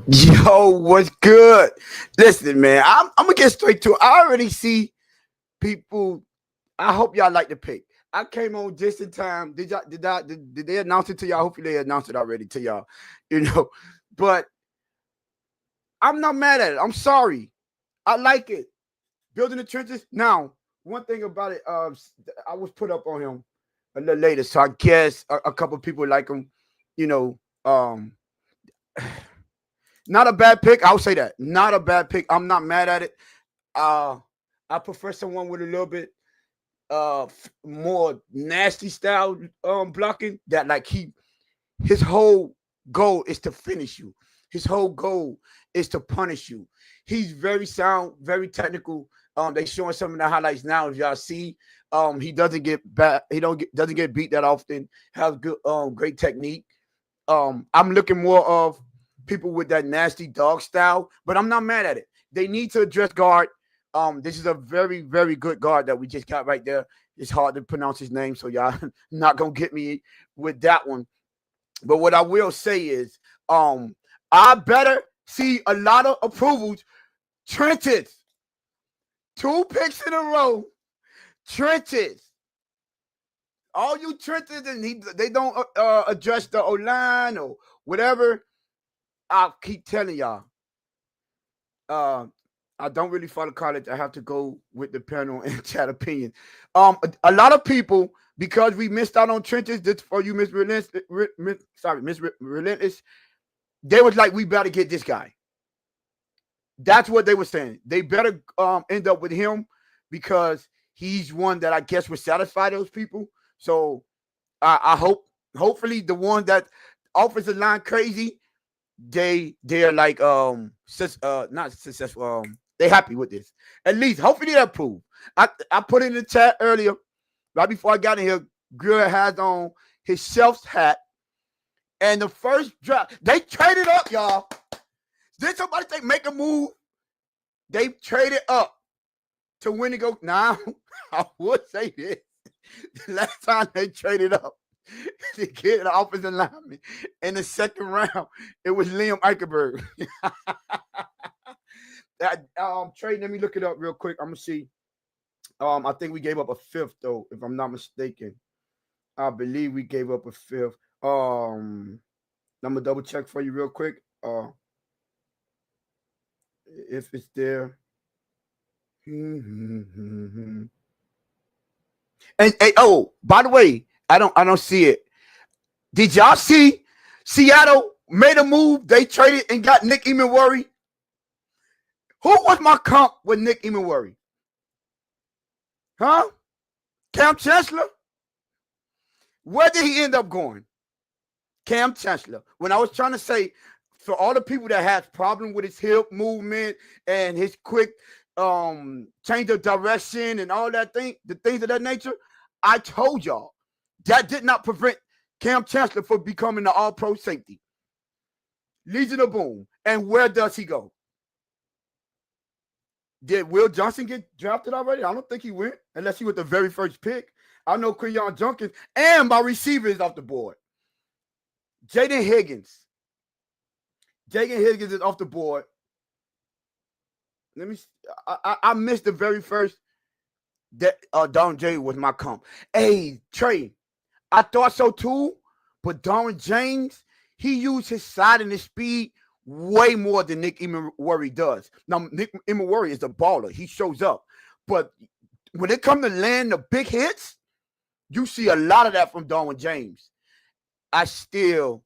Yo, what's good? Listen, man, I'm gonna get straight to it. I already see people. I hope y'all like the pick. I came on just in time. Did they announce it to y'all? Hopefully they announced it already to y'all. You know, but I'm not mad at it. I'm sorry. I like it. Building the trenches. Now, one thing about it, I was put up on him a little later, so I guess a couple people like him. You know, not a bad pick. I'll say that. Not a bad pick. I'm not mad at it. Uh, I prefer someone with a little bit more nasty style blocking that like his whole goal is to finish you. His whole goal is to punish you. He's very sound, very technical. They showing some of the highlights now. If y'all see, he doesn't get back. He doesn't get beat that often. Has good, great technique. I'm looking more of people with that nasty dog style, but I'm not mad at it. They need to address guard. This is a very, very good guard that we just got right there. It's hard to pronounce his name, so y'all not gonna get me with that one. But what I will say is, I better see a lot of approvals. Trenches, 2 picks in a row. Trenches. All you trenches, and they don't address the O line or whatever. I'll keep telling y'all. Uh, I don't really follow college. I have to go with the panel and chat opinion. A lot of people, because we missed out on trenches, this for you, Miss Relentless, Miss Relentless, they was like, we better get this guy. That's what they were saying. They better end up with him because he's one that I guess would satisfy those people. So I hopefully the one that offensive line crazy, they're like not successful. They happy with this. At least hopefully they approve. I put in the chat earlier, right before I got in here. Greer has on his Shelf's hat, and the first draft they traded up, y'all. Did somebody say make a move? They traded up to win and go. Now I would say this: the last time they traded up to get an offensive lineman in the second round, it was Liam Eichenberg. That trade, let me look it up real quick. I'm gonna see. I think we gave up a fifth though, if I'm not mistaken. I believe we gave up a fifth. I'm gonna double check for you real quick. If it's there. And oh, by the way, I don't see it. Did y'all see Seattle made a move? They traded and got Nick Emenworry. Who was my comp with Nick Emenworry? Huh? Cam Chancellor? Where did he end up going? Cam Chancellor. When I was trying to say, for all the people that has problem with his hip movement and his quick change of direction and all that thing, the things of that nature, I told y'all that did not prevent Cam Chancellor from becoming an all-pro safety. Legion of Boom. And where does he go? Did Will Johnson get drafted already? I don't think he went, unless he was the very first pick. I know Creon Jenkins, and my receiver is off the board. Jaden Higgins. Jaden Higgins is off the board. Let me. I missed the very first. That Don J was my comp. Hey Trey, I thought so too, but Darwin James, he used his side and his speed way more than Nick Emenworry does. Now, Nick Emenworry is a baller. He shows up. But when it comes to land the big hits, you see a lot of that from Darwin James. I still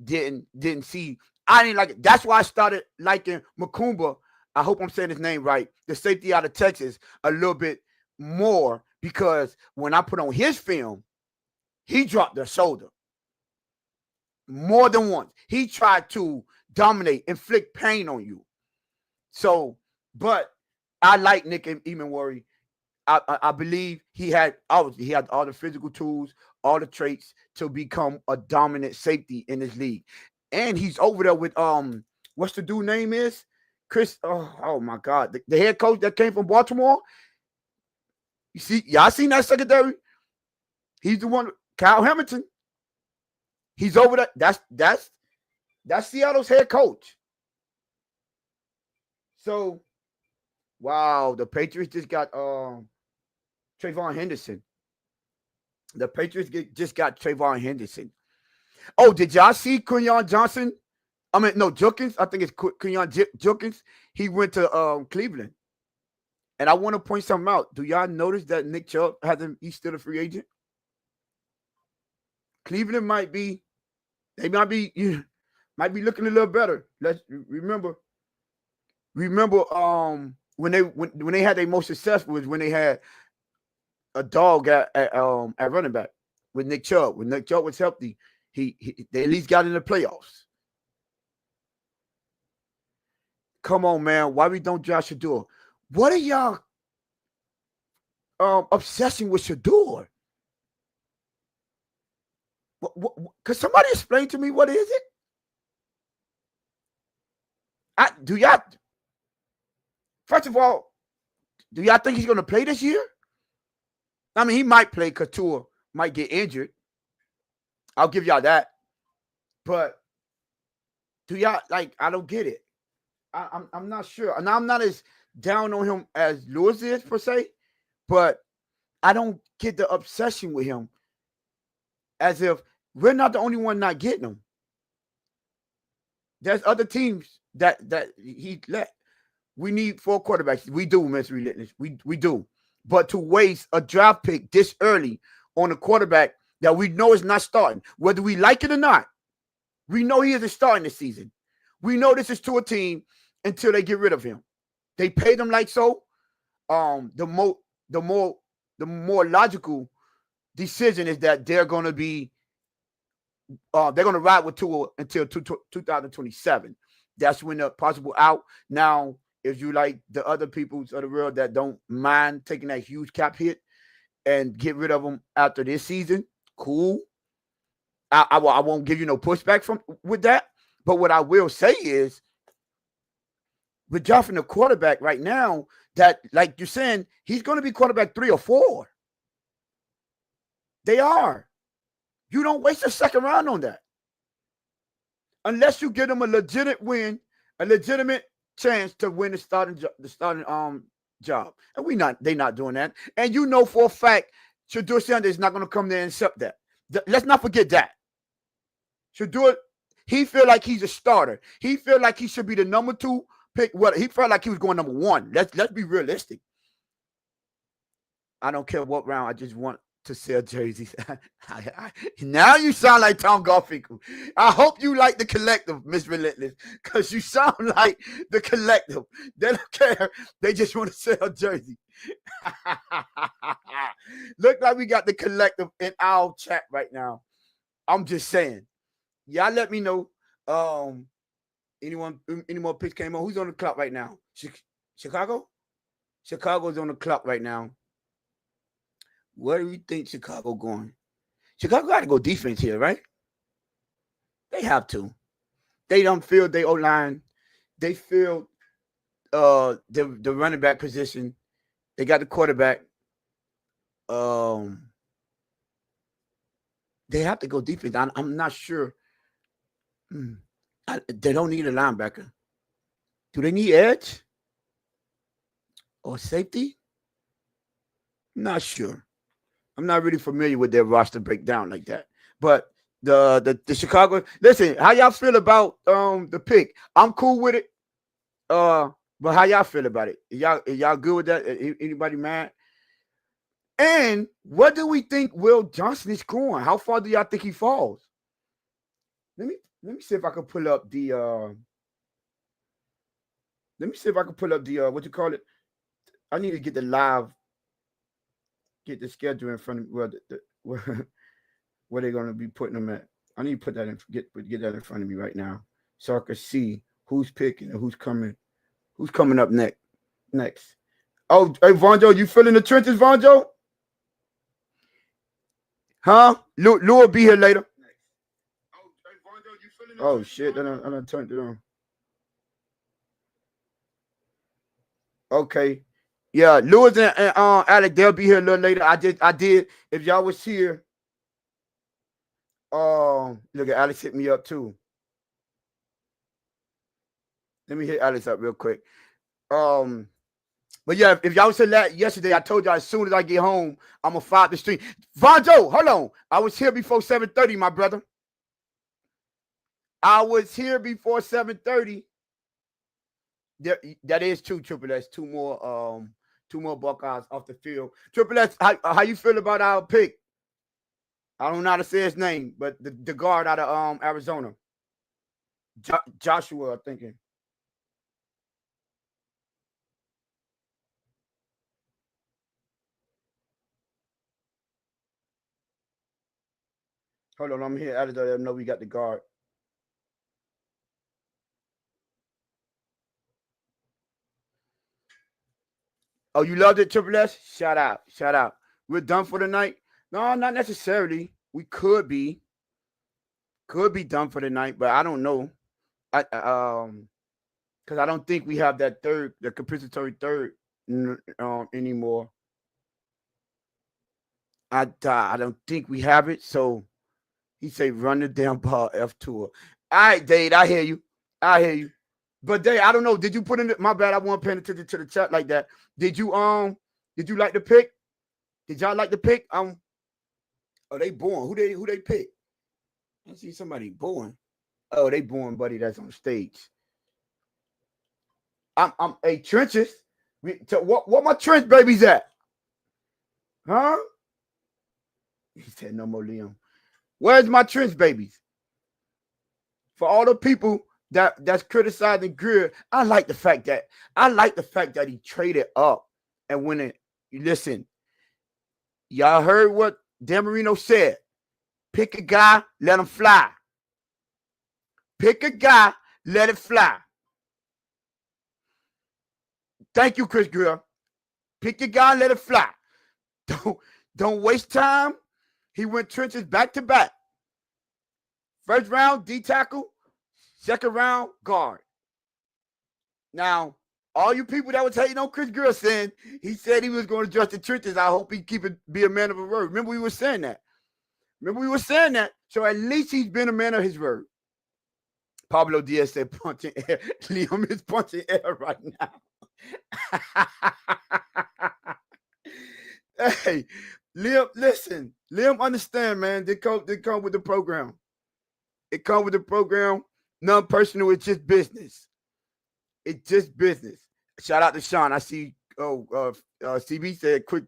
didn't see. I didn't like it. That's why I started liking Makumba. I hope I'm saying his name right. The safety out of Texas a little bit more, because when I put on his film, he dropped the shoulder more than once. He tried to dominate, inflict pain on you. So, but I like Nick Emenworry. I believe he had all the physical tools, all the traits to become a dominant safety in this league. And he's over there with what's the dude name is? Chris. Oh my God, the head coach that came from Baltimore. You see, y'all seen that secondary? He's the one, Kyle Hamilton. He's over there. That's Seattle's head coach. So, wow, the Patriots just got Trayvon Henderson. The Patriots just got Trayvon Henderson. Oh, did y'all see Quinyon Johnson? I mean, no, Jukins. I think it's Quinyon Jukins. He went to Cleveland. And I want to point something out. Do y'all notice that Nick Chubb hasn't? He's still a free agent. Cleveland might be. They might be. Might be looking a little better. Let's remember. When they had their most success was when they had a dog at running back with Nick Chubb. When Nick Chubb was healthy, they at least got in the playoffs. Come on, man. Why we don't draft Shadur? What are y'all obsessing with Shadur? Could somebody explain to me what is it? Do y'all? First of all, do y'all think he's going to play this year? I mean, he might play. Couture might get injured. I'll give y'all that. But do y'all like? I don't get it. I'm not sure, and I'm not as down on him as Lewis is per se, but I don't get the obsession with him. As if we're not the only one not getting him. There's other teams that he let. We need 4 quarterbacks. We do, Mr. Relentless. We do. But to waste a draft pick this early on a quarterback that we know is not starting, whether we like it or not, we know he isn't starting this season. We know this is to a team until they get rid of him. They paid him like so. The more logical decision is that they're going to ride with Tua until 2027. That's when the possible out. Now, if you like the other peoples of the world that don't mind taking that huge cap hit and get rid of them after this season, cool. I won't give you no pushback with that. But what I will say is, we're drafting a quarterback right now that, like you're saying, he's going to be quarterback 3 or 4. They are. You don't waste a second round on that. Unless you give them a legitimate win, a legitimate chance to win the starting job. And they're not doing that. And you know for a fact, Shadur Sanders is not going to come there and accept that. Let's not forget that. Shadur, he feel like he's a starter. He feel like he should be the number 2 pick. What he felt like he was going number 1. Let's be realistic. I don't care what round. I just want to sell jerseys. Now you sound like Tom Garfinkel. I hope you like the collective, Miss Relentless, because you sound like the collective. They don't care. They just want to sell jerseys. Look like we got the collective in our chat right now. I'm just saying. Y'all let me know. Any more picks came on? Who's on the clock right now? Chicago? Chicago's on the clock right now. Where do you think Chicago going? Chicago got to go defense here, right? They have to. They don't feel their O-line. They feel the running back position. They got the quarterback. They have to go defense. I'm not sure. They don't need a linebacker. Do they need edge or safety? Not sure. I'm not really familiar with their roster breakdown like that. But the Chicago, listen, how y'all feel about the pick? I'm cool with it. But how y'all feel about it? Y'all good with that? Anybody mad? And what do we think Will Johnson is going? How far do y'all think he falls? Let me see if I can pull up the what you call it. I need to get the schedule in front of where they're gonna be putting them at. I need to put that in get that in front of me right now so I can see who's picking and who's coming up next. Oh, hey Vonjo, you filling the trenches, Vonjo? Huh? Lou will be here later. Oh shit! I done turned it on. Okay. Yeah, Lewis and Alec, they'll be here a little later. I did. If y'all was here, look at Alex hit me up too. Let me hit Alex up real quick. But yeah, if y'all said that yesterday, I told y'all as soon as I get home, I'm gonna fire up the stream. Vonjo, hold on. I was here before 7:30, my brother. I was here before 7:30. That is true, Triple S. Two more Buckeyes off the field. Triple S, how you feel about our pick? I don't know how to say his name, but the guard out of Arizona. Joshua, I'm thinking. Hold on, I'm here. I let them know we got the guard. Oh, you loved it, Triple S? Shout out. Shout out. We're done for the night? No, not necessarily. We could be. Could be done for the night, but I don't know. Because I don't think we have that third, the compensatory third anymore. I don't think we have it. So he say run the damn ball F tour. All right, Dave, I hear you. I hear you. But Dave, I don't know. Did you put in my bad? I wasn't paying attention to the chat like that. Did you like the pick? Did y'all like the pick? Oh, they born. Who they pick? I see somebody born. Oh, they born, buddy. That's on stage. I'm a trenches. What my trench babies at? Huh? He said no more Liam. Where's my trench babies? For all the people that's criticizing Greer, I like the fact that he traded up and when it listen, y'all heard what Dan Marino said. Pick a guy, let him fly. Pick a guy, let it fly. Thank you, Chris Greer. Pick your guy, let it fly. Don't waste time. He went trenches back to back. First round, D tackle. Second round, guard. Now, all you people that was hating on Chris Greer saying he said he was going to adjust the trenches. I hope he be a man of his word. Remember we were saying that. So at least he's been a man of his word. Pablo Diaz said punching air. Liam is punching air right now. Hey, Liam, listen. Liam, understand, man. They come with the program. It comes with the program. None personal. It's just business. It's just business. Shout out to Sean. I see. CB said quick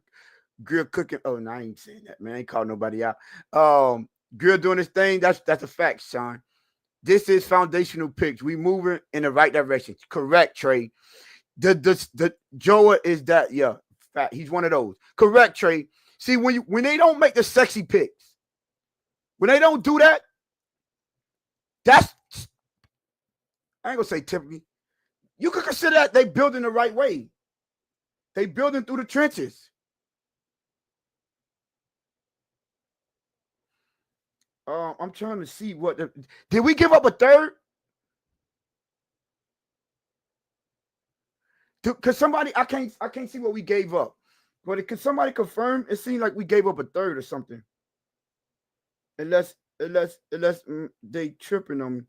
grill cooking. Oh, no, I ain't saying that, man. I ain't calling nobody out. Grill doing his thing. That's a fact, Sean. This is foundational picks. We moving in the right direction. Correct, Trey. The Joa is that, yeah. Fact. He's one of those. Correct, Trey. See, when they don't make the sexy picks, when they don't do that, that's I ain't gonna say typically. You could consider that they building the right way. They building through the trenches. I'm trying to see what did we give up a third? Cause somebody I can't see what we gave up. But could somebody confirm? It seemed like we gave up a third or something. Unless they tripping on me.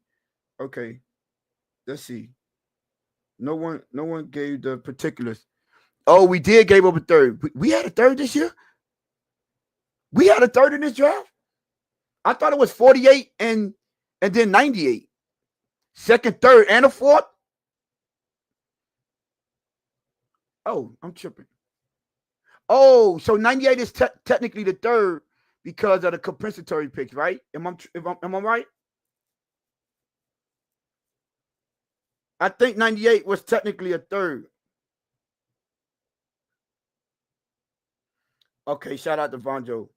Okay. Let's see. No one gave the particulars. Oh, we did give up a third. We had a third this year? We had a third in this draft? I thought it was 48 and then 98. Second, third, and a fourth? Oh, I'm tripping. Oh, so 98 is technically the third because of the compensatory picks, right? Am I right? I think 98 was technically a third. Okay, shout out to Vonjo.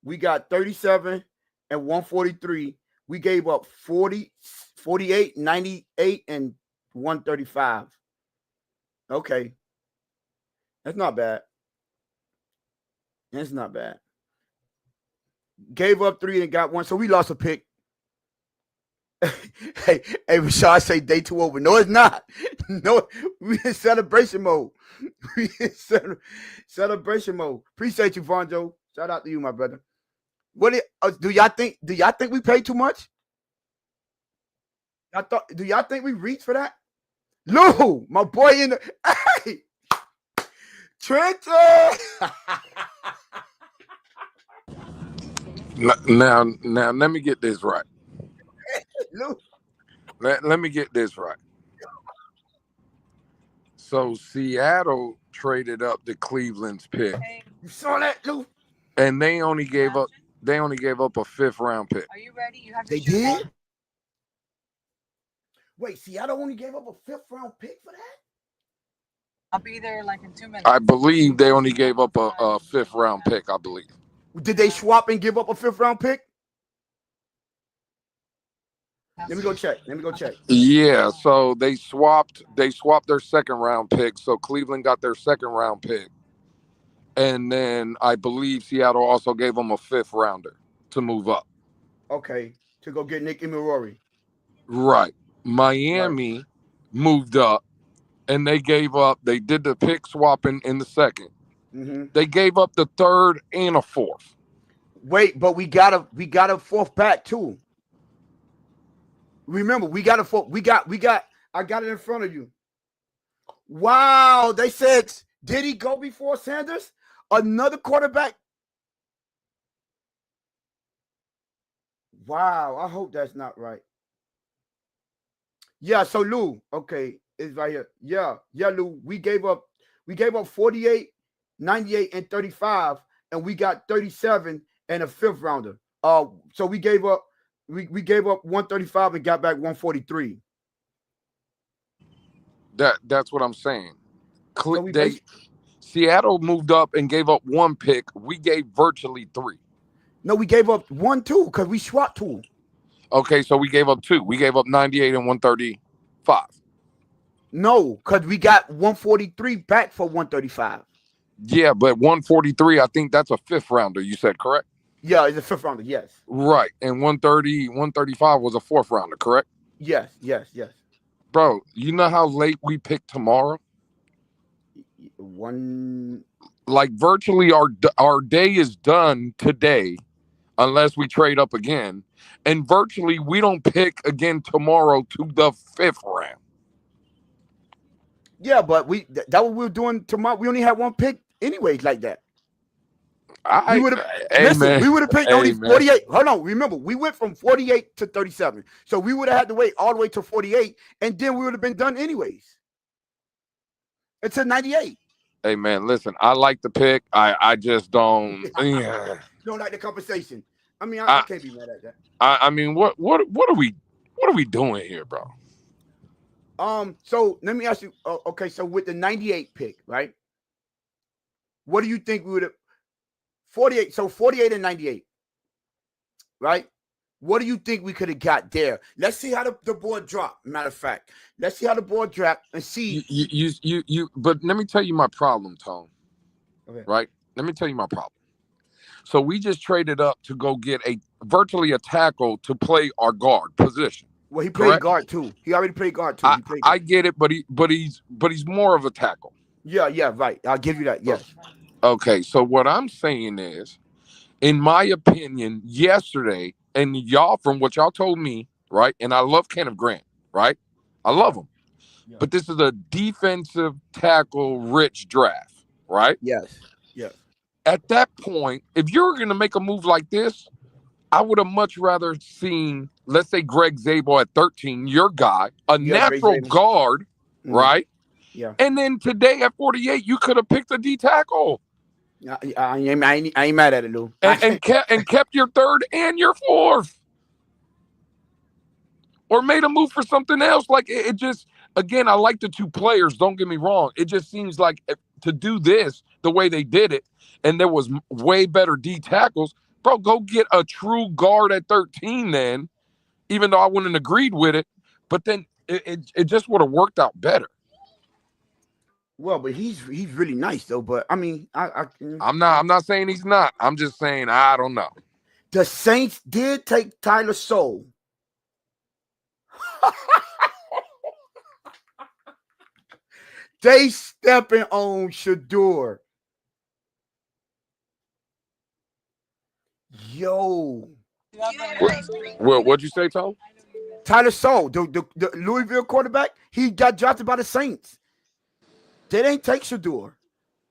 We got 37 and 143. We gave up 40, 48, 98, and 135. Okay. That's not bad. That's not bad. Gave up 3 and got 1. So we lost a pick. hey, Rashad say day 2 over. No, it's not. No, we in celebration mode. We in celebration mode. Appreciate you, Vonjo. Shout out to you, my brother. What do y'all think? Do y'all think we paid too much? Do y'all think we reached for that? Lou, my boy in the hey, Trenton. Now, let me get this right. Lou, Let me get this right. So Seattle traded up the Cleveland's pick, you saw that, Lou? and they only gave up a fifth round pick. They did. Wait, Seattle only gave up a fifth round pick for that? I believe they only gave up a fifth round pick. I believe. Did they swap and give up a fifth round pick? Let me go check. Let me go check. Yeah, so they swapped their second round pick. So Cleveland got their second round pick. And then I believe Seattle also gave them a fifth rounder to move up. Okay, to go get Nick Imurori. Right. Right. Miami moved up and they did the pick swapping in the second. Mm-hmm. They gave up the third and a fourth. Wait, but we got a fourth back too. Remember, we got a fourth. We got. I got it in front of you. Wow, they said, did he go before Sanders? Another quarterback. Wow, I hope that's not right. Yeah, so Lou, okay, it's right here. Yeah, Lou, we gave up 48, 98, and 35, and we got 37 and a fifth rounder. So we gave up 135 and got back 143. That's what I'm saying. So we They basically Seattle moved up and gave up one pick. We gave virtually three. no, we gave up one too because we swapped two. Okay, so we gave up two. We gave up 98 and 135. No, because we got 143 back for 135. Yeah, but 143, I think that's a fifth rounder. You said correct? Yeah, it's a fifth rounder. Yes. Right. And 130, 135 was a fourth rounder, correct? Yes. Bro, you know how late we pick tomorrow? One. Like virtually our day is done today unless we trade up again. And virtually we don't pick again tomorrow to the fifth round. Yeah, but that what we were doing tomorrow. We only had one pick anyways, like that. We I would have Hey listen. man. We would have picked Hey only man. 48. Hold on, remember we went from 48 to 37, so we would have had to wait all the way to 48, and then we would have been done anyways. It's a 98. Hey man, listen, I like the pick. I just don't yeah. Don't like the compensation. I mean, I I can't be mad at that. I mean what are we doing here, bro? So let me ask you. Okay, so with the 98 pick, right? What do you think we would have 48? So 48 and 98, right? What do you think we could have got there? Let's see how the board dropped. Matter of fact, let's see how the board dropped and You, see. but let me tell you my problem, Tone. Okay. Right? Let me tell you my problem. So we just traded up to go get a virtually a tackle to play our guard position. Well, he played Correct? guard too. He already played guard too. I He played I guard. get it, but he's more of a tackle. Yeah, right. I'll give you that. Yes. Okay, so what I'm saying is, in my opinion, yesterday, and y'all from what y'all told me, right? And I love Kenneth Grant, right? I love Yeah. him. Yeah. But this is a defensive tackle rich draft, right? Yes. Yes. At that point, if you're going to make a move like this, I would have much rather seen, let's say, Greg Zabel at 13, your guy, a Yeah. Great natural Saban. guard, Mm, right? yeah. And then today at 48, you could have picked a D tackle I ain't mad at it, Lou. and kept your third and your fourth, or made a move for something else. Like it just, again, I like the two players. Don't get me wrong. It just seems like to do this the way they did it, and there was way better D tackles. Bro, go get a true guard at 13 then, even though I wouldn't have agreed with it. But then it just would have worked out better. Well, but he's really nice though. But I mean, I'm not saying he's not. I'm just saying I don't know. the Saints did take Tyler Soule. They stepping on Shadur. Yo, Well, what'd you say, Tom? Tyler Soule, the Louisville quarterback, he got drafted by the Saints. They didn't take Shadur.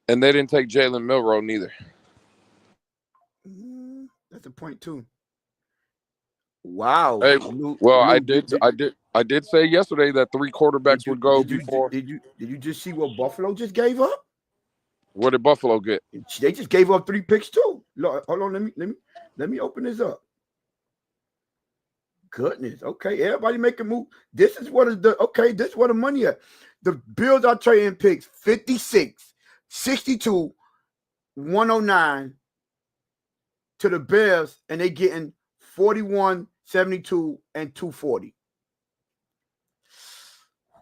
And they didn't take Jalen Milroe neither. That's a point too. Wow. Hey, well, Lou, I did say yesterday that 3 quarterbacks would go before. Did you just see what Buffalo just gave up? What did Buffalo get? They just gave up 3 picks too. Look, hold on, let me open this up. Goodness. Okay, everybody make a move. This is what is this is where the money at. The Bills are trading picks 56, 62, 109 to the Bears, and they getting 41, 72, and 240.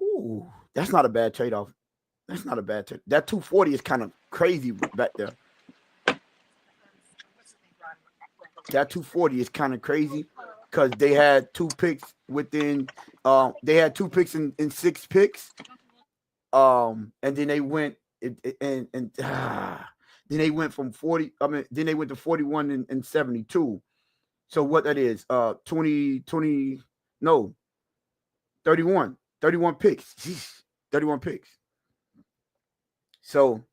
Ooh, that's not a bad trade-off. That's not a bad trade. That 240 is kind of crazy back there. That 240 is kind of crazy because they had 2 picks within. They had 2 picks in 6 picks. And then they went then they went from 40. I mean, then they went to 41 and 72. So what that is, 31 picks. Jeez, 31 picks. So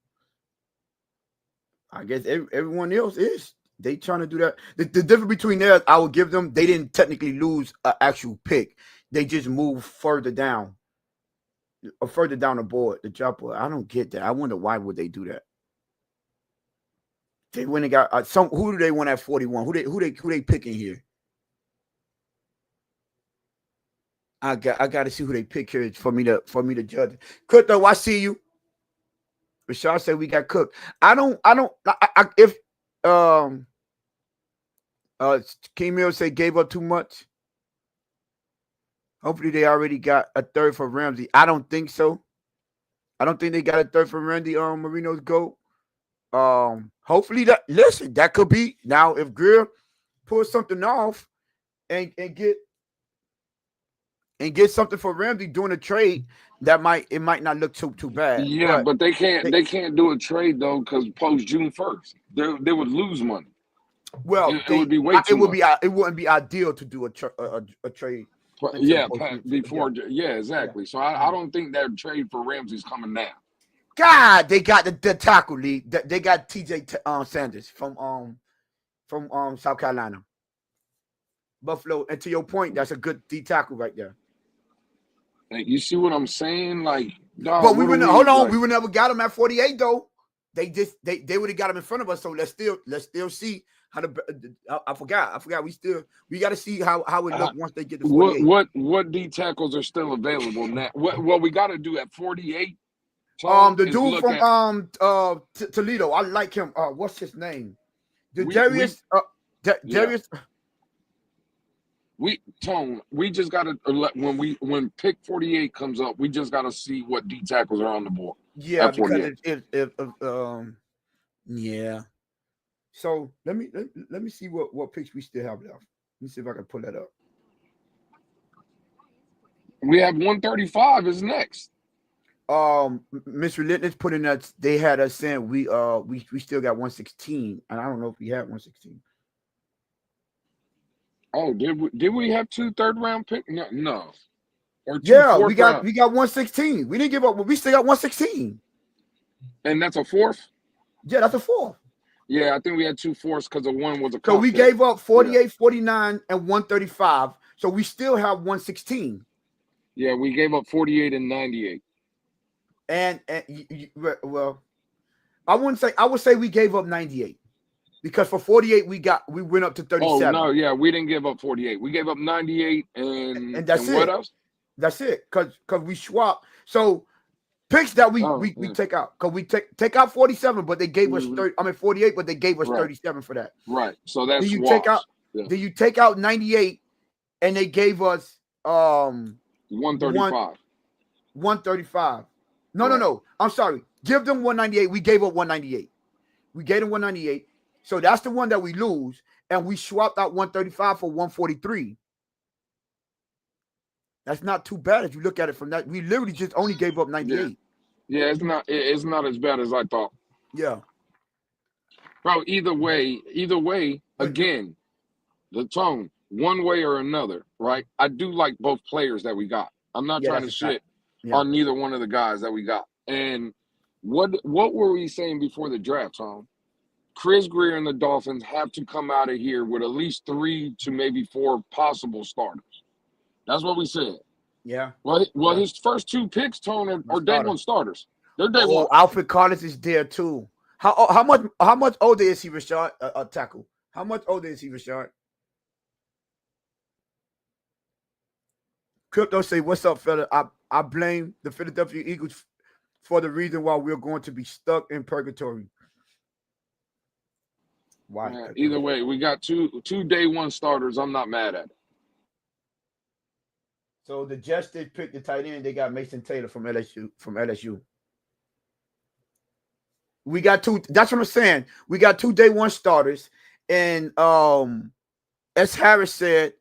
I guess everyone else is. They trying to do that. The difference between theirs, I will give them, they didn't technically lose an actual pick. They just moved further down the board, the drop board. I don't get that. I wonder why would they do that. They went and got who do they want at 41? Who they picking here? I got to see who they pick here for me to judge. Cook though, I see you. Rashad said we got cooked. If King Mills said gave up too much. Hopefully they already got a third for Ramsey. I don't think so. I don't think they got a third for Randy Marino's GOAT. Hopefully that could be now if Greer pulls something off and get something for Ramsey doing a trade, it might not look too bad. Yeah, but they can't do a trade though because post June 1st they would lose money. Well, it would be way too much. It wouldn't be ideal to do a trade. Yeah, before. Yeah, exactly. So I don't think that trade for Ramsey's coming now. God, they got the tackle league. They got TJ Sanders from South Carolina, Buffalo. And to your point, that's a good D tackle right there. Like, you see what I'm saying? Like, dog, but we would never got him at 48 though. They would have got him in front of us. So let's still see how I forgot. We got to see how it look once they get to 48. What D tackles are still available now? What we got to do at 48? The dude from Toledo, I like him. What's his name? Darius. We just gotta when pick 48 comes up, we just gotta see what D tackles are on the board. Yeah, because yeah. So let me see what picks we still have left. Let me see if I can pull that up. We have 135 is next. Miss Relentless put in that they had us saying we still got 116, and I don't know if we had 116. Oh, did we have 2 third-round picks? No. Or we got 116. We didn't give up. We still got 116. And that's a fourth? Yeah, that's a fourth. Yeah, I think we had 2 fourths because of one was a. So we gave up 48, 49, and 135. So we still have 116. Yeah, we gave up 48 and 98. And well, I would say we gave up 98. Because for 48, we went up to 37. Oh, no, yeah, we didn't give up 48. We gave up 98 and that's it. What else? That's it. Because we swapped. So picks that we take out. Because we take out 47, but they gave us 48, but they gave us 37 for that. Right. So that's Then you take out 98 and they gave us 135. 135. No. I'm sorry. Give them 198. We gave up 198. We gave them 198. So that's the one that we lose, and we swapped out 135 for 143. That's not too bad if you look at it from that. We literally just only gave up 98. Yeah, it's not as bad as I thought. Yeah. Bro, either way, again, the tone. one way or another, right? I do like both players that we got. I'm not Yeah, trying that's to a fact. shit Yeah. on neither one of the guys that we got. And what were we saying before the draft, Tom? Chris Greer and the Dolphins have to come out of here with at least 3 to maybe 4 possible starters. That's what we said. Yeah. Well, Yeah. his first 2 picks, Tone, The are day starter. one starters. They're day Oh, one. Alfred Collins is there too. How much older is he, Rashad? Tackle. How much older is he, Rashad? Crypto say, "What's up, fella? I blame the Philadelphia Eagles for the reason why we're going to be stuck in purgatory." Why, Crypto? Either way, we got two day one starters. I'm not mad at it. So the Jets did pick the tight end. They got Mason Taylor from LSU. From LSU, we got two. That's what I'm saying. We got 2 day one starters, and as Harris said,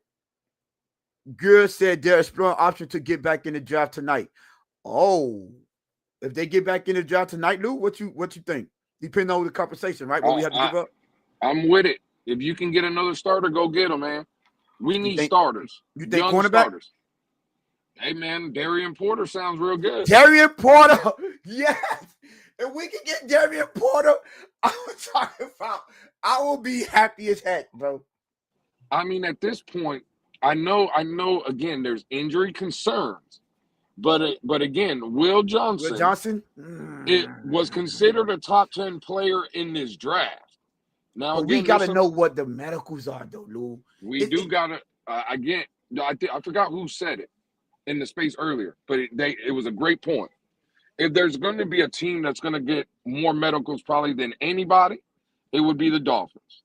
Good said they're exploring option to get back in the draft tonight. Oh, if they get back in the draft tonight, Lou, what you think? Depending on the compensation, right? What we I, have to I give up. I'm with it. If you can get another starter, go get them, man. We You need think starters, you think young cornerback? starters. Hey, man, Darian Porter sounds real good. Darian Porter, yes. If we can get Darian Porter, I was talking about. I will be happy as heck, bro. I mean, at this point, I know. Again, there's injury concerns, but again, Will Will Johnson, Johnson, it was considered a top 10 player in this draft. Now, but we again, got there's to some know what the medicals are, though, Lou. we do It, gotta. Again, I forgot who said it in the space earlier, but it was a great point. If there's going to be a team that's going to get more medicals probably than anybody, it would be the Dolphins,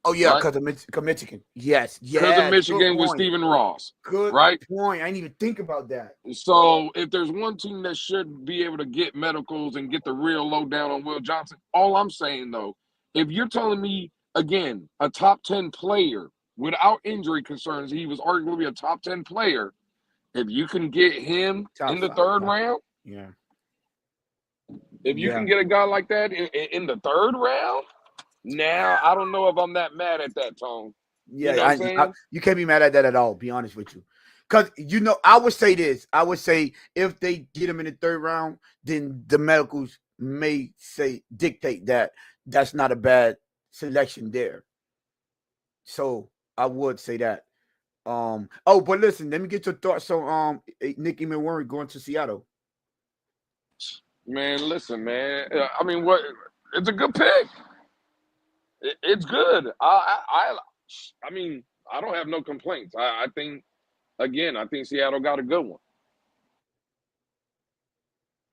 oh yeah, right? because of Michigan. Yes, Because of yes. Good Michigan with point. Stephen Ross, Good right? point. I didn't even think about that. So if there's one team that should be able to get medicals and get the real lowdown on Will Johnson, all I'm saying though, if you're telling me again a top 10 player without injury concerns, he was arguably a top 10 player. If you can get him Top in the five. third round, Yeah. if you Yeah. can get a guy like that in the third round, now I don't know if I'm that mad at that, Tone. You know what Yeah. I'm saying? You can't be mad at that at all, be honest with you. Because, I would say this. I would say if they get him in the third round, then the medicals may dictate that that's not a bad selection there. So I would say that. But listen, let me get your thoughts on Nicky McWarren going to Seattle. Man, listen, man. I mean, what? It's a good pick. It's good. I mean, I don't have no complaints. I think again, I think Seattle got a good one.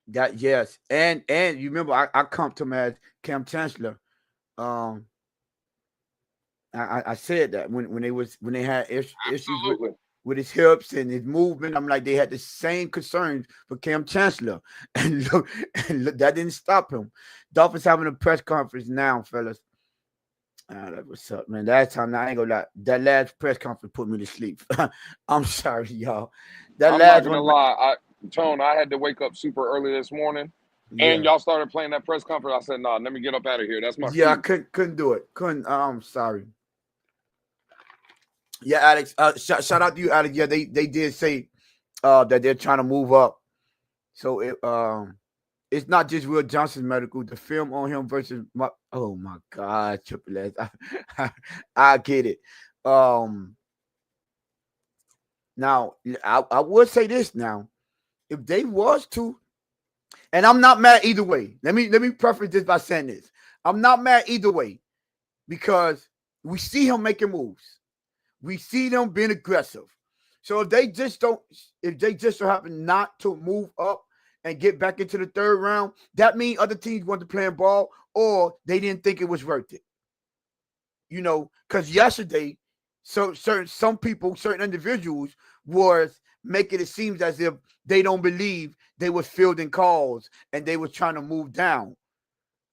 That yes, and you remember I come to him as Cam Chancellor. Um, I said that when they had issues Absolutely. with his hips and his movement, I'm like they had the same concerns for Cam Chancellor, and look, that didn't stop him. Dolphins having a press conference now, fellas. What's up, man? That time I ain't gonna lie. That last press conference put me to sleep. I'm sorry, y'all. That I'm not last gonna one, lie. Tone, I had to wake up super early this morning, and yeah. y'all started playing that press conference. I said, "Nah, let me get up out of here. That's my Yeah, I cue." couldn't do it. Couldn't. I'm sorry. Yeah, Alex. Shout out to you, Alex. Yeah, they did say that they're trying to move up. So it's not just Will Johnson's medical. The film on him versus oh my God, Triple S. I get it. Um, Now I would say this now. If they was to, and I'm not mad either way. Let me preface this by saying this. I'm not mad either way because we see him making moves. We see them being aggressive. So if they just so happen not to move up and get back into the third round, that means other teams want to play ball or they didn't think it was worth it. Because yesterday, some people, certain individuals was making it seem as if they don't believe they was fielding calls and they was trying to move down.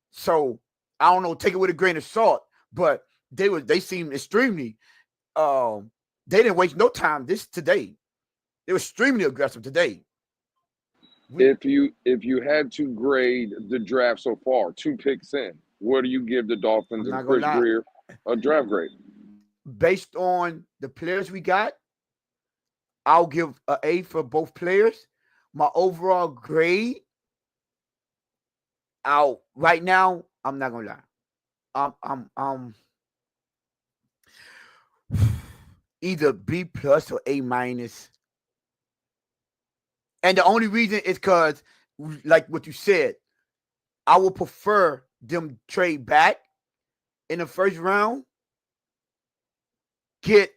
So I don't know, take it with a grain of salt, but they seemed extremely they didn't waste no time today. They were extremely aggressive today. We If you had to grade the draft so far, 2 picks in, what do you give the Dolphins I'm and not gonna Chris lie. Greer a draft grade? based on the players we got, I'll give an A for both players. My overall grade, out right now, I'm not gonna lie. I'm either B plus or A minus. And the only reason is because, like what you said, I would prefer them trade back in the first round, get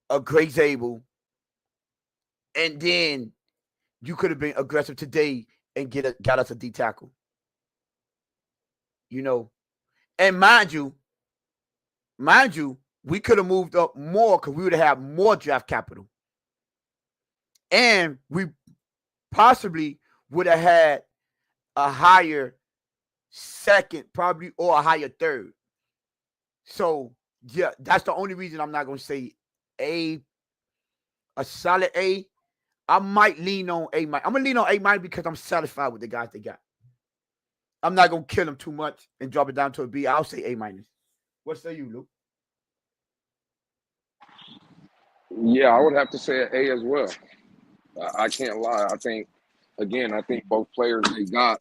a great Zabel, and then you could have been aggressive today and got us a D tackle. You know, and mind you, we could have moved up more because we would have had more draft capital, and we possibly would have had a higher second, probably, or a higher third. So yeah, that's the only reason I'm not gonna say a a solid A. I might lean on A minus. I'm gonna lean on A minus because I'm satisfied with the guys they got. I'm not gonna kill them too much and drop it down to a B. I'll say A minus. What say you, Luke? Yeah, I would have to say an A as well. I can't lie. I think both players they got,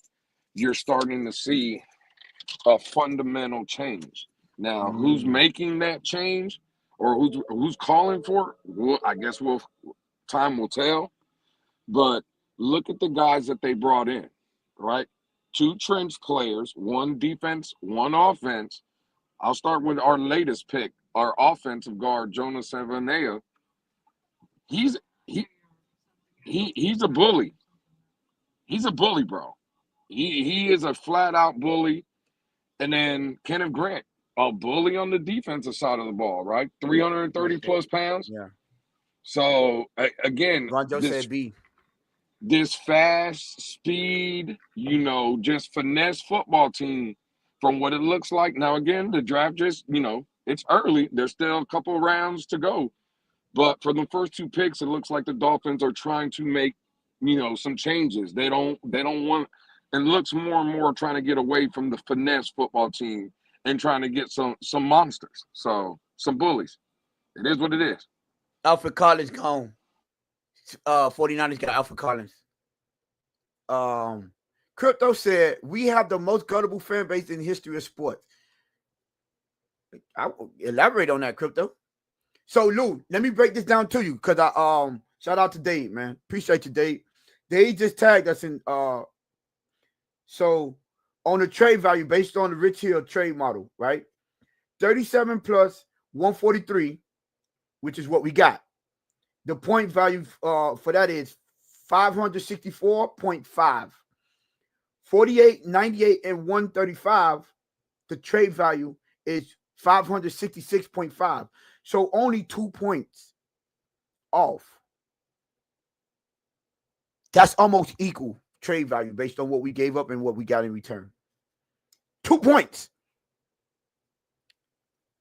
you're starting to see a fundamental change. Now, who's making that change or who's calling for it? Well, I guess time will tell. But look at the guys that they brought in, right? Two trench players, one defense, one offense. I'll start with our latest pick, our offensive guard, Jonas Savanea. He's he he's a bully. He's a bully, bro. He is a flat out bully. And then Kenneth Grant, a bully on the defensive side of the ball, right? 330 plus pounds. Yeah. So again, Ron Joe said B. this fast speed, just finesse football team from what it looks like. Now, again, the draft just, it's early. There's still a couple of rounds to go. But for the first two picks, it looks like the Dolphins are trying to make, some changes. They don't want, and looks more and more trying to get away from the finesse football team and trying to get some monsters. So some bullies. It is what it is. Alfred Collins gone. 49ers got Alfred Collins. Crypto said we have the most gullible fan base in the history of sports. I will elaborate on that, Crypto. So Lou, let me break this down to you because I shout out to Dave, man. Appreciate you, Dave. They just tagged us in so on the trade value based on the Rich Hill trade model, right? 37 plus 143, which is what we got. The point value for that is 564.5. 48, 98, and 135, the trade value is 566.5. So only 2 points off. That's almost equal trade value based on what we gave up and what we got in return. 2 points.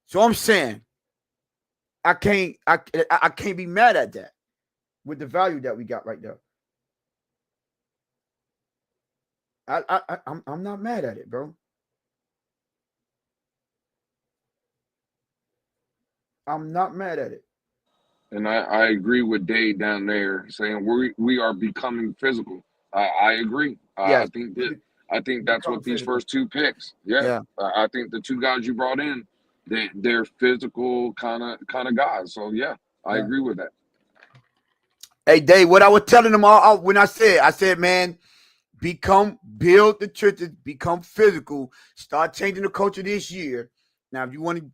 So I'm saying I can't be mad at that with the value that we got right there. I'm not mad at it, bro. I'm not mad at it. And I agree with Dave down there saying we are becoming physical. I agree. Yes. I think that's what these first two picks. Yeah. I think the two guys you brought in, they're physical kind of guys. So yeah, I agree with that. Hey Dave, what I was telling them all when I said, man, build the churches, become physical, start changing the culture this year. Now, if you want to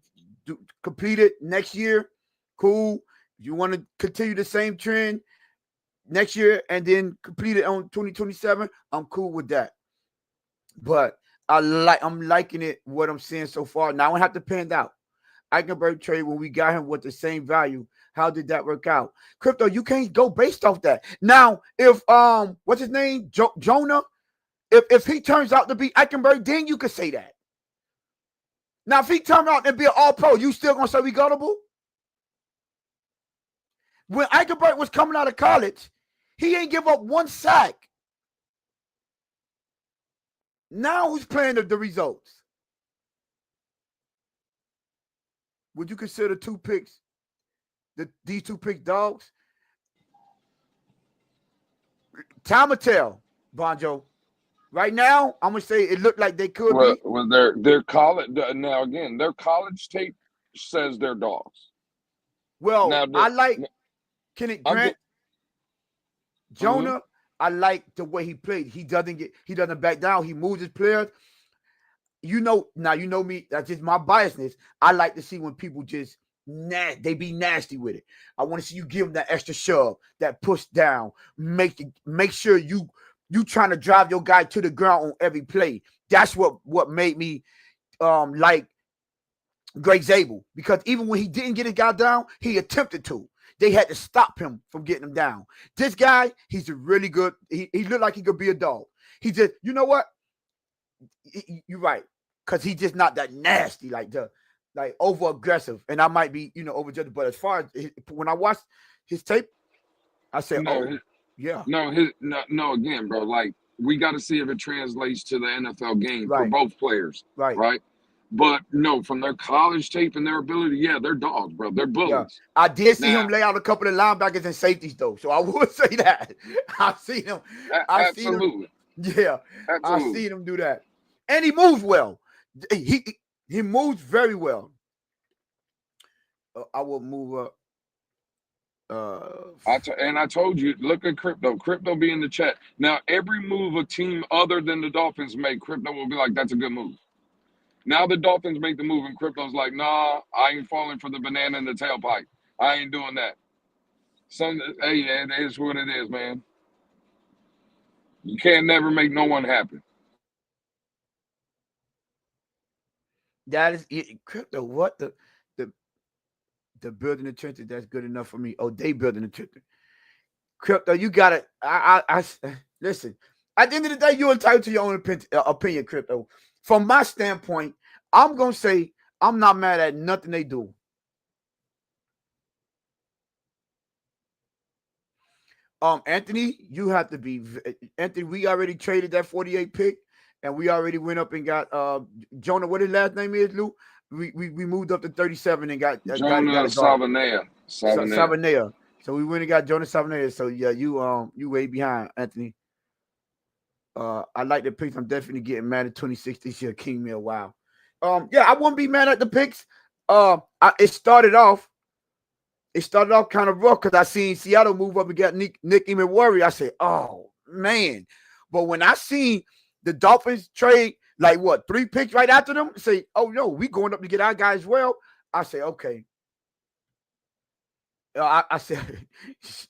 complete it next year, cool. If you want to continue the same trend next year and then complete it on 2027, I'm cool with that. But I'm liking it, what I'm seeing so far. Now I don't have to pan out. Eichenberg trade when we got him with the same value. How did that work out? Crypto, you can't go based off that. Now, if what's his name? Jonah, if he turns out to be Eichenberg, then you could say that. Now, if he turns out to be an all-pro, you still gonna say we gullible? When Eichenberg was coming out of college, he ain't give up one sack. Now who's playing the results? would you consider these 2 picks dogs? Time will tell, Bonjo. Right now, I'm gonna say it looked like they could Well, be. their college now again. Their college tape says they're dogs. Well, Now, I like Kenneth I'm Grant, just. Jonah. I like the way he played. He doesn't back down. He moves his players. Now you know me. That's just my biasness. I like to see when people just they be nasty with it. I want to see you give them that extra shove, that push down. Make sure you trying to drive your guy to the ground on every play. That's what made me like Greg Zabel, because even when he didn't get his guy down, he attempted to. They had to stop him from getting him down. This guy, he's a really good. He looked like he could be a dog. He just, you know what? You're right, because he's just not that nasty, like over aggressive. And I might be, overjudged. But as far as when I watched his tape, I said, No, oh, yeah, no. Again, bro. Like we got to see if it translates to the NFL game for right, both players, right. right? But no, from their college tape and their ability, yeah, they're dogs, bro. They're Yeah, bullies. I did see Now, him lay out a couple of linebackers and safeties though, so I would say that I seen him. I seen him. absolutely, Yeah, I absolutely. seen him do that, and he moves well. He moves very well. I will move up. I told you, look at crypto. Crypto be in the chat. Now, every move a team other than the Dolphins make, crypto will be like, that's a good move. Now the Dolphins make the move, and crypto's like, nah, I ain't falling for the banana in the tailpipe. I ain't doing that. Hey, it is what it is, man. You can't never make no one happy. That is crypto. What the building the trenches? That's good enough for me. Oh, they building the trenches. Crypto, you got it. I listen. At the end of the day, you're entitled to your own opinion, crypto. From my standpoint, I'm gonna say I'm not mad at nothing they do. Anthony, you have to be Anthony. We already traded that 48 pick, and we already went up and got Jonah. What his last name is, Lou? We moved up to 37 and got Jonah a guard. Savanea. Savanea. So we went and got Jonas Savanea. So yeah, you way behind, Anthony. I like the picks. I'm definitely getting mad at 26 this year. King Mill. Wow. Yeah, I wouldn't be mad at the picks. It started off kind of rough because I seen Seattle move up and get Nick Warrior. I said, oh man. But when I seen the Dolphins trade like 3 picks right after them, say, oh no, we going up to get our guys as well. I say, okay. I said,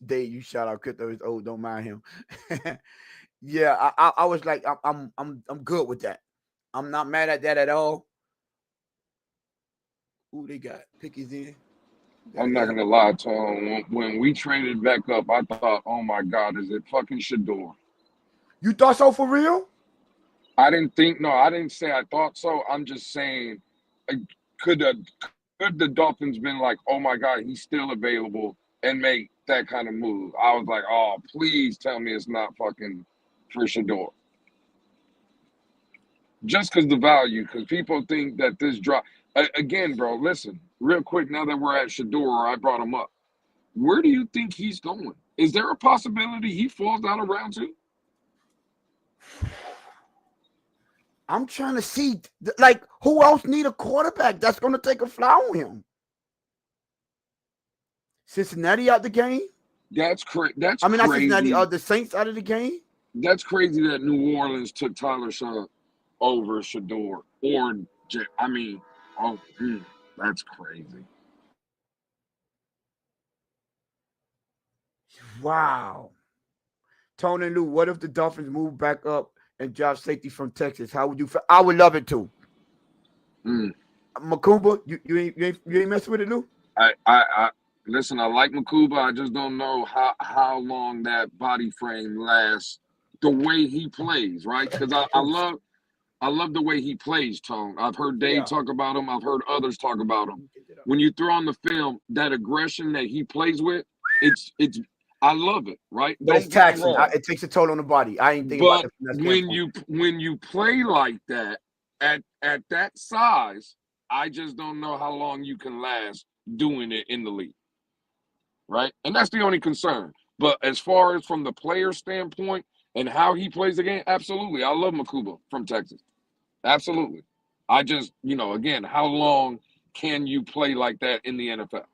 Dave, you shout out crypto is old. Don't mind him. Yeah, I was like, I'm good with that. I'm not mad at that at all. Ooh, they got Pickies in. I'm not gonna lie to him. When we traded back up, I thought, oh my God, is it fucking Shadur? You thought so for real? I didn't say I thought so. I'm just saying, could the Dolphins been like, oh my God, he's still available and make that kind of move? I was like, oh, please tell me it's not fucking for Shador. Just because the value, because people think that this drop. Again, bro, listen, real quick, now that we're at Shador, I brought him up. Where do you think he's going? Is there a possibility he falls down a round 2? I'm trying to see, like, who else need a quarterback that's going to take a fly on him? Cincinnati out the game? That's crazy. Not Cincinnati, the Saints out of the game? That's crazy that New Orleans took Tyler Shaw over Shador. That's crazy. Wow. Tony and Lou, what if the Dolphins move back up and drop safety from Texas? How would you feel? I would love it too. Makumba, you ain't messing with it, Lou? I listen, I like Makuba. I just don't know how long that body frame lasts. The way he plays, right? Because I love the way he plays, Tone. I've heard Dave talk about him. I've heard others talk about him. When you throw on the film, that aggression that he plays with, it's I love it, right? But it's taxing. It takes a toll on the body. I ain't thinking about it from that when you play like that at that size, I just don't know how long you can last doing it in the league, right? And that's the only concern. But as far as from the player standpoint and how he plays the game, absolutely. I love Makuba from Texas. Absolutely. I just, again, how long can you play like that in the NFL?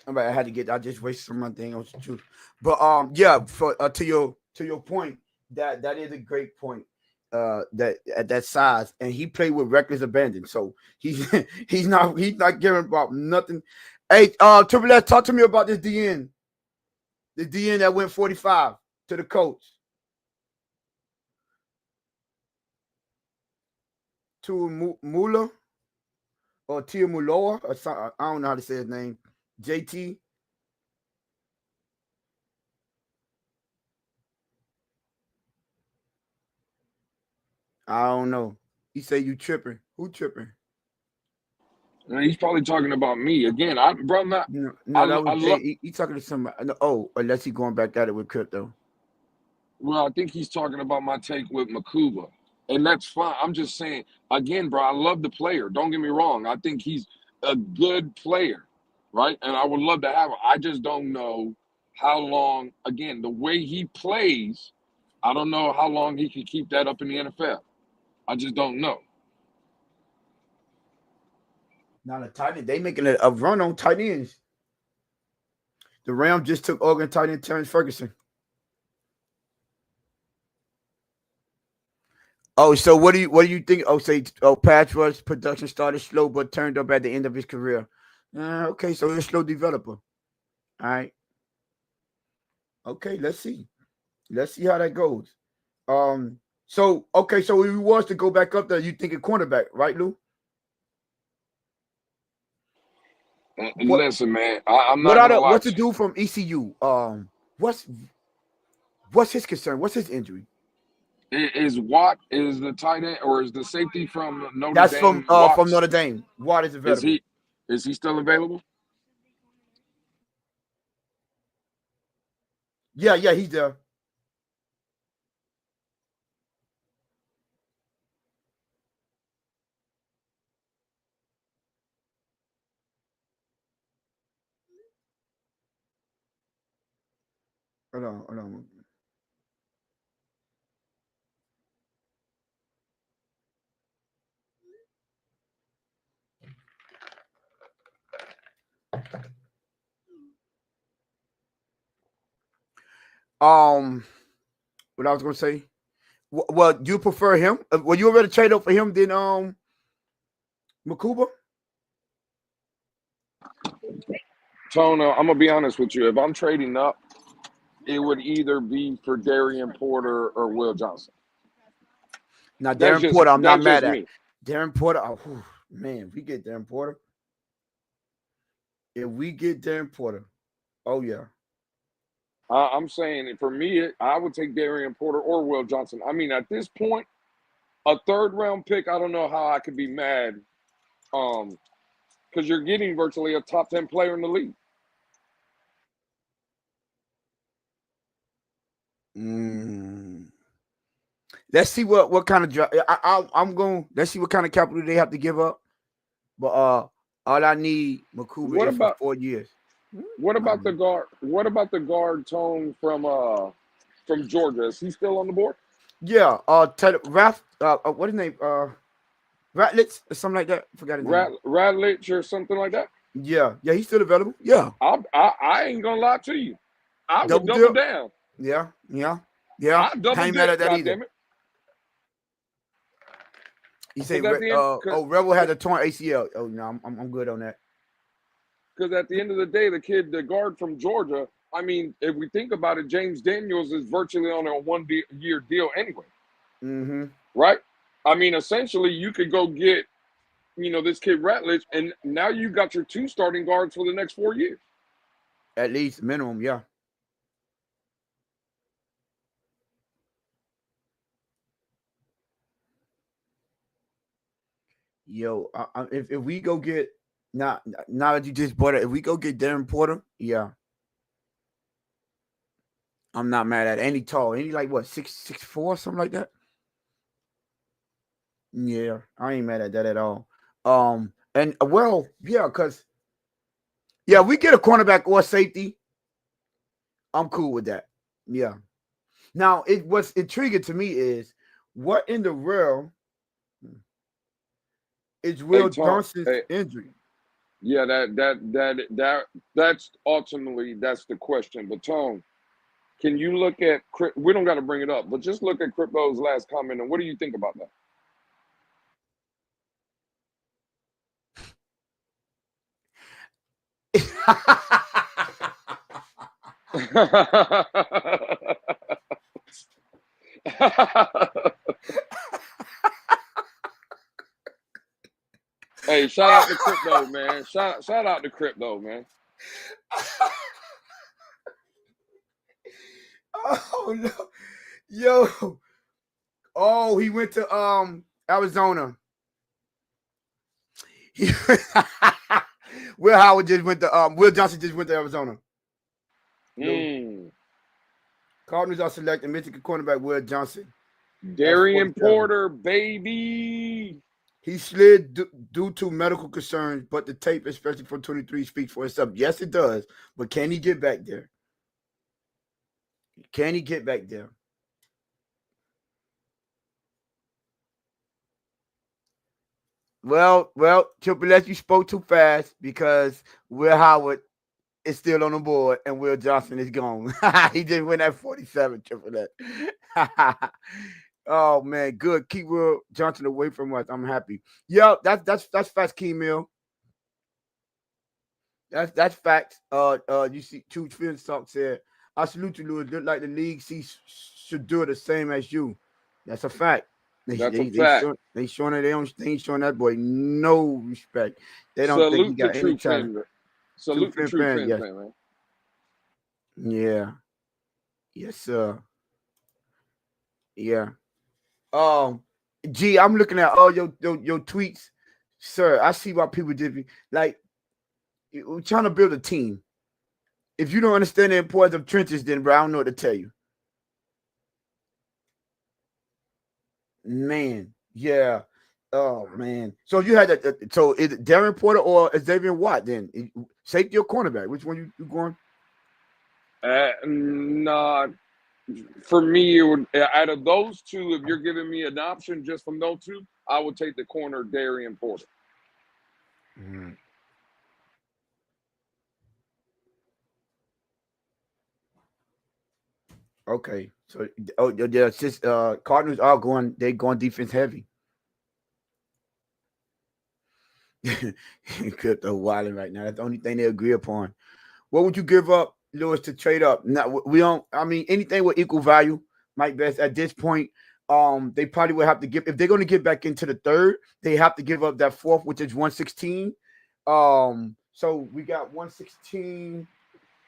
All right, I just wasted some of my thing on the truth. But yeah, for to your point, that is a great point. That at that size, and he played with reckless abandon, so he's he's not giving about nothing. Hey, Triple S, talk to me about this DN, the DN that went 45 to the coach, to Mula or Tia Muloa or something. I don't know how to say his name. JT. I don't know. He said you tripping. Who tripping? And he's probably talking about me again. Bro, I'm not. No, no, I, that was I love. Jay. He talking to somebody. No, oh, unless he going back at it with crypto. Well, I think he's talking about my take with Makuba, and that's fine. I'm just saying again, bro. I love the player. Don't get me wrong. I think he's a good player, right? And I would love to have him. I just don't know how long. Again, the way he plays, I don't know how long he can keep that up in the NFL. I just don't know. Now the tight end, they making a run on tight ends. The Rams just took Oregon tight end Terrence Ferguson. Oh, so what do you think? Oh, say pass rush production started slow but turned up at the end of his career. Okay, so he's a slow developer. All right. Okay, let's see. Let's see how that goes. So okay, so if he was to go back up there, you think a cornerback, right, Lou? What Listen, man. I'm not gonna lie what's the to you. dude from ECU? What's what's his concern? What's his injury? Is Watt is the tight end or is the safety from Notre That's Dame from Watts? Notre Dame. Watt is Is available. he is he still available? Yeah, yeah, he's there. Hold on, hold on. What I was gonna say. Well, do you prefer him? Well, you already trade up for him than Makuba? Tona, I'm gonna be honest with you. If I'm trading up, it would either be for Darian Porter or Will Johnson. Now, That's Darren just Porter, I'm not that's mad just at. me. Darren Porter, man, if we get Darren Porter, oh yeah. I'm saying for me, I would take Darian Porter or Will Johnson. I mean, at this point, a third round pick, I don't know how I could be mad. Because you're getting virtually a top 10 player in the league. Mm. Let's see what kind of I'm going. Let's see what kind of capital they have to give up. But all I need Makuba What is for about 4 years. what I about the mean, guard? What about the guard Tone from Georgia? Is he still on the board? yeah. Raf. What his name? Ratlitz or something like that. Forgot his name. Radlich or something like that? Yeah, yeah. He's still available. Yeah. I ain't gonna lie to you. I would Double double dip. down. Yeah, yeah, yeah. I double I ain't mad dip. at that God either. damn it! He Because said, at the end, Rebel had a torn ACL. Oh no, I'm good on that. because at the end of the day, the guard from Georgia. I mean, if we think about it, James Daniels is virtually on a one-year deal anyway, Mm-hmm. right? I mean, essentially, you could go get this kid Ratledge, and now you got your two starting guards for the next 4 years. At least minimum, yeah. Yo, if we go get now that you just bought it, if we go get Darren Porter, yeah, I'm not mad at it. Any tall, any like what 6'4", something like that. Yeah, I ain't mad at that at all. And well, yeah, cause yeah, we get a cornerback or safety. I'm cool with that. Yeah. Now, what's intriguing to me is what in the world is Hey Will Tom, Johnson's hey, injury? yeah, that's ultimately that's the question. But Tom, can you look at we don't got to bring it up, but just look at Crypto's last comment and what do you think about that? Hey, shout out to Crypto, man. Shout out to Crypto, man. Oh no, yo! Oh, he went to Arizona. He, Will Howard just went to Will Johnson just went to Arizona. Yo, Mm. Cardinals are selecting Michigan cornerback Will Johnson at Darian 47. Porter, baby. He slid due to medical concerns, but the tape, especially for 23, speaks for itself. Yes, it does. But can he get back there? Can he get back there? Well, Triple S, you spoke too fast because Will Howard is still on the board and Will Johnson is gone. He just went at 47, Triple S. Oh man, good. Keep Will Johnson away from us. I'm happy. Yeah, that's facts, Mill. That's facts. You see, Truth Field Talk said, "I salute you, Louis. Look like the league should do the same as you." That's a fact. They That's a they they fact. showing they ain't showing that boy no respect. They don't think he Salute to got any True talent. Fin. Truth Salute to Field True fans, Fin, yes, man. yeah, yes, sir, yeah. Um, Gee, I'm looking at all your tweets, sir. I see why people did like we're trying to build a team. If you don't understand the importance of trenches, then bro, I don't know what to tell you. Man, yeah. Oh man. So you had that. So is it Darren Porter or Xavier Watt? Then safety or cornerback? Which one you going? Nah, for me, it would out of those two, if you're giving me an option just from those two, I would take the corner Darian Porter. Mm, okay. So yeah, just Cardinals are going. They going defense heavy. Crypto wilding right now. That's the only thing they agree upon. What would you give up, Lewis, to trade up? Now we don't. I mean, anything with equal value, Mike Best. At this point, they probably would have to give if they're going to get back into the third. They have to give up that fourth, which is 116. So we got 116.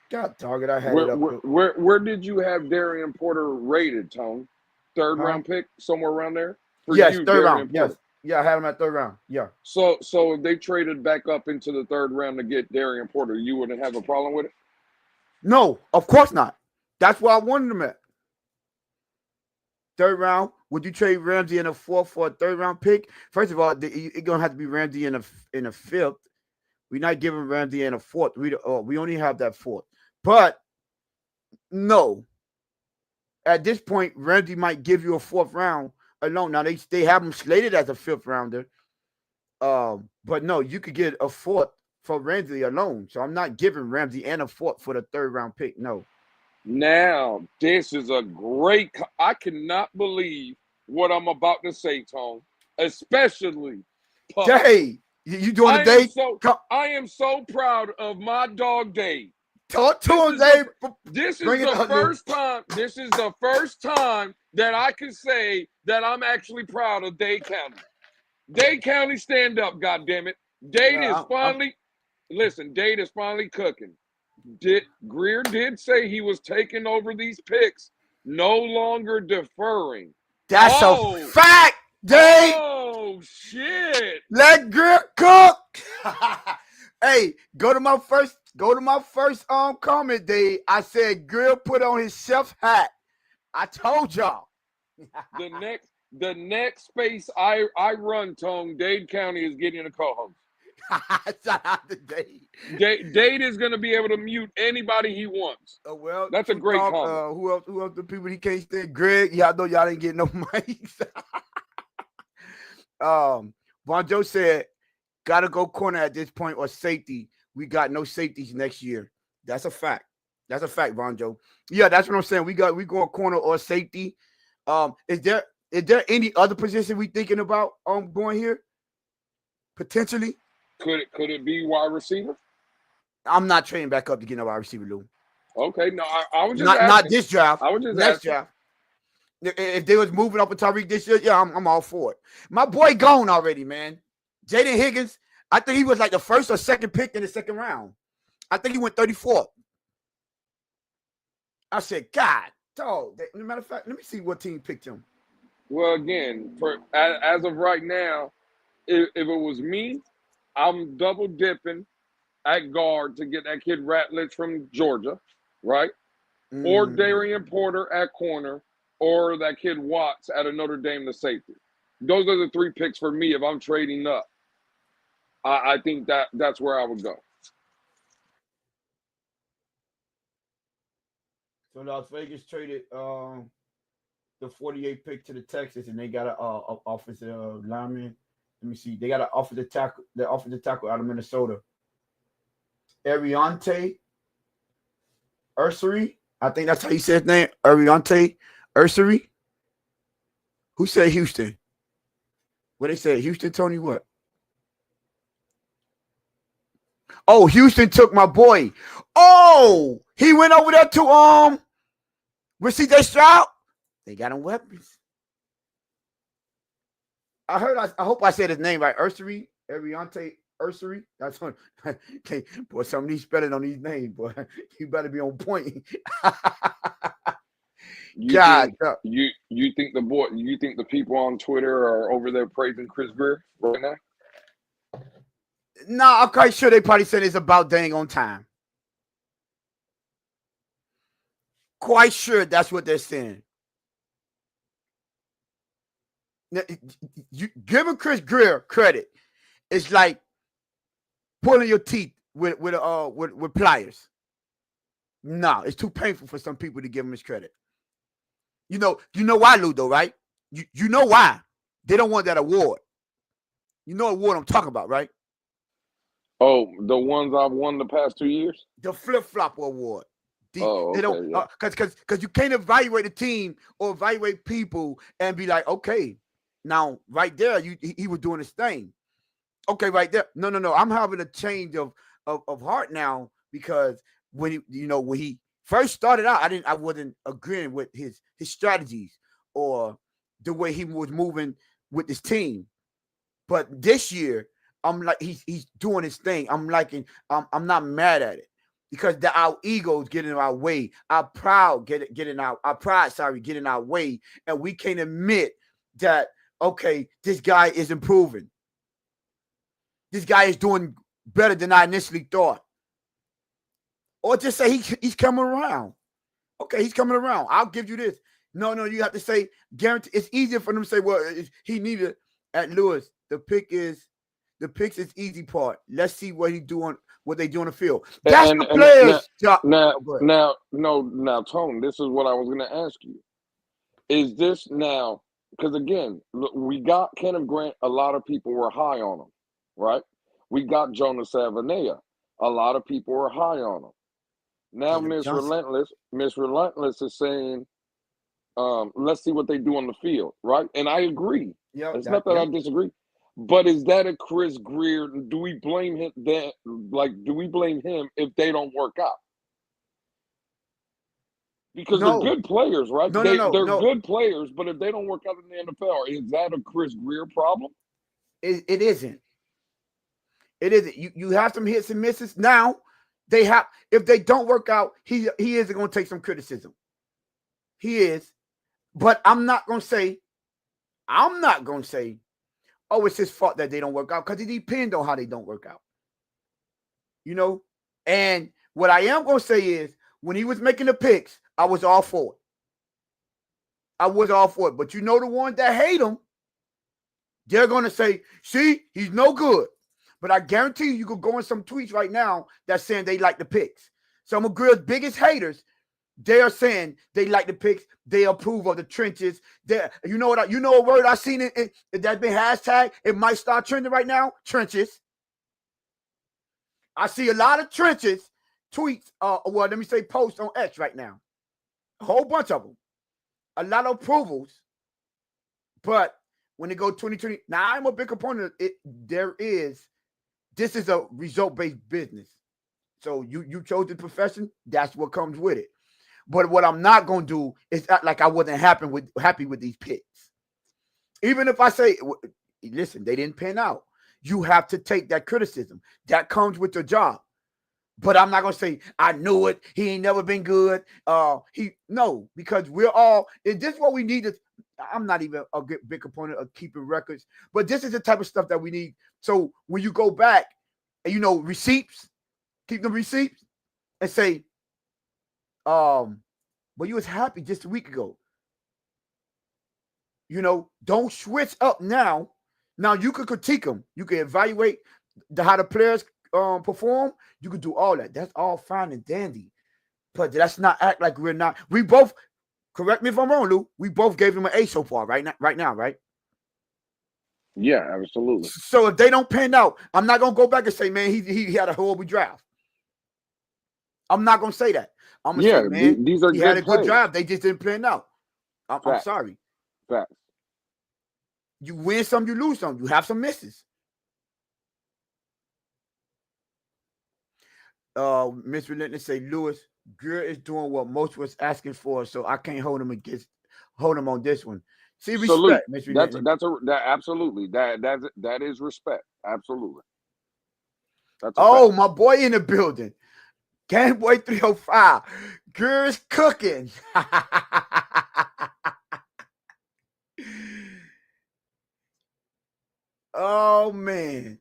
God dog it, I had Where it up. where where, where did you have Darian Porter rated, Tone? Third Huh? round pick, somewhere around there for Yes, you, third round. Darian Yes, Porter. yeah, I had him at third round. Yeah. So if they traded back up into the third round to get Darian Porter, you wouldn't have a problem with it. No, of course not. That's why I wanted him at third round. Would you trade Ramsey in a fourth for a third round pick? First of all, it's gonna have to be Ramsey in a fifth. We're not giving Ramsey in a fourth. We only have that fourth. But no, at this point, Ramsey might give you a fourth round alone. Now they have him slated as a fifth rounder. But no, you could get a fourth for Ramsey alone. So I'm not giving Ramsey and a fourth for the third round pick. No. Now this is a great. I cannot believe what I'm about to say, Tone. Especially Puff. Jay, you doing the I am day? so Come, I am so proud of my dog Dave. talk to This him, is the Dave. this is Bring it the up, Lou. first time. This is the first time that I can say that I'm actually proud of Dade County. Dade County, stand up, goddammit. Dade is Yeah, finally listen. Dade is finally cooking. Greer did say he was taking over these picks, no longer deferring. that's a Oh, fact, Dave. oh shit! Let Grip cook. Hey, go to my first comment, Dave. I said Grill put on his chef hat. I told y'all. The next The next space I run, Tone, Dade County is getting a co-host. Shout out to Dave. Dade is going to be able to mute anybody he wants. Well, That's a True great Talk. comment. Who else? Who else? The people he can't stand. Greg. Y'all know y'all didn't get no mics. Von Joe said, "Gotta go corner at this point or safety. We got no safeties next year." That's a fact. That's a fact, Von Joe. Yeah, that's what I'm saying. We going corner or safety. Is there any other position we thinking about going here? Potentially. Could it be wide receiver? I'm not trading back up to get a wide receiver, Lou. Okay, no, I was just Not asking. not this draft. I was just Next asking. draft. If they was moving up with Tyreek this year, yeah, I'm all for it. My boy gone already, man. Jaden Higgins, I think he was like the first or second pick in the second round. I think he went 34th. I said, God, dog. As a matter of fact, let me see what team picked him. Well, again, as of right now, if it was me, I'm double dipping at guard to get that kid Ratledge from Georgia, right? Or Darian Porter at corner, or that kid Watts at a Notre Dame to safety. Those are the three picks for me if I'm trading up. I think that's where I would go. So Las Vegas traded the 48 pick to the Texans, and they got an offensive lineman. Let me see. They got an offensive tackle. The offensive tackle out of Minnesota, Ariante Ursery. I think that's how you say his name. Ariante Ursery. Who said Houston? What they said? Houston, Tony, what? Oh, Houston took my boy. Oh, he went over there to with CJ Stroud. They got him weapons. I heard. I hope I said his name right. Ursery, Ariante Ursery. That's one. Okay, boy, some of these spelling on these names, boy. You better be on point. God, you think the people on Twitter are over there praising Chris Greer right now? No, I'm quite sure they probably said it's about dang on time. Quite sure that's what they're saying. Now, you giving Chris Greer credit, it's like pulling your teeth with pliers. No, it's too painful for some people to give him his credit. You know why, Ludo, right? You know why they don't want that award. You know what award I'm talking about, right? Oh, the ones I've won the past 2 years? The flip-flop award. They okay, don't, yeah. Because you can't evaluate a team or evaluate people and be like, okay, now right there, he was doing his thing. Okay, right there. No. I'm having a change of heart now because when he first started out, I wasn't agreeing with his strategies or the way he was moving with his team. But this year, I'm like he's doing his thing. I'm liking. I'm not mad at it because our egos get in our way. Our pride getting our way, and we can't admit that. Okay, this guy is improving. This guy is doing better than I initially thought. Or just say he's coming around. Okay, he's coming around. I'll give you this. No, you have to say guarantee. It's easier for them to say, well, he needed at Lewis. The picks is easy part. Let's see what they do on the field. That's the players' job. Now, Tone, this is what I was going to ask you. Is this now, because again, look, we got Kenneth Grant, a lot of people were high on him, right? We got Jonas Savannah, a lot of people were high on him. Now Miss Relentless is saying, let's see what they do on the field, right? And I agree. It's not that I disagree. But is that a Chris Greer? Do we blame him do we blame him if they don't work out? Because they're good players, right? They're good players, but if they don't work out in the NFL, is that a Chris Greer problem? It isn't. It isn't. You have some hits and misses. Now, if they don't work out, he is going to take some criticism. He is. But I'm not going to say, oh, it's his fault that they don't work out, because it depends on how they don't work out. And what I am going to say is, when he was making the picks, I was all for it. I was all for it. But you know the ones that hate him, they're gonna say, see, he's no good. But I guarantee you could go in some tweets right now that's saying they like the picks. Some of Grill's biggest haters, they are saying they like the picks. They approve of the trenches. You know what? You know a word I seen it that's been hashtag. It might start trending right now. Trenches. I see a lot of trenches tweets. Well, let me say posts on X right now. A whole bunch of them. A lot of approvals. But when they go 2020, now I'm a big component of it. This is a result-based business. So you chose the profession, that's what comes with it. But what I'm not gonna do is act like I wasn't happy with these picks. Even if I say, listen, they didn't pan out. You have to take that criticism. That comes with your job. But I'm not gonna say I knew it. He ain't never been good. No, because we're all. Is this what we need? I'm not even a big component of keeping records, but this is the type of stuff that we need. So when you go back, and receipts, keep the receipts, and say, well, you was happy just a week ago. Don't switch up now. Now you can critique them. You can evaluate how the players perform. You can do all that. That's all fine and dandy. But let's not act like we're not. We both, correct me if I'm wrong, Lou. We both gave him an A so far, right now, right? Yeah, absolutely. So if they don't pan out, I'm not gonna go back and say, man, he had a horrible draft. I'm not gonna say that. I'm gonna say, man, these are he good had a good players. draft. They just didn't plan out. I'm sorry. Facts. You win some, you lose some. You have some misses. Miss Relentless say, Lewis, Greer is doing what most was asking for, so I can't hold him on this one. See, respect, Miss Relentless. Absolutely. That is respect. Absolutely. Oh, my boy in the building. Game Boy 305. Greer is cooking. Oh man.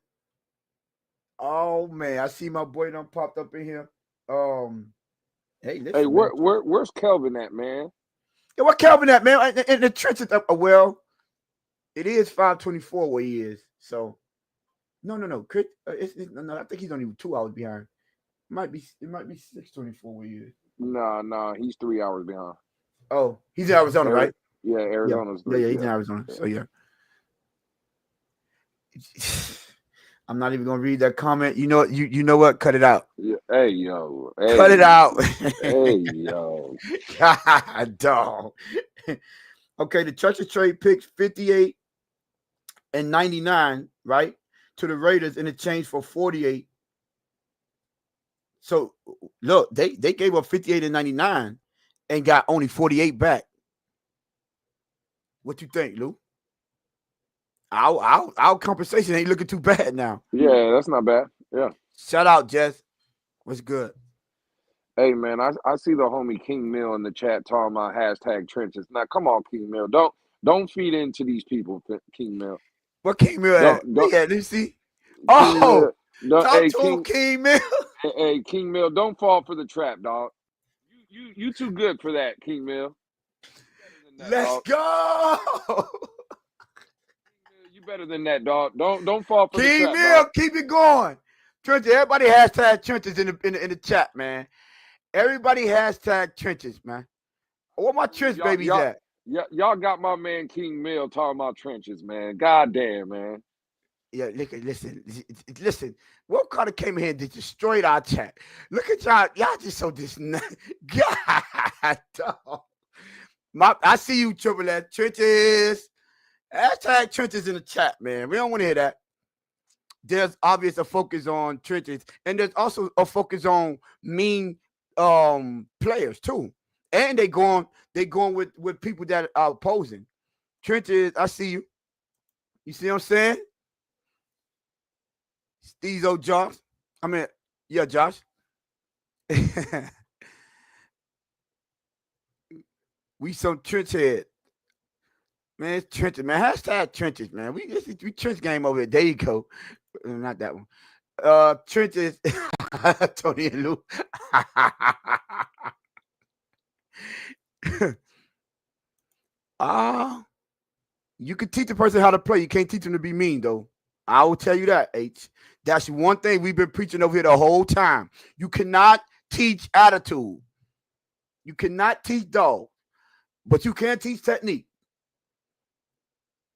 I see my boy done popped up in here. Hey, listen. Hey, where's Kelvin at, man? Yeah, what Kelvin at, man? In the trenches. Well, it is 5:24 where he is. So, no. Chris, no. I think he's only 2 hours behind. It might be 6:24 where he is. No, he's 3 hours behind. Oh, he's in Arizona, right? Yeah, Arizona's. Yeah, he's in Arizona. So yeah. I'm not even gonna read that comment. You know what? Cut it out. Yeah. Hey yo. Cut it out. Hey yo. God, dog. Okay, the Churchill trade picks 58 and 99, right? To the Raiders in exchange for 48. So look, they gave up 58 and 99 and got only 48 back. What you think, Lou? Our compensation ain't looking too bad now. Yeah, that's not bad. Yeah. Shout out, Jess. What's good? Hey man, I see the homie King Mill in the chat talking about hashtag trenches. Now come on, King Mill. Don't feed into these people, King Mill. What King Mill at? Yeah, let me see. Oh, talk to him, King Mill. Hey, King Mill, don't fall for the trap, dog. You too good for that, King Mill. Let's go. You better than that, dog. Don't fall for King the trap, Mill, dog. keep it going. Trenches, everybody hashtag trenches in the chat, man. Everybody hashtag trenches, man. Where my trench babies at? Y'all got my man King Mill talking about trenches, man. God damn, man. Yeah, listen. Will Carter came in here and destroyed our chat. Look at y'all. Y'all just so God, dog. I see you, Triple S. Trenches. Hashtag trenches in the chat, man. We don't want to hear that. There's obvious a focus on trenches, and there's also a focus on mean players too. And they going with people that are opposing. Trenches, I see you. You see what I'm saying? Steezo Josh. I mean, yeah, Josh. We some trench head. Man, it's trenches, man. Hashtag trenches, man. We trench game over here. There you go. Not that one. Trenches. Tony and Lou. You can teach the person how to play. You can't teach them to be mean, though. I will tell you that, H. That's one thing we've been preaching over here the whole time. You cannot teach attitude. You cannot teach dog, but you can teach technique.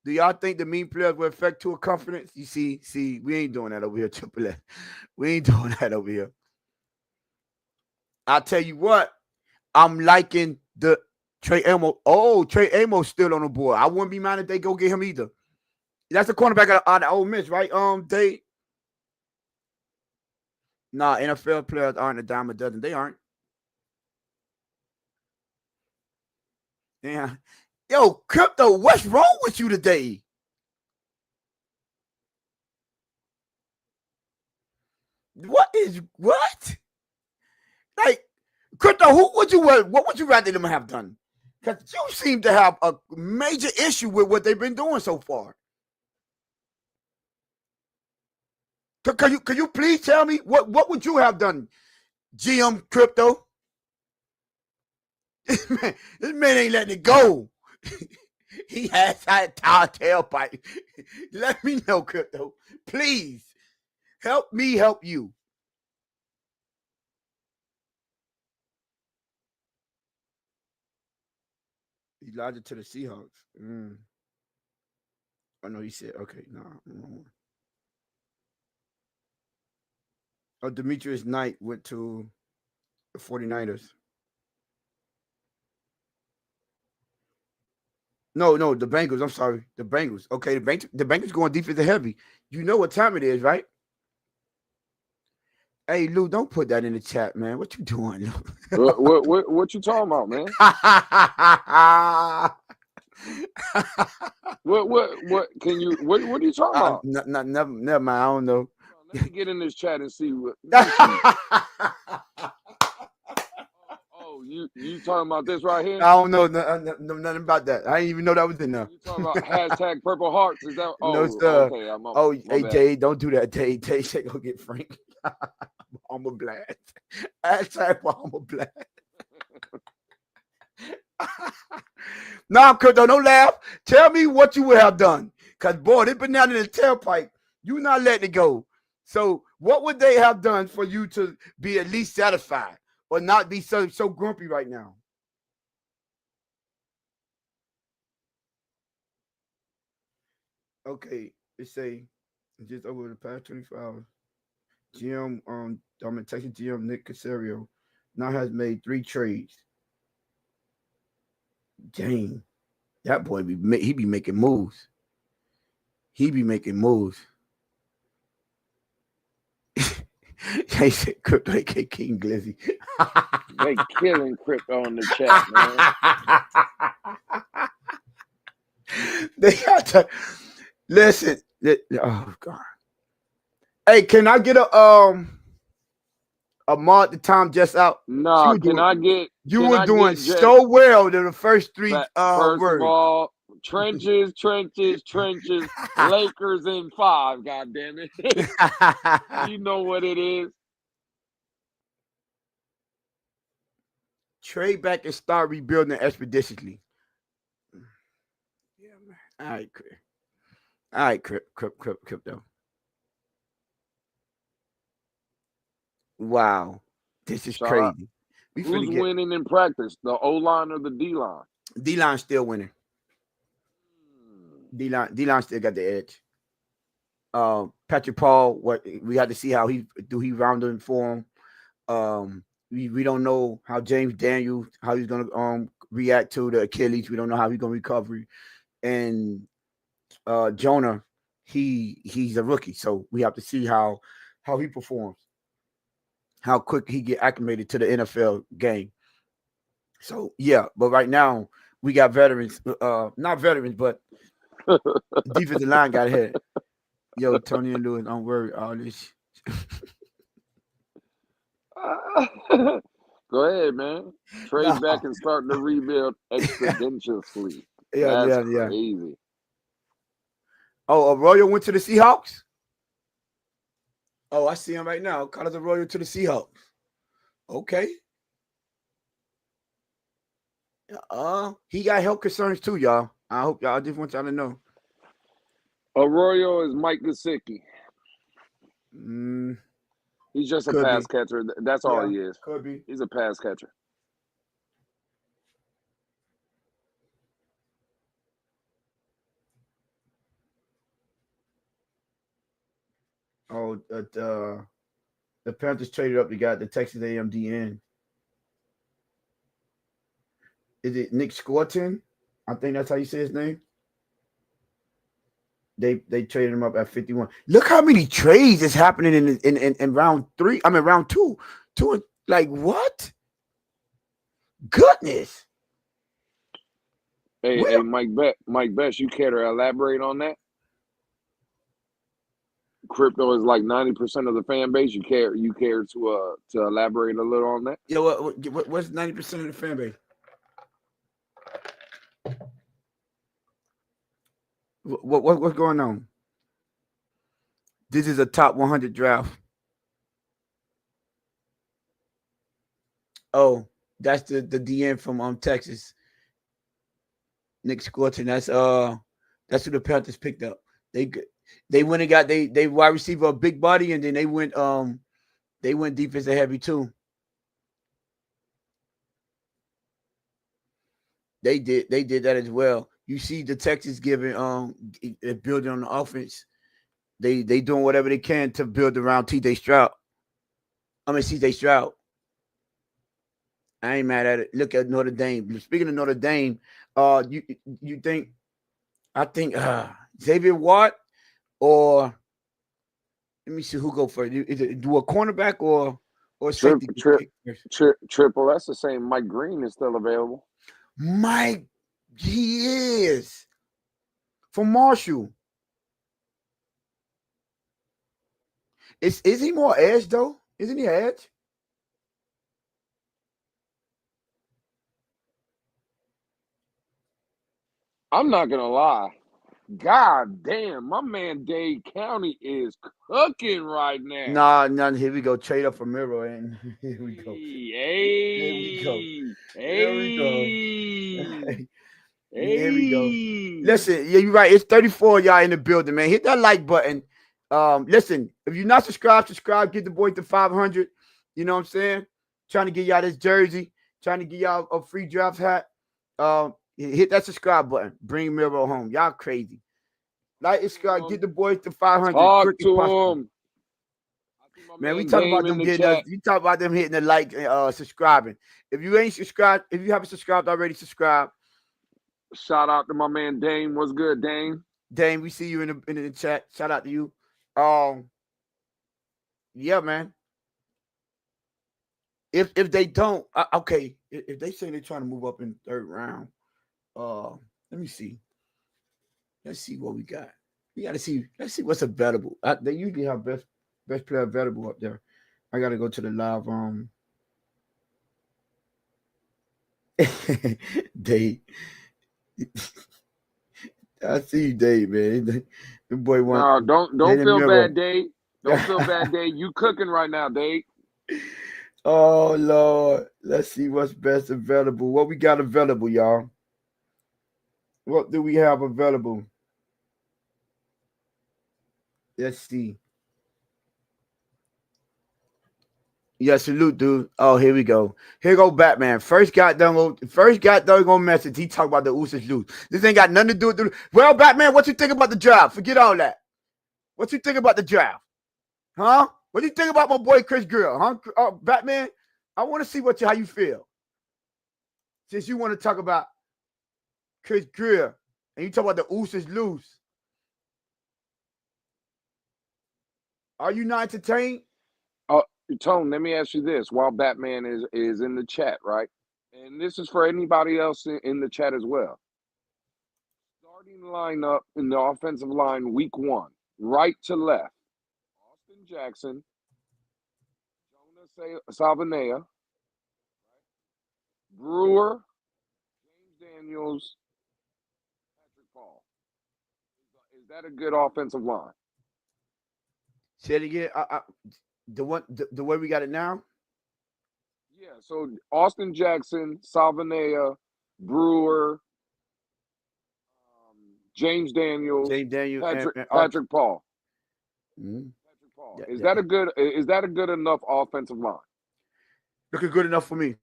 Do y'all think the mean players will affect to a confidence? You see, we ain't doing that over here, Triple F. We ain't doing that over here. I'll tell you what, I'm liking the Trey Amos. Oh, Trey Amos still on the board. I wouldn't be mad if they go get him either. That's the cornerback out of Ole Miss, right? NFL players aren't a dime a dozen. They aren't. Yeah. Yo, Crypto, what's wrong with you today? What? Like, Crypto, what would you rather them have done? Because you seem to have a major issue with what they've been doing so far. Can you please tell me what would you have done, GM Crypto? This man ain't letting it go. He has that tailpipe. Let me know, Crypto. Please help me help you. Elijah to the Seahawks. Oh no, he said okay. No. Oh, Demetrius Knight went to the 49ers. No, the Bengals. I'm sorry, the Bengals. Okay, the Bengals going defensive heavy. You know what time it is, right? Hey, Lou, don't put that in the chat, man. What you doing, Lou? What you talking about, man? What can you what are you talking about? Never mind. I don't know. Let me get in this chat and see what. Oh, you talking about this right here? I don't know nothing about that. I didn't even know that was in there. You talking about hashtag Purple Hearts? Is that? Oh, no, sir. Okay, hey, Jay, don't do that. Jay, go get Frank. I'm a blast. Hashtag I'm a blast. Nah, Crypto, don't laugh. Tell me what you would have done. Because, boy, they've been down in the tailpipe. You not letting it go. So what would they have done for you to be at least satisfied or not be so grumpy right now? Okay, let's say just over the past 24 hours, GM, Texas GM Nick Casario now has made 3 trades. Dang, that boy be making moves. He be making moves. They said Crypto aka King Glizzy. They killing Crypto in the chat, man. They got to listen. Oh God. Hey, can I get a Mark the time just out? No, you were doing so well in the first 3 first words. Of all, trenches, Lakers in 5, god damn it. You know what it is. Trade back and start rebuilding expeditiously. Yeah, man. All right, Crypto. Wow. This is crazy. Who's winning in practice? The O-line or the D-line? D-line still winning. D-line still got the edge. Patrick Paul, we had to see how he round in form. We don't know how James Daniels, how he's gonna react to the Achilles. We don't know how he's gonna recover. And Jonah, he's a rookie, so we have to see how he performs, how quick he get acclimated to the NFL game. So yeah, but right now we got veterans, not veterans, but defensive line got ahead. Yo, Tony and Lewis, don't worry, all this. Go ahead, man. Trade back and start to rebuild exponentially. Yeah, That's crazy. Oh, Arroyo went to the Seahawks? Oh, I see him right now. Carlos Arroyo to the Seahawks. Okay. He got health concerns too, y'all. I hope y'all. I just want y'all to know. Arroyo is Mike Gesicki. Mm, He's just a could pass be. catcher. That's all Yeah, he is. could be. He's a pass catcher. Oh, the Panthers traded up. They got the Texas A&M DN. Is it Nick Scorton? I think that's how you say his name. They traded him up at 51. Look how many trades is happening in round three. I mean round two. Like what? Goodness. Where Hey, Mike Best, you care to elaborate on that? Crypto is like 90% of the fan base. You care to elaborate a little on that? yeah, what's 90% of the fan base? What's going on? This is a top 100 draft. Oh, that's the DN from Texas, Nick Scorton. That's who the Panthers picked up. They they went and got they wide receiver a big body, and then they went defensive heavy too. They did that as well. You see the Texas giving building on the offense. They doing whatever they can to build around TJ Stroud. I mean CJ Stroud. I ain't mad at it. Look at Notre Dame. Speaking of Notre Dame, you think I think Xavier Watt or let me see who go first. Is it do a cornerback or Trip, safety trip, pick first? Triple S is saying Mike Green is still available. Mike, he is from Marshall. Is he more edge though? Isn't he edge? I'm not gonna lie. God damn, my man Dade County is cooking right now. Nah, nah. Here we go. Trade up for Miro, and here we go. Here we go. Hey, Here we go. hey, Here we go. hey. Listen, yeah, you're right. It's 34 y'all in the building, man. Hit that like button. Listen, if you're not subscribed, subscribe. Get the boy to 500. You know what I'm saying? Trying to get y'all this jersey. Trying to get y'all a free draft hat. Hit that subscribe button. Bring Miro home. Y'all crazy. Like, subscribe. Get the boy to 500 Talk quick as to possible. him. I see my Man, we man talk Dame about in them the getting us. chat. You talk about them hitting the like, subscribing. If you ain't subscribed, if you haven't subscribed already, subscribe. Shout out to my man Dame. What's good, Dame? Dame, we see you in the chat. Shout out to you. Um, yeah, man. If they don't, okay. If they say they're trying to move up in the third round, uh, let me see. Let's see what we got. We got to see. Let's see what's available. They usually have best player available up there. I got to go to the live. Dave. I see you, Dave, man. The boy want No, don't hit him feel mirror. bad, Dave. Don't feel bad, Dave. You cooking right now, Dave. Oh Lord, let's see what's best available. What we got available, y'all? What do we have available? Let's see. Yeah, salute, dude. Oh, here we go. Here go Batman. First got done on message. He talk about the Usos lose. This ain't got nothing to do with the. Well, Batman, what you think about the draft? Forget all that. What you think about the draft? Huh? What do you think about my boy Chris Greer? Huh? Batman, I want to see how you feel. Since you want to talk about Chris Greer and you talk about the Usos lose. Are you not entertained? Oh, Tone, let me ask you this while Batman is in the chat, right? And this is for anybody else in the chat as well. Starting lineup in the offensive line week one, right to left. Austin Jackson, Jonah Salvanea, Brewer, James Daniels, Patrick Paul. Is that a good offensive line? Say it again. The way we got it now. Yeah, so Austin Jackson, Salvanea, Brewer, James Daniels, James Daniel and Patrick Paul. Mm-hmm. Patrick Paul. Yeah, Is that a good enough offensive line? looking good enough for me.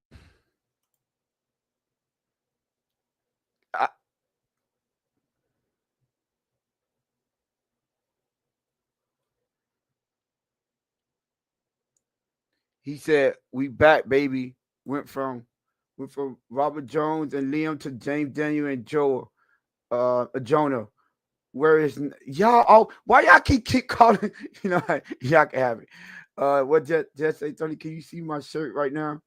He said, "We back, baby." Went from Robert Jones and Liam to James Daniel and Jonah. Where is y'all? Oh, why y'all keep calling? You know, y'all can have it. What just say, Tony? Can you see my shirt right now?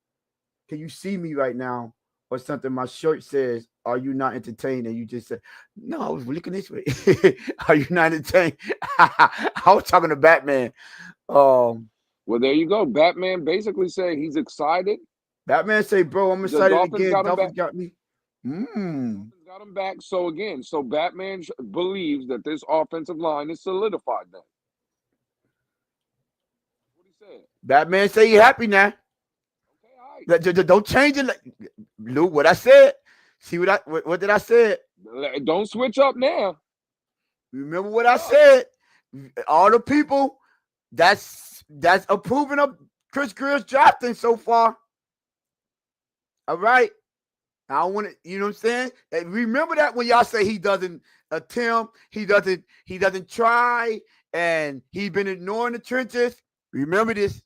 Can you see me right now? Or something? My shirt says, "Are you not entertained?" And you just said, "No, I was looking this way." Are you not entertained? I was talking to Batman. Well, there you go. Batman basically said he's excited. Batman say, "Bro, I'm The excited Dolphins again. got him Dolphins back. got me." Dolphins got him back. So Batman believes that this offensive line is solidified now. That's what he said. Batman say you happy now. Okay, all right. Don't change it, Lou. What I said. See what did I say? Don't switch up now. Remember what I said. All the people that's approving of Chris Greer's drafting so far. All right. I don't want to, you know what I'm saying? And remember that when y'all say he doesn't attempt, he doesn't try, and he's been ignoring the trenches. Remember this.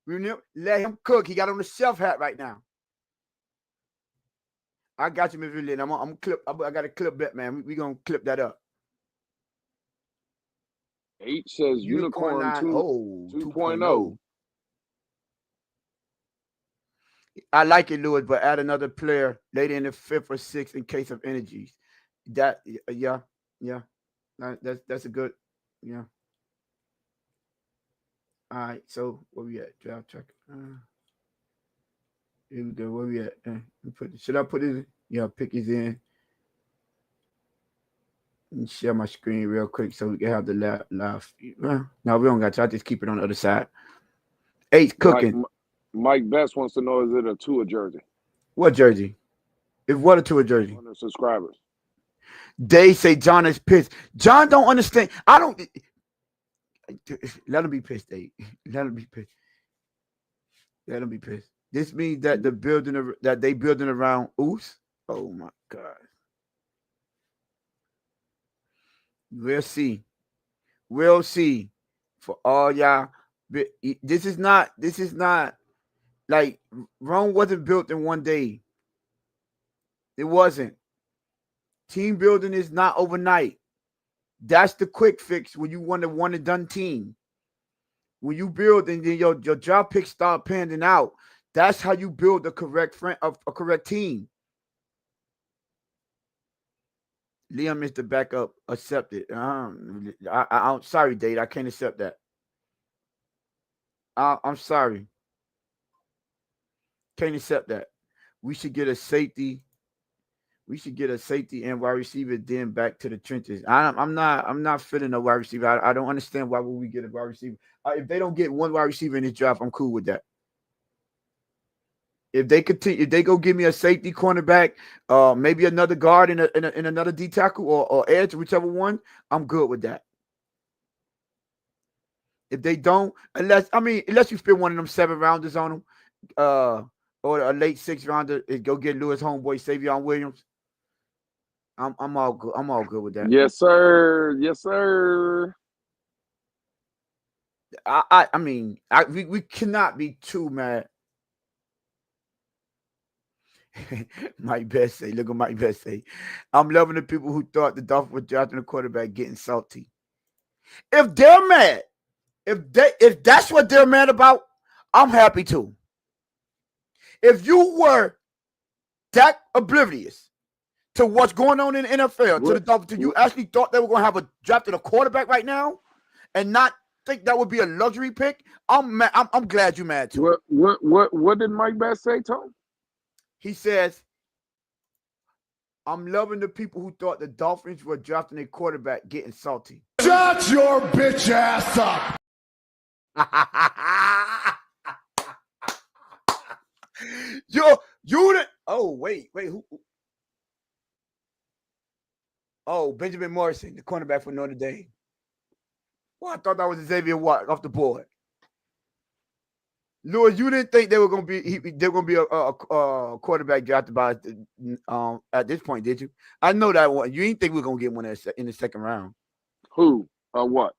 Remember, let him cook. He got on the chef hat right now. I got you, Mr. Lynn. I'm clip. I got a clip bet, man. We gonna clip that up. 8 says Unicorn 2.0. I like it, Lewis, but add another player later in the 5th or 6th in case of energies. That yeah. That's a good yeah. All right, so where we at? Draft track. Here we go. Where we at? Should I put it? Yeah, pick his in. And share my screen real quick so we can have the live. No, we don't got to. I just keep it on the other side. 8 cooking. Mike Best wants to know: is it a Tua jersey? What jersey? If what a Tua jersey? 100 subscribers. They say John is pissed. John don't understand. I don't. Let him be pissed, Dave. Let him be pissed. Let him be pissed. This means that they building around Oos. Oh my God. We'll see. We'll see. For all y'all, this is not like Rome wasn't built in one day. It wasn't. Team building is not overnight. That's the quick fix when you want a one and done team. When you build and then your job picks start panning out, that's how you build a correct team. Liam is the backup. Accept it. I'm sorry, Dade. I can't accept that. I'm sorry. Can't accept that. We should get a safety. We should get a safety and wide receiver, then back to the trenches. I'm not feeling a wide receiver. I don't understand why would we get a wide receiver. If they don't get one wide receiver in this draft, I'm cool with that. If they continue, if they go give me a safety cornerback, maybe another guard in another D tackle or edge, whichever one, I'm good with that. If they don't, unless you spend one of them 7 rounders on them, or a late 6 rounder, go get Lewis homeboy Savion Williams. I'm all good. I'm all good with that. Yes, sir. Yes, sir. We cannot be too mad. Mike Best say, look at Mike Best say, I'm loving the people who thought the Dolphins were drafting a quarterback getting salty. If they're mad, if that's what they're mad about, I'm happy too. If you were that oblivious to what's going on in the NFL, to the Dolphins, you actually thought they were going to have a drafted a quarterback right now, and not think that would be a luxury pick, I'm glad you're mad too. What did Mike Best say, Tom? He says, I'm loving the people who thought the Dolphins were drafting a quarterback getting salty. Shut your bitch ass up. You oh wait, who Oh, Benjamin Morrison, the cornerback for Notre Dame. Well, I thought that was Xavier Watt off the board. Lewis, you didn't think they were going to be they were going to be a quarterback drafted by at this point, did you? I know that one. You didn't think we were going to get one in the second round. Who? What?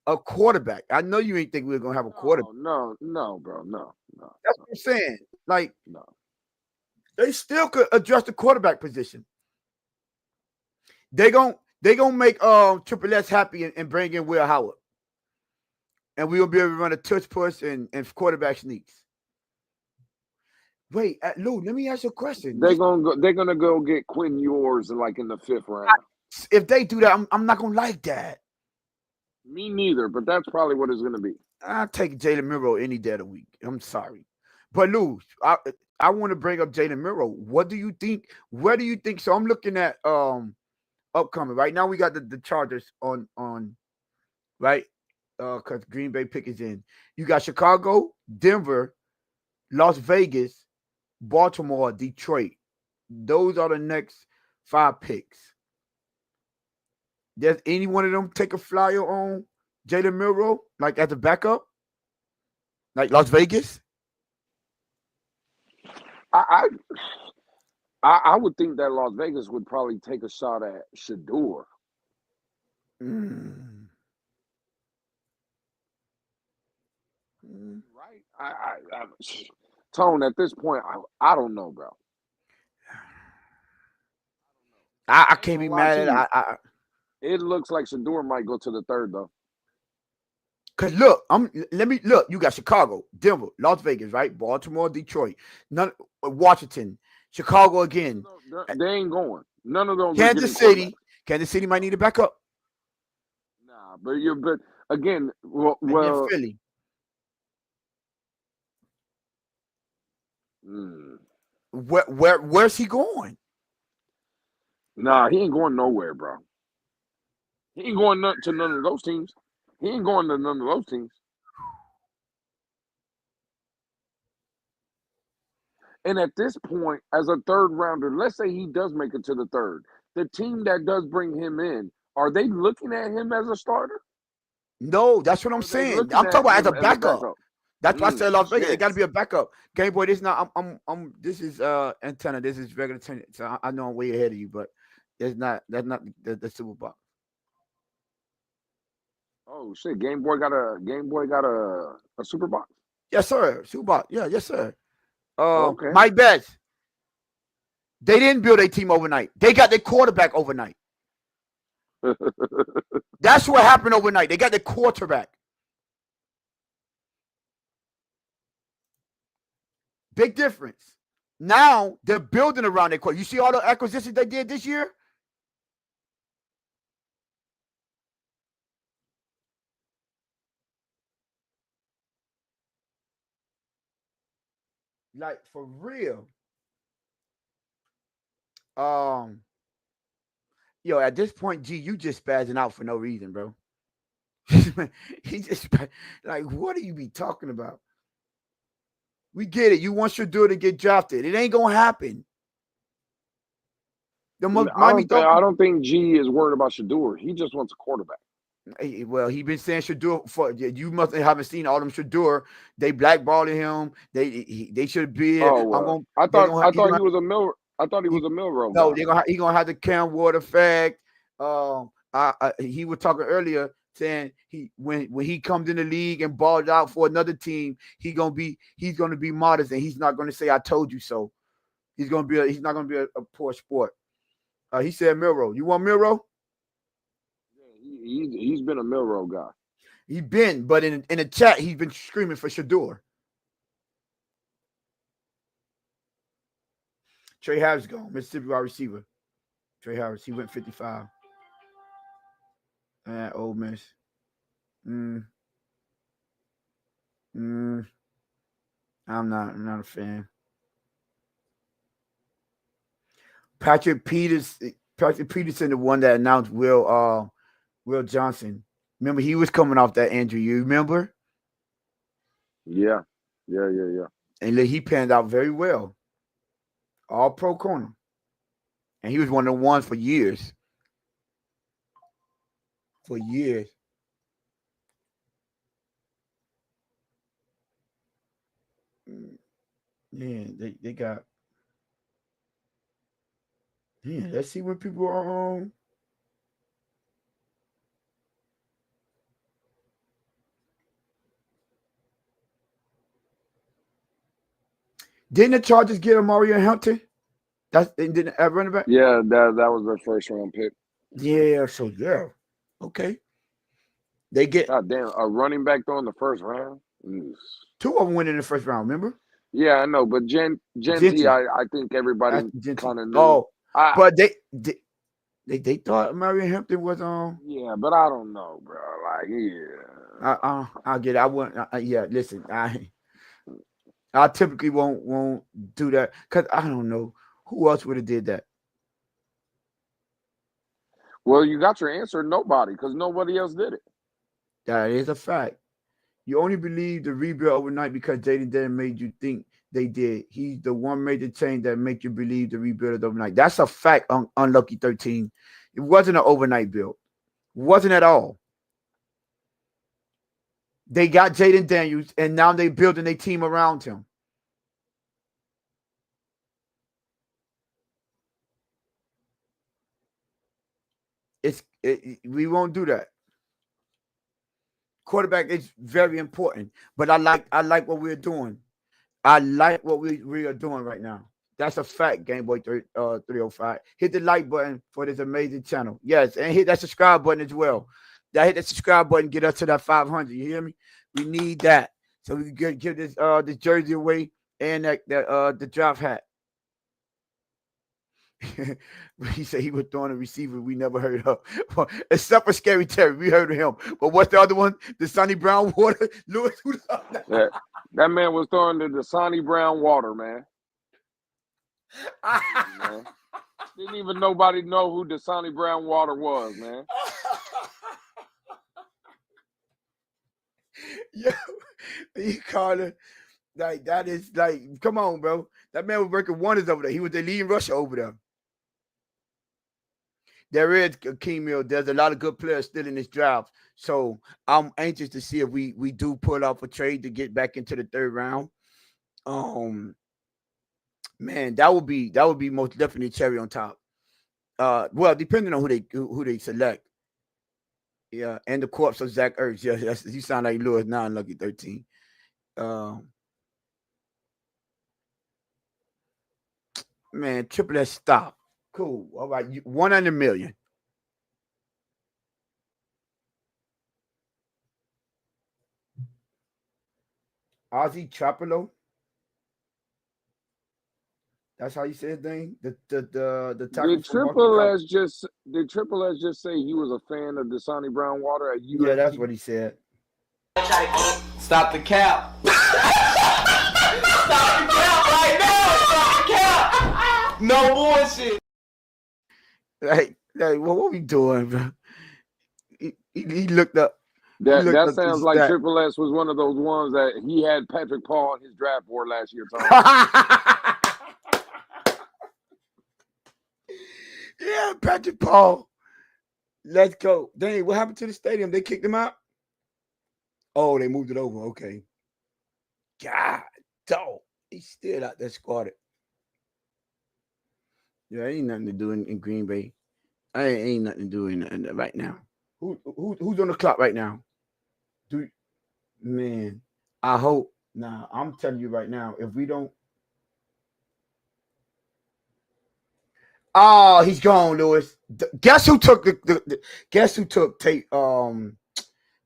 A quarterback. I know you didn't think we were going to have a quarterback. No, bro. No. That's what I'm saying. Like, no. they still could address the quarterback position. They gonna make Triple S happy and bring in Will Howard. And we'll be able to run a touch push and quarterback sneaks. Wait, Lou, let me ask you a question. They're gonna go get Quinn Ewers in the 5th round. If they do that, I'm not gonna like that. Me neither, but that's probably what it's gonna be. I'll take Jalen Miro any day of the week. I'm sorry. But Lou, I want to bring up Jalen Miro. What do you think? Where do you think? So I'm looking at upcoming. Right now we got the Chargers on right? Because Green Bay pick is in. You got Chicago, Denver, Las Vegas, Baltimore, Detroit. Those are the next 5 picks. Does any one of them take a flyer on Jalen Miro, like as a backup? Like Las Vegas? I would think that Las Vegas would probably take a shot at Shadur. Right? Tone, at this point, I don't know, bro. I can't be mad at it. It looks like Shadur might go to the 3rd, though. Cause look, you got Chicago, Denver, Las Vegas, right? Baltimore, Detroit, Washington, Chicago again. They ain't going. None of those. Kansas City might need a backup. Nah, but again, well, Philly. Where's he going? Nah, he ain't going nowhere, bro. He ain't going to none of those teams. He ain't going to none of those teams. And at this point, as a 3rd rounder, let's say he does make it to the 3rd. The team that does bring him in, are they looking at him as a starter? No, that's what I'm saying. I'm talking about as a backup. That's why I said Las Vegas. It got to be a backup. Game Boy, this is not. This is antenna. This is regular antenna. So I know I'm way ahead of you, but it's not. That's not the Super Bowl. Oh shit! Game Boy got a Super Bowl. Yes, sir. Super Bowl. Yeah, yes, sir. Okay. Mike Betts. They didn't build a team overnight. They got their quarterback overnight. That's what happened overnight. They got their quarterback. Big difference. Now they're building around their quarterback. You see all the acquisitions they did this year? Like, for real. Yo, at this point, G, you just spazzing out for no reason, bro. He just like, what do you be talking about? We get it. You want Shadur to get drafted. It ain't gonna happen. I don't think G is worried about Shadur. He just wants a quarterback. Well, he been saying Shadur for you. Must haven't seen all them Shadur. They blackballing him. They should be. Oh, I thought he was a Mil. I thought he was a Milrow. No, he gonna have the Cam Ward effect. He was talking earlier saying when he comes in the league and balls out for another team, he's gonna be modest and he's not gonna say I told you so. He's not gonna be a poor sport. He said Milrow. You want Milrow? Yeah, he's been a Milrow guy. He's been, but in the chat he's been screaming for Shadur. Trey Harris gone, Mississippi wide receiver. Trey Harris, he went 55. Ole Miss. I'm not a fan. Patrick Peterson, the one that announced Will Johnson. Remember, he was coming off that injury. You remember? Yeah. And he panned out very well. All pro corner. And he was one of the ones for years. for years. Yeah, they got. Yeah, let's see what people are on. Didn't the Chargers get a Mario Hampton? That's they didn't running back. Yeah, that was their first round pick. Yeah, so yeah, okay. They get God damn, a running back though in the first round. Mm. two of them went in the first round. Remember, Yeah, I know, but Genty, Genty. I think everybody That's Genty. kind of knew. Oh, but they thought Mario Hampton was on. Yeah, but I don't know, bro. Like, yeah. I get it. I wouldn't. Yeah, listen, I typically won't do that because I don't know who else would have did that. Well, you got your answer. Nobody, because nobody else did it. That is a fact. You only believe the rebuild overnight because Jaden Daniels made you think they did. He's the one major change that make you believe the rebuild overnight. That's a fact. Unlucky 13. It wasn't an overnight build. Wasn't at all. They got Jaden Daniels, and now they building a team around him. We won't do that. Quarterback is very important, but I like what we're doing. I like what we are doing right now. That's a fact, Game Boy 305. Hit the like button for this amazing channel. Yes, and hit that subscribe button as well. That hit that subscribe button, get us to that 500. You hear me? We need that. So we can give this jersey away and the draft hat. He said he was throwing a receiver we never heard of. Except for Scary Terry. We heard of him. But what's the other one? The Sonny Brown Water? Lewis, who that man was throwing the Dasani Brown water, man. Man. Didn't even nobody know who Dasani Brown water was, man. Yo, he called it like that is like, come on, bro. That man was working wonders over there. He was the leading rusher over there. There is King Mill. There's a lot of good players still in this draft. So I'm anxious to see if we do pull off a trade to get back into the third round. Man, that would be most definitely cherry on top. Well, depending on who they select. Yeah, and the corpse of Zach Ertz. Yeah, you sound like Lewis now, Lucky 13. Man, Triple S stop. Cool. All right, 100 million. Ozzy Chapelo. That's how you say his name. The tackle Did Triple S just say he was a fan of Dasani Brown water at USC? Yeah, that's what he said. Stop the cap. Stop the cap right now. Stop the cap. No bullshit. Like what we doing, bro? He looked up. That sounds like Triple S was one of those ones that he had Patrick Paul on his draft board last year. Yeah, Patrick Paul. Let's go. Dang, what happened to the stadium? They kicked him out? Oh, they moved it over. Okay. God, dog. He's still out there squatted. Yeah, ain't nothing to do in Green Bay. Ain't nothing to do in right now. Who's on the clock right now? Man, I hope. Nah, I'm telling you right now, if we don't. Oh, he's gone, Lewis. Guess who took guess who took Tate Tate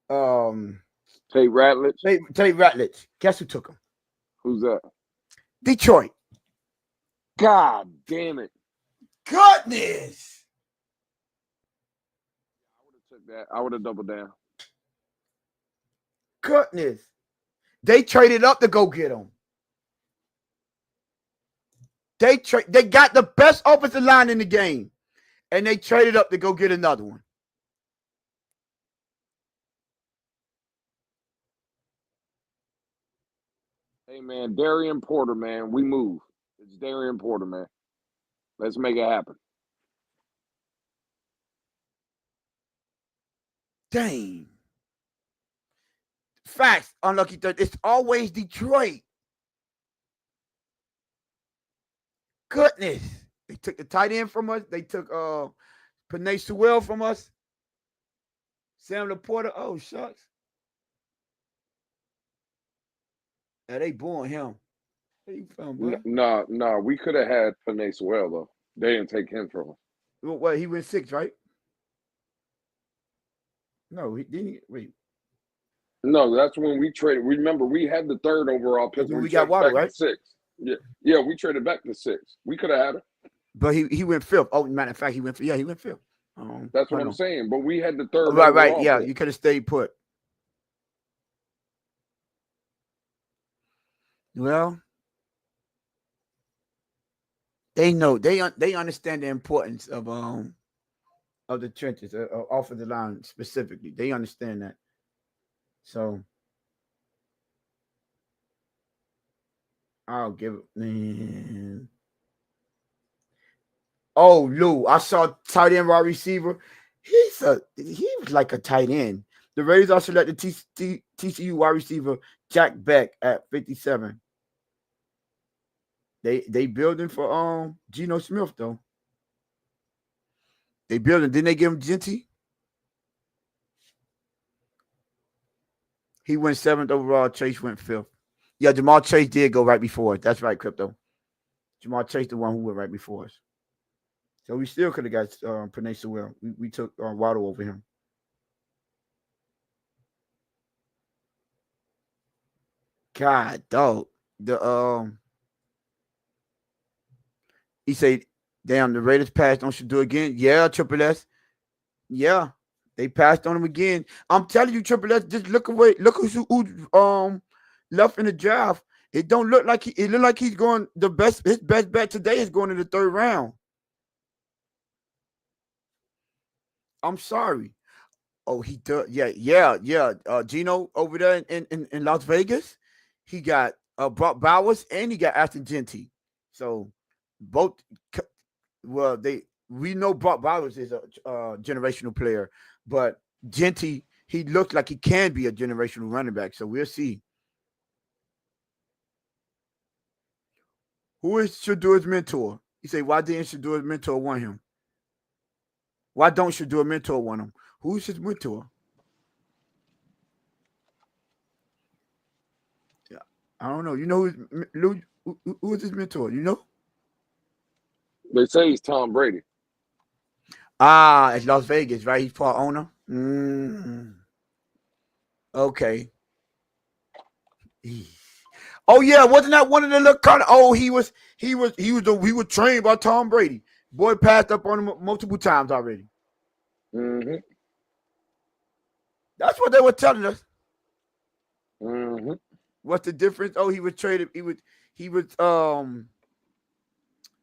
Ratledge? Tate Ratledge. Guess who took him? Who's that? Detroit. God damn it. Goodness. I would have took that. I would have doubled down. Goodness. They traded up to go get him. They got the best offensive line in the game, and they traded up to go get another one. Hey, man, Darian Porter, man, we move. It's Darian Porter, man. Let's make it happen. Dang. Facts, unlucky third. It's always Detroit. Goodness. They took the tight end from us. They took Panay Sewell from us. Sam Laporta. Oh, shucks. Yeah, they booing him. Where you from, bro? Nah. We could have had Panay Sewell though. They didn't take him from us. What, he went 6, right? No, he didn't. Wait. No, that's when we traded. Remember, we had the 3rd overall pick. When we got traded Waddle, back right? to 6. Yeah, we traded back to 6. We could have had him. But he went 5th. Oh, matter of fact, he went 5th. That's what I'm saying. But we had the 3rd Right. overall Yeah, pick. you could have stayed put. Well, they know they understand the importance of the trenches, off of the line specifically. They understand that. So I'll give it. Man. Oh, Lou, I saw tight end wide receiver. He was like a tight end. The Raiders also selected TCU wide receiver Jack Beck at 57. They building for Geno Smith though. They building. Didn't they give him Genty? He went 7th overall. Chase went 5th. Yeah, Jamal Chase did go right before us. That's right, Crypto. Jamal Chase, the one who went right before us. So we still could have got Panay Sewell. We took Waddle over him. God, dog. He said, "Damn, the Raiders passed on Shadur again." Yeah, Triple S. Yeah, they passed on him again. I'm telling you, Triple S. Just look away. Look who's left in the draft. It don't look like it look like he's going the best. His best bet today is going in the 3rd round. I'm sorry. Oh, he does. Yeah. Gino over there in Las Vegas, he got Brock Bowers and he got Ashton Genty. So both. Well, we know Brock Bowers is a generational player, but Genty, he looks like he can be a generational running back. So we'll see. Who is Shadur's mentor? You say, why didn't Shadur's mentor want him? Why don't Shadur's mentor want him? Who's his mentor? Yeah, I don't know. You know who is his mentor? You know? They say he's Tom Brady. It's Las Vegas, right? He's part owner. Okay. Oh yeah, wasn't that one of the little kind of? Oh, he was trained by Tom Brady. Boy passed up on him multiple times already. Mm-hmm. That's what they were telling us. Mm-hmm. What's the difference? Oh, he was traded. He was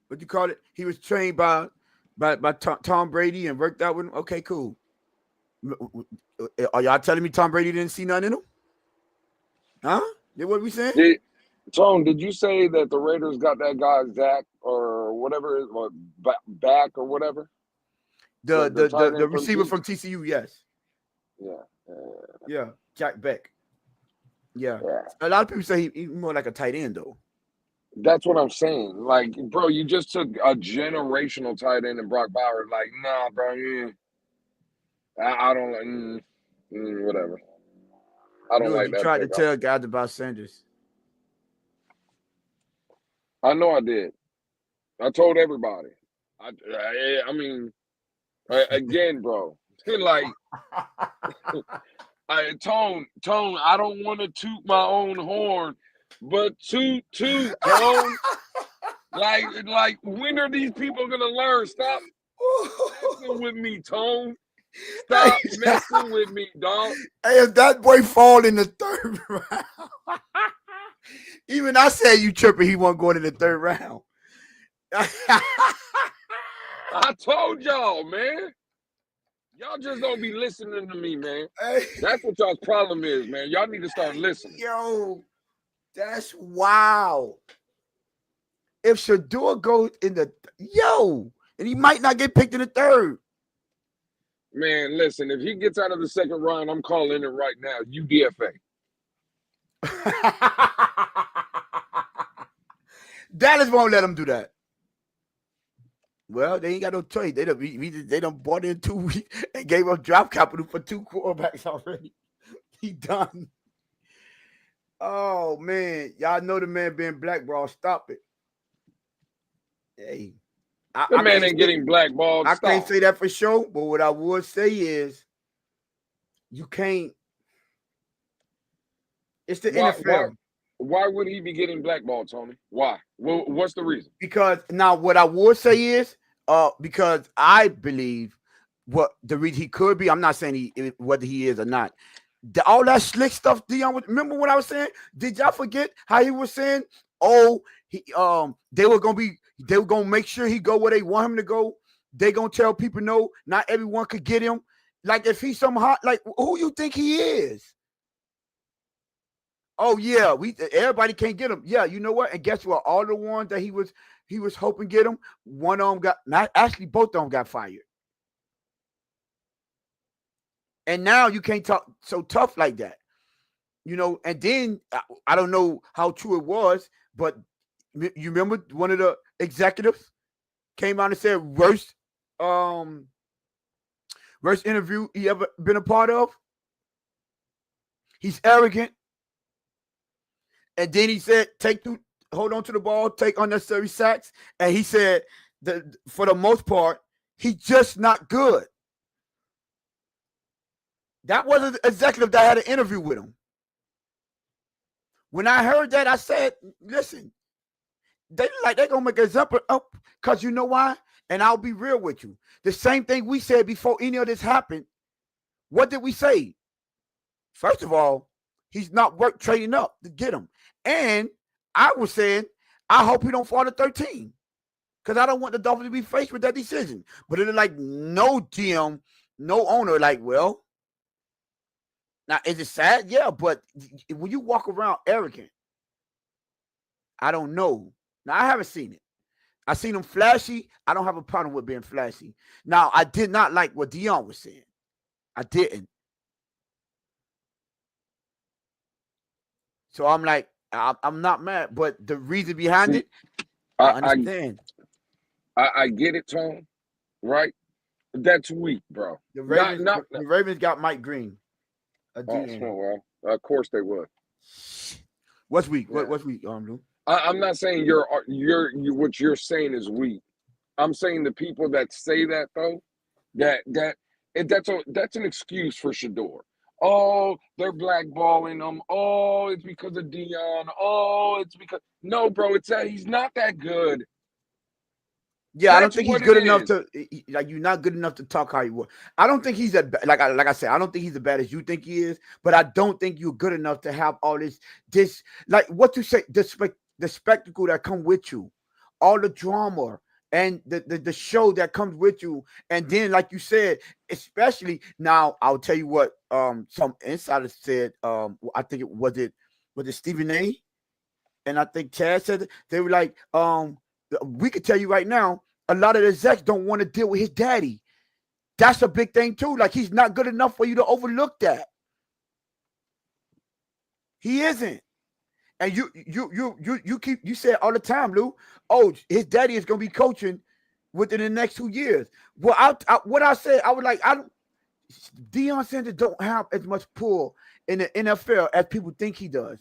what you call it? He was trained by Tom Brady and worked out with him. Okay, cool. Are y'all telling me Tom Brady didn't see nothing in him? Huh? That what we saying? Tone, did you say that the Raiders got that guy Zach or whatever, or back or whatever? The receiver from TCU, yes. Yeah, Jack Beck. Yeah. A lot of people say he's more like a tight end though. That's what I'm saying. Like, bro, you just took a generational tight end and Brock Bowers. Like, nah, bro, I don't like whatever. I don't like you that. Tried to tell guys about Sanders. I know I did. I told everybody. I mean, again, bro. Like, Tone. I don't want to toot my own horn, but toot, Tone. like, when are these people gonna learn? Stop messing with me, Tone. Stop messing with me, dog. Hey, if that boy fall in the 3rd round, even I said you tripping, he won't go in the 3rd round. I told y'all, man. Y'all just don't be listening to me, man. Hey. That's what y'all's problem is, man. Y'all need to start listening. Yo, that's wow. If Shadur goes in and he might not get picked in the 3rd. Man, listen, if he gets out of the second round, I'm calling it right now. UDFA. Dallas won't let him do that. Well, they ain't got no choice. They done bought in 2 weeks and gave up draft capital for 2 quarterbacks already. He done. Oh man, y'all know the man being blackballed. Stop it. Hey, The I man can't ain't getting blackballed. I can't Stop. say that for sure, but what I would say is you can't. It's the NFL. Why would he be getting blackballed, Tony? Why? Well, what's the reason? Because now what I would say is, because I believe what the reason he could be. I'm not saying whether he is or not. All that slick stuff, Dion. Remember what I was saying? Did y'all forget how he was saying? Oh, they were gonna make sure he go where they want him to go. They gonna tell people no, not everyone could get him. Like if he's some hot, like who you think he is? Oh yeah, everybody can't get him. Yeah, you know what? And guess what? All the ones that he was hoping get him, one of them got not actually both of them got fired. And now you can't talk so tough like that. You know, and then I don't know how true it was, but you remember one of the executives came out and said worst interview he ever been a part of. He's arrogant. And then he said, hold on to the ball, take unnecessary sacks. And he said that for the most part, he's just not good. That was an executive that had an interview with him. When I heard that, I said, listen, they're gonna make a example up because you know why? And I'll be real with you. The same thing we said before any of this happened. What did we say? First of all, he's not worth trading up to get him. And I was saying, I hope he don't fall to 13 because I don't want the Dolphins to be faced with that decision. But it's like no GM, no owner, like, well, now is it sad? Yeah, but when you walk around arrogant, I don't know. Now, I haven't seen it. I seen him flashy. I don't have a problem with being flashy. Now, I did not like what Dion was saying. I didn't. So I'm like, I'm not mad, but the reason behind it, I understand. I get it, Tone. Right? That's weak, bro. The Ravens got Mike Green. Oh, well, of course they would. What's weak? Yeah. What's weak, Lou? I'm not saying what you're saying is weak. I'm saying the people that say that though, that's an excuse for Shadur. Oh, they're blackballing him. Oh, it's because of Dion. Oh, it's because no, bro. It's that he's not that good. Yeah, I don't think he's good enough to like. You're not good enough to talk how you want. I don't think he's that. Like I said, I don't think he's as bad as you think he is. But I don't think you're good enough to have all this like what you say the spectacle that come with you, all the drama and the show that comes with you, and then like you said, especially now, I'll tell you what. Some insiders said. I think was it Stephen A. And I think Chad said they were like, we could tell you right now, a lot of the execs don't want to deal with his daddy. That's a big thing too. Like he's not good enough for you to overlook that. He isn't. And you say all the time, Lou. Oh, his daddy is gonna be coaching within the next 2 years. Well, what I said, I was like, Deion Sanders don't have as much pull in the NFL as people think he does.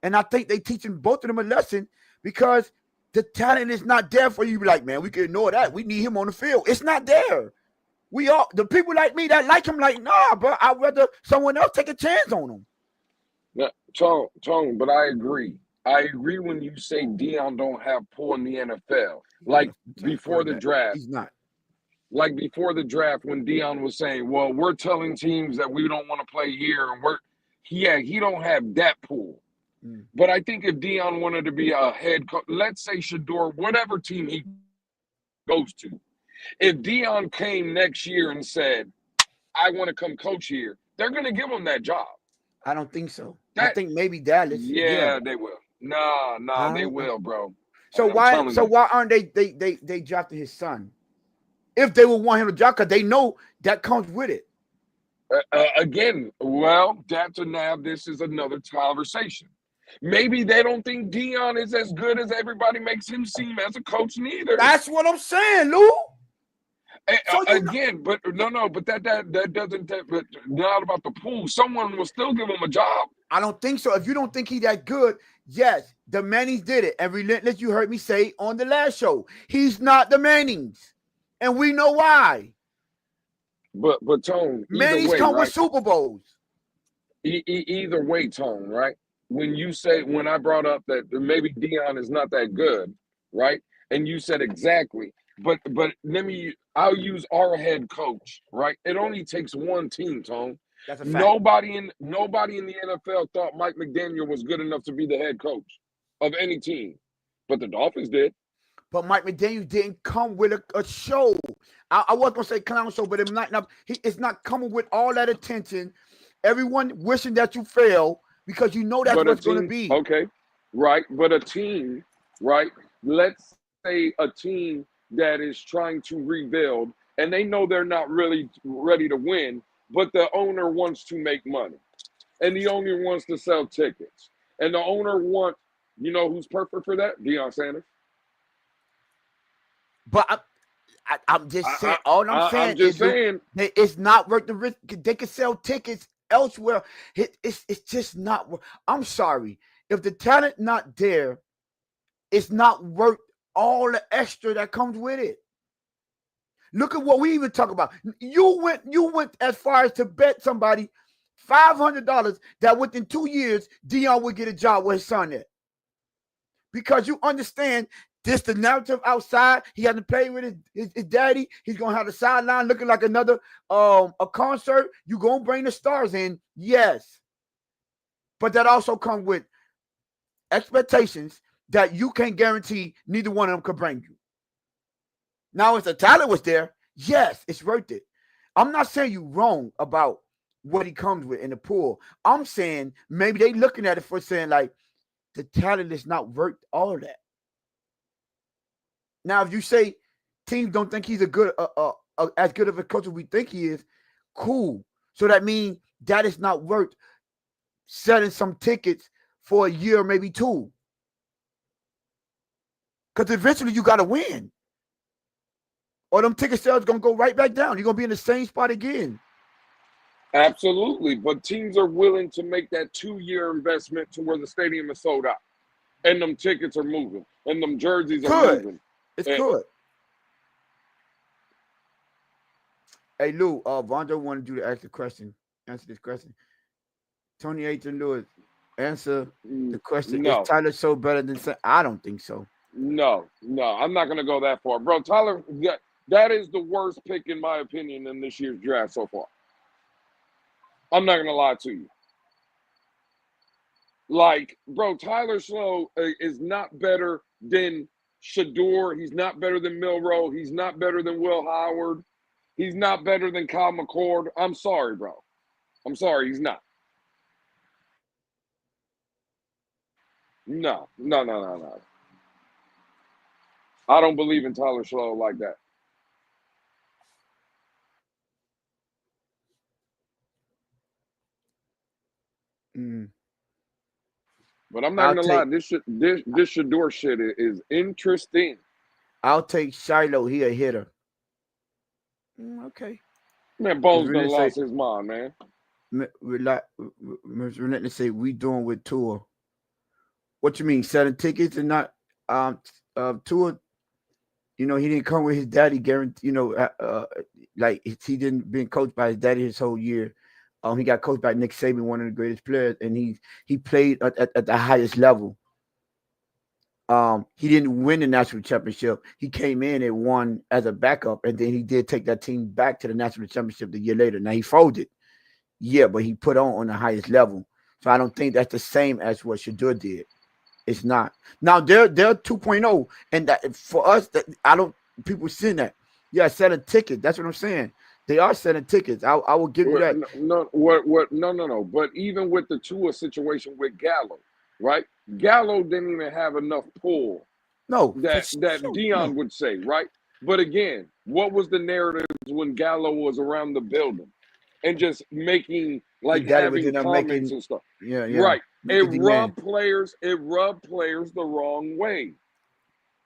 And I think they teaching both of them a lesson because the talent is not there for you. Be like, man, we can ignore that. We need him on the field. It's not there. The people like me that like him, like, nah, bro, I'd rather someone else take a chance on him. Yeah, Tone, but I agree. I agree when you say Dion don't have pull in the NFL. Like before the draft. He's not. Like before the draft when Dion was saying, well, we're telling teams that we don't want to play here. And he don't have that pull. But I think if Dion wanted to be a head coach, let's say Shadur, whatever team he goes to, if Dion came next year and said, I want to come coach here, they're going to give him that job. I don't think so. I think maybe Dallas. Yeah, they will. No, they will, bro. So why aren't they drafting his son? if they would want him to job, because they know that comes with it. Again, well, this is another conversation. Maybe they don't think Dion is as good as everybody makes him seem as a coach neither. That's what I'm saying, Lou. So again, but but that doesn't but not about the pool. Someone will still give him a job. I don't think so. If you don't think he's that good, yes, the Mannings did it. And Relentless, you heard me say on the last show, he's not the Mannings. And we know why. But Tone, Mannings come with Super Bowls. Either way, Tone, right? When I brought up that maybe Dion is not that good, right? And you said exactly. But I'll use our head coach, right? It only takes one team, Tone. That's a fact. Nobody in the NFL thought Mike McDaniel was good enough to be the head coach of any team, but the Dolphins did. But Mike McDaniel didn't come with a show. I wasn't gonna say clown show, but it's not coming with all that attention. Everyone wishing that you fail because you know that's what it's going to be. Okay, right. But a team, right? Let's say a team that is trying to rebuild and they know they're not really ready to win, but the owner wants to make money and the owner wants to sell tickets. And the owner wants, you know who's perfect for that? Deion Sanders. But I'm just saying, I'm just saying it's not worth the risk. They can sell tickets elsewhere. It's just not worth. I'm sorry. If the talent not there, it's not worth all the extra that comes with it. Look at what we even talk about. You went as far as to bet somebody $500 that within 2 years, Dion would get a job with his son at. Because you understand this the narrative outside. He hasn't played with his daddy. He's gonna have the sideline looking like another a concert. You gonna bring the stars in, yes. But that also comes with expectations that you can't guarantee neither one of them could bring you. Now, if the talent was there, yes, it's worth it. I'm not saying you're wrong about what he comes with in the pool. I'm saying maybe they looking at it for saying like the talent is not worth all of that. Now, if you say teams don't think he's as good of a coach as we think he is, cool. So that means that is not worth selling some tickets for a year, maybe two. Because eventually you got to win. Or them ticket sales going to go right back down. You're going to be in the same spot again. Absolutely. But teams are willing to make that 2-year investment to where the stadium is sold out. And them tickets are moving. And them jerseys are moving. It's good. Hey, Lou, Vondo wanted you to answer this question. Tony H. and Lewis, answer the question. No. Is Tyler so better than Sam? I don't think so. No. I'm not going to go that far. Bro, Tyler, that is the worst pick, in my opinion, in this year's draft so far. I'm not going to lie to you. Like, bro, Tyler Slow is not better than Shadur. He's not better than Milroe. He's not better than Will Howard. He's not better than Kyle McCord. I'm sorry, bro. I'm sorry, he's not. No. I don't believe in Tyler Slow like that. But I'm not gonna lie, this Shadur shit is interesting. I'll take Shiloh. He a hitter. Okay. Man, Bones done lost his mind, man. Let's say we doing with Tua. What you mean, selling tickets and not Tua? You know, he didn't come with his daddy guarantee. You know, like he didn't been coached by his daddy his whole year. He got coached by Nick Saban, one of the greatest players, and he played at the highest level. He didn't win the national championship. He came in and won as a backup, and then he did take that team back to the national championship the year later. Now he folded, yeah, but he put on the highest level. So I don't think that's the same as what Shadur did. It's not. Now they're 2.0, and that for us, that I don't people seeing that. Yeah, selling tickets. That's what I'm saying. They are selling tickets. I will give you that. No. But even with the Tua situation with Gallo, right? Gallo didn't even have enough pull. No, that Dion would say, right? But again, what was the narrative when Gallo was around the building and just making like having comments and stuff? Yeah. Right. It rubbed players the wrong way.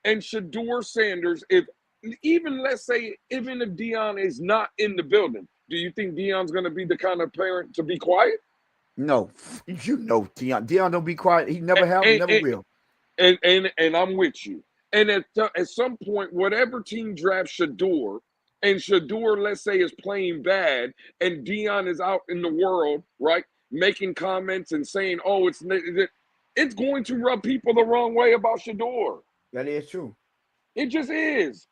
And Shadur Sanders, if let's say even if Dion is not in the building, do you think Dion's going to be the kind of parent to be quiet? No, you know Dion. Dion don't be quiet. He never have, never will. And I'm with you. And at some point, whatever team drafts Shadur, and Shadur, let's say, is playing bad, and Dion is out in the world, right, making comments and saying, "Oh, it's going to rub people the wrong way about Shadur." That is true. It just is.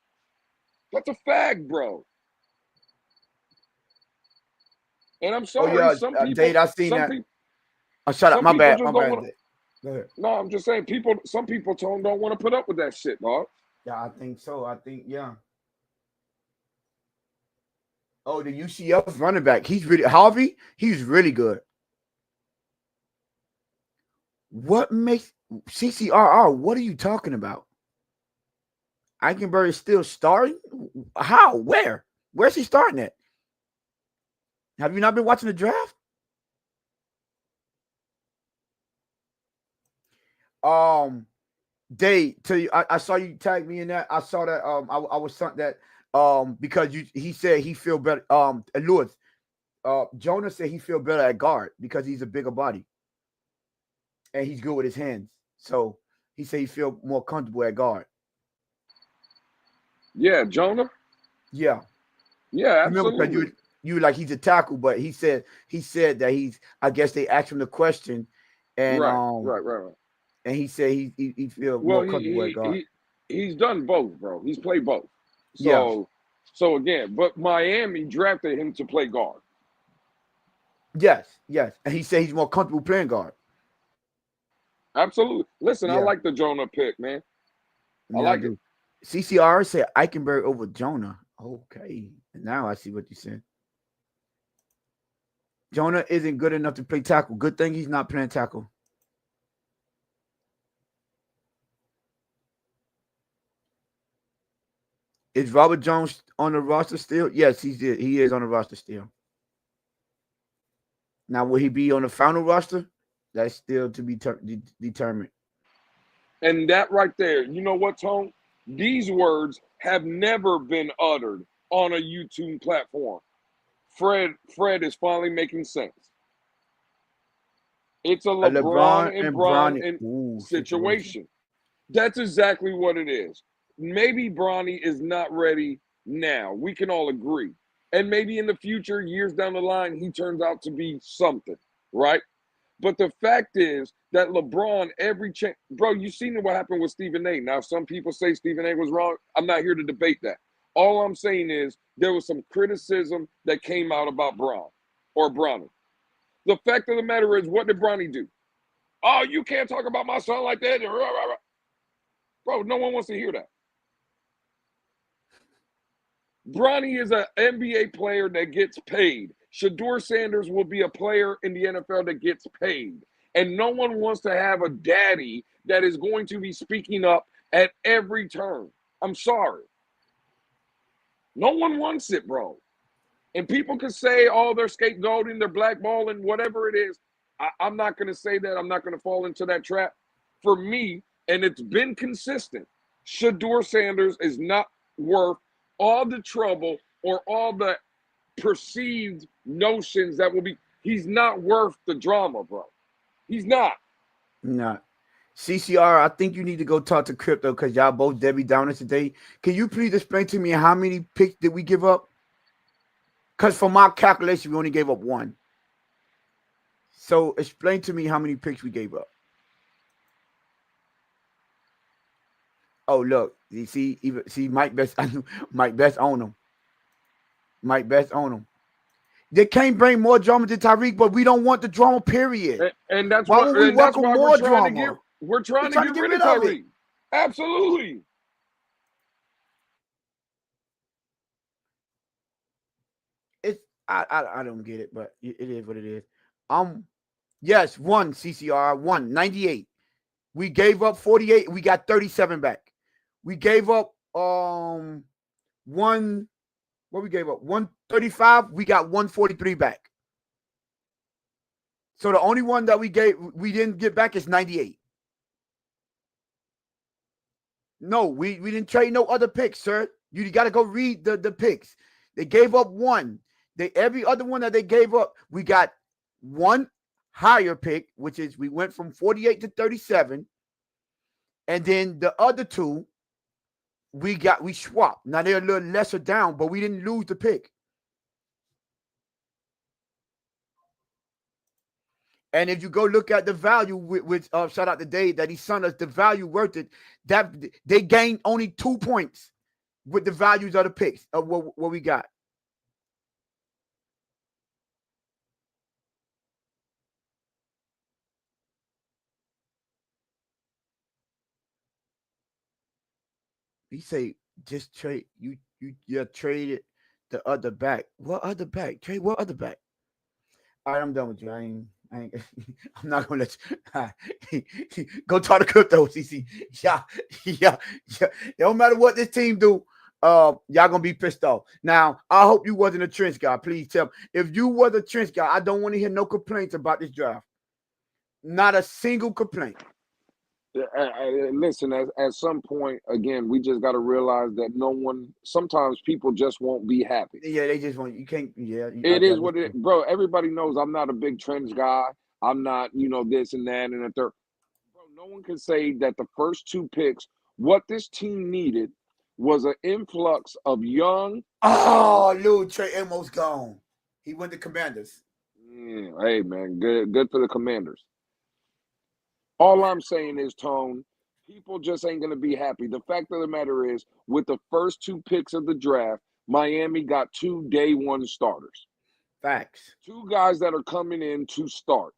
That's a fact, bro. And I'm sorry, some people. Dade, I seen that. People, shut up. My bad. My bad. Go ahead. No, I'm just saying, some people don't want to put up with that shit, dog. Yeah, I think so. Yeah. Oh, the UCF running back. He's really good. What makes CCRR? What are you talking about? Eichenberg is still starting? How? Where? Where's he starting at? Have you not been watching the draft? Dave, tell you, I saw you tag me in that. I saw that. I was something that because he said he feel better. Lewis, Jonah said he feel better at guard because he's a bigger body and he's good with his hands. So he said he feel more comfortable at guard. Yeah, Jonah. Yeah, absolutely. Remember, you like he's a tackle, but he said that he's. I guess they asked him the question, and right. And he said he feel more comfortable at guard. He's done both, bro. He's played both. So again, but Miami drafted him to play guard. Yes, and he said he's more comfortable playing guard. Absolutely. Listen, I like the Jonah pick, man. I like it. CCR said Eichenberg over Jonah. Okay, now I see what you said. Jonah isn't good enough to play tackle. Good thing he's not playing tackle. Is Robert Jones on the roster still? Yes, he is on the roster still. Now, will he be on the final roster? That's still to be determined. And that right there, you know what, Tone? These words have never been uttered on a YouTube platform. Fred is finally making sense. It's a LeBron and Bron situation. That's exactly what it is. Maybe Bronny is not ready now. We can all agree. And maybe in the future, years down the line, he turns out to be something, right? But the fact is that LeBron, bro, you seen what happened with Stephen A. Now, some people say Stephen A was wrong. I'm not here to debate that. All I'm saying is there was some criticism that came out about Bronny. The fact of the matter is, what did Bronny do? Oh, you can't talk about my son like that. Bro, no one wants to hear that. Bronny is an NBA player that gets paid. Shadur Sanders will be a player in the NFL that gets paid. And no one wants to have a daddy that is going to be speaking up at every turn. I'm sorry. No one wants it, bro. And people can say, oh, they're scapegoating, they're blackballing, whatever it is. I'm not going to say that. I'm not going to fall into that trap. For me, and it's been consistent, Shadur Sanders is not worth all the trouble or all the perceived notions that will be. He's not worth the drama, bro. He's not. Not. CCR, I think you need to go talk to Crypto because y'all both Debbie Downers today. Can you please explain to me how many picks did we give up? Because from my calculation, we only gave up one. So explain to me how many picks we gave up. Oh, look. You see Mike Best on him. Mike Best on him. They can't bring more drama to Tyreek, but we don't want the drama, period. And that's why would we welcome more drama? We're trying to get rid of Tyreek. Absolutely. I don't get it, but it is what it is. Yes, one CCR, 98. We gave up 48. We got 37 back. We gave up what we gave up? 135. We got 143 back. So the only one that we didn't get back is 98. No, we didn't trade no other picks, sir. You got to go read the picks. They gave up one. Every other one that they gave up, we got one higher pick, which is we went from 48 to 37. And then the other two, we swapped. Now they're a little lesser down, but we didn't lose the pick. And if you go look at the value, which shout out to Dave that he sent us, the value worth it, that they gained only 2 points with the values of the picks of what we got. He say just trade you traded the other back. What other back? Trade what other back? All right, I'm done with you. I ain't I'm not gonna let you go talk to crypto, CC. Yeah. It don't matter what this team do. Y'all gonna be pissed off. Now, I hope you wasn't a trench guy. Please tell me. If you was a trench guy, I don't want to hear no complaints about this draft. Not a single complaint. Listen, at some point, again, we just got to realize that sometimes people just won't be happy. Yeah, they just want, you can't, yeah. It is what it, bro. Everybody knows I'm not a big trends guy. I'm not, this and that and the third. Bro, no one can say that the first 2 picks, what this team needed was an influx of young. Oh, Lou, Trey Amos gone. He went to Commanders. Yeah, hey, man, good for the Commanders. All I'm saying is, Tone, people just ain't going to be happy. The fact of the matter is, with the first 2 picks of the draft, Miami got 2 day 1 starters. Facts. 2 guys that are coming in to start.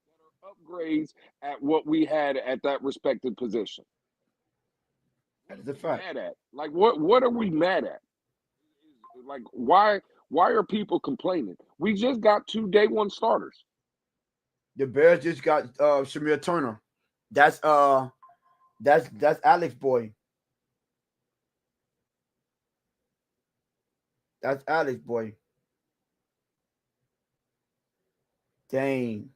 That are upgrades at what we had at that respected position. That is a fact. Mad at? Like, what are we mad at? Like, why are people complaining? We just got 2 day 1 starters. The Bears just got Shamir Turner. That's Alex boy. That's Alex boy. Dang.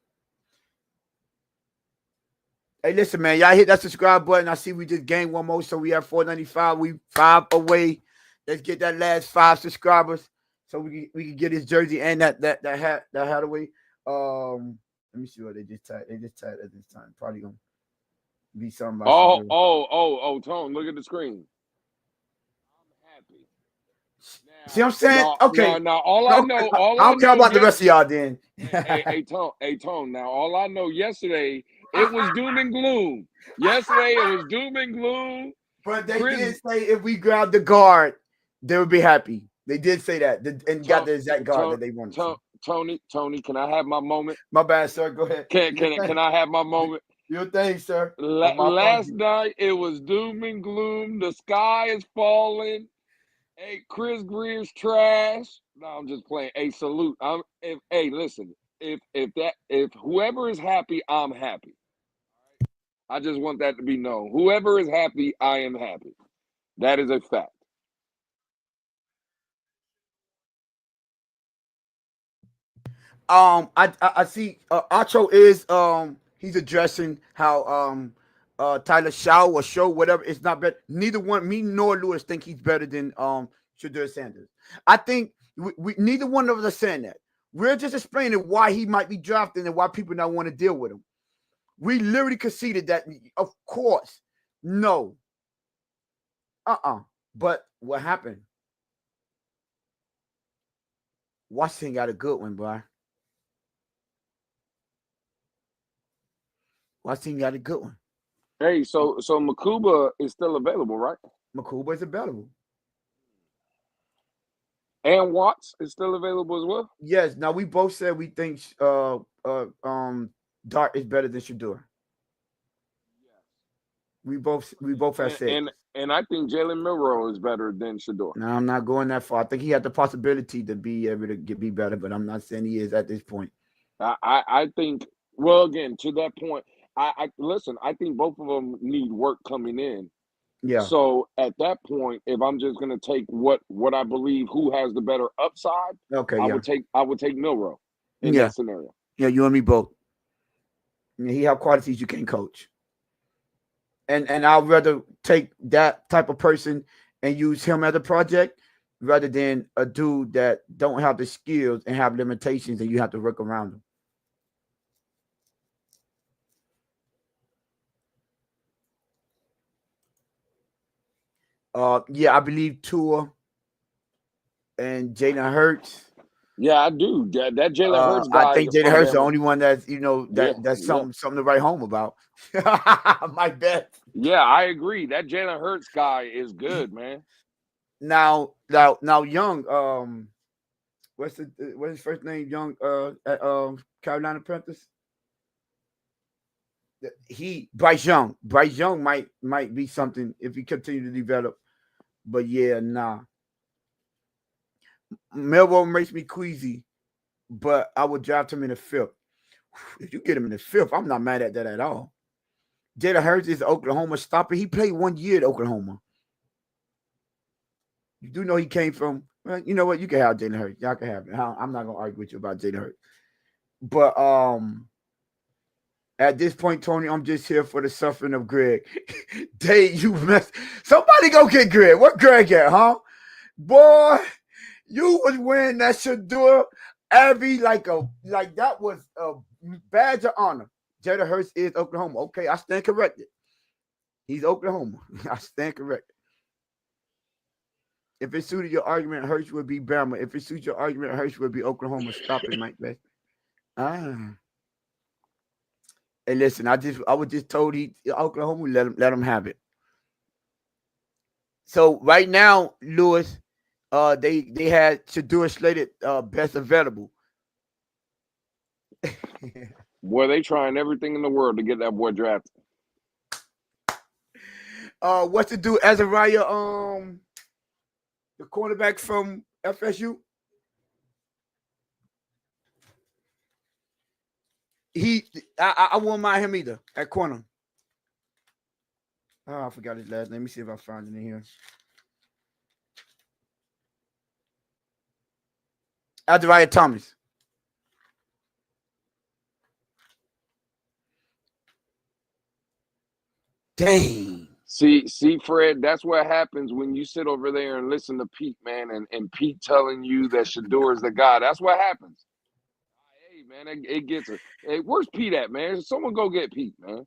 Hey, listen, man. Y'all hit that subscribe button. I see we just gained one more, so we have 495. We 5 away. Let's get that last 5 subscribers so we can get his jersey and that hat away. Let me see what they just tagged. They just tagged at this time. Probably gonna be something about. Tone, look at the screen. I'm happy. See what I'm saying? Okay. Now all I know, I don't care about the rest of y'all then. Hey, Tone. Now all I know, yesterday it was doom and gloom. Yesterday it was doom and gloom. But they did say if we grab the guard, they would be happy. They did say that and got the exact guard that they wanted. Tony, can I have my moment? My bad, sir. Go ahead. Can I have my moment? Your thing, sir. Last night it was doom and gloom. The sky is falling. Hey, Chris Greer's trash. No, I'm just playing. Hey, salute. Listen. If whoever is happy, I'm happy. I just want that to be known. Whoever is happy, I am happy. That is a fact. I see Acho is he's addressing how Tyler Shaw or Show whatever it's not better. Neither one me nor Lewis think he's better than Shadur Sanders. I think we neither one of us are saying that. We're just explaining why he might be drafted and why people don't want to deal with him. We literally conceded that, of course, no. But what happened? Washington got a good one, bro. Washington got a good one. Hey, so Makuba is still available, right? Makuba is available. And Watts is still available as well? Yes. Now we both said we think Dart is better than Shadur. We both have said. And I think Jalen Milroe is better than Shadur. No, I'm not going that far. I think he had the possibility to be able to be better, but I'm not saying he is at this point. I think, well, again, to that point, I listen, I think both of them need work coming in. Yeah. So at that point, if I'm just gonna take what I believe who has the better upside, Okay. I Yeah. would take Milrow in Yeah. that scenario. Yeah. You and me both. Yeah, he have qualities you can't coach. And I'd rather take that type of person and use him as a project rather than a dude that don't have the skills and have limitations and you have to work around them. Yeah, I believe Tua and Jalen Hurts. Yeah, I do. That Jalen Hurts I guy think is Jalen from Hurts the Bama. only one that's Yeah, that's yeah, something to write home about. My bet. yeah. I agree. That Jalen Hurts guy is good, man. Now, Young. What's his first name? Young. At Carolina Panthers. Bryce Young. Bryce Young might be something if he continue to develop. But yeah, nah. Melville makes me queasy, but I would draft him in the fifth. If you get him in the fifth, I'm not mad at that at all. Jalen Hurts is Oklahoma stopper. He played 1 year at Oklahoma. You do know he came from. Well, you know what? You can have Jalen Hurts. Y'all can have it. I'm not gonna argue with you about Jalen Hurts. But at this point, Tony, I'm just here for the suffering of Greg. Dave, you mess. Somebody go get Greg. Where Greg at, huh? Boy, you was wearing that Shadur every like that was a badge of honor. Jalen Hurts is Oklahoma. Okay, I stand corrected. He's Oklahoma. I stand corrected. If it suited your argument, Hurts would be Bama. If it suits your argument, Hurts would be Oklahoma. Stop it, Mike Best. Ah. Hey, listen, I was just told Oklahoma let him have it. So right now, Lewis, they had Shadur slated best available. Boy, they trying everything in the world to get that boy drafted. What's to do Azariah, the cornerback from FSU? I won't mind him either at corner. Oh, I forgot his last name. Let me see if I find it in here. Azariah Thomas. Dang. See, Fred, that's what happens when you sit over there and listen to Pete, man, and Pete telling you that Shadur is the guy. That's what happens. Hey, man, it gets her. Hey, where's Pete at, man? Someone go get Pete, man.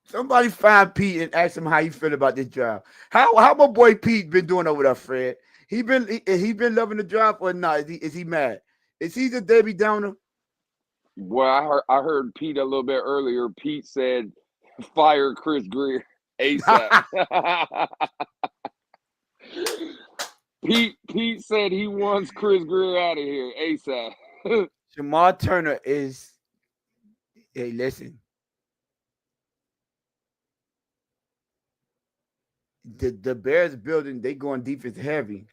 Somebody find Pete and ask him how you feel about this job. How my boy Pete been doing over there, Fred? He been loving the job or not? Is he mad? Is he the Debbie Downer? Well, I heard Pete a little bit earlier. Pete said, "Fire Chris Greer ASAP." Pete said he wants Chris Greer out of here ASAP. Jamal Turner is. Hey, listen. The Bears building, they going defense heavy.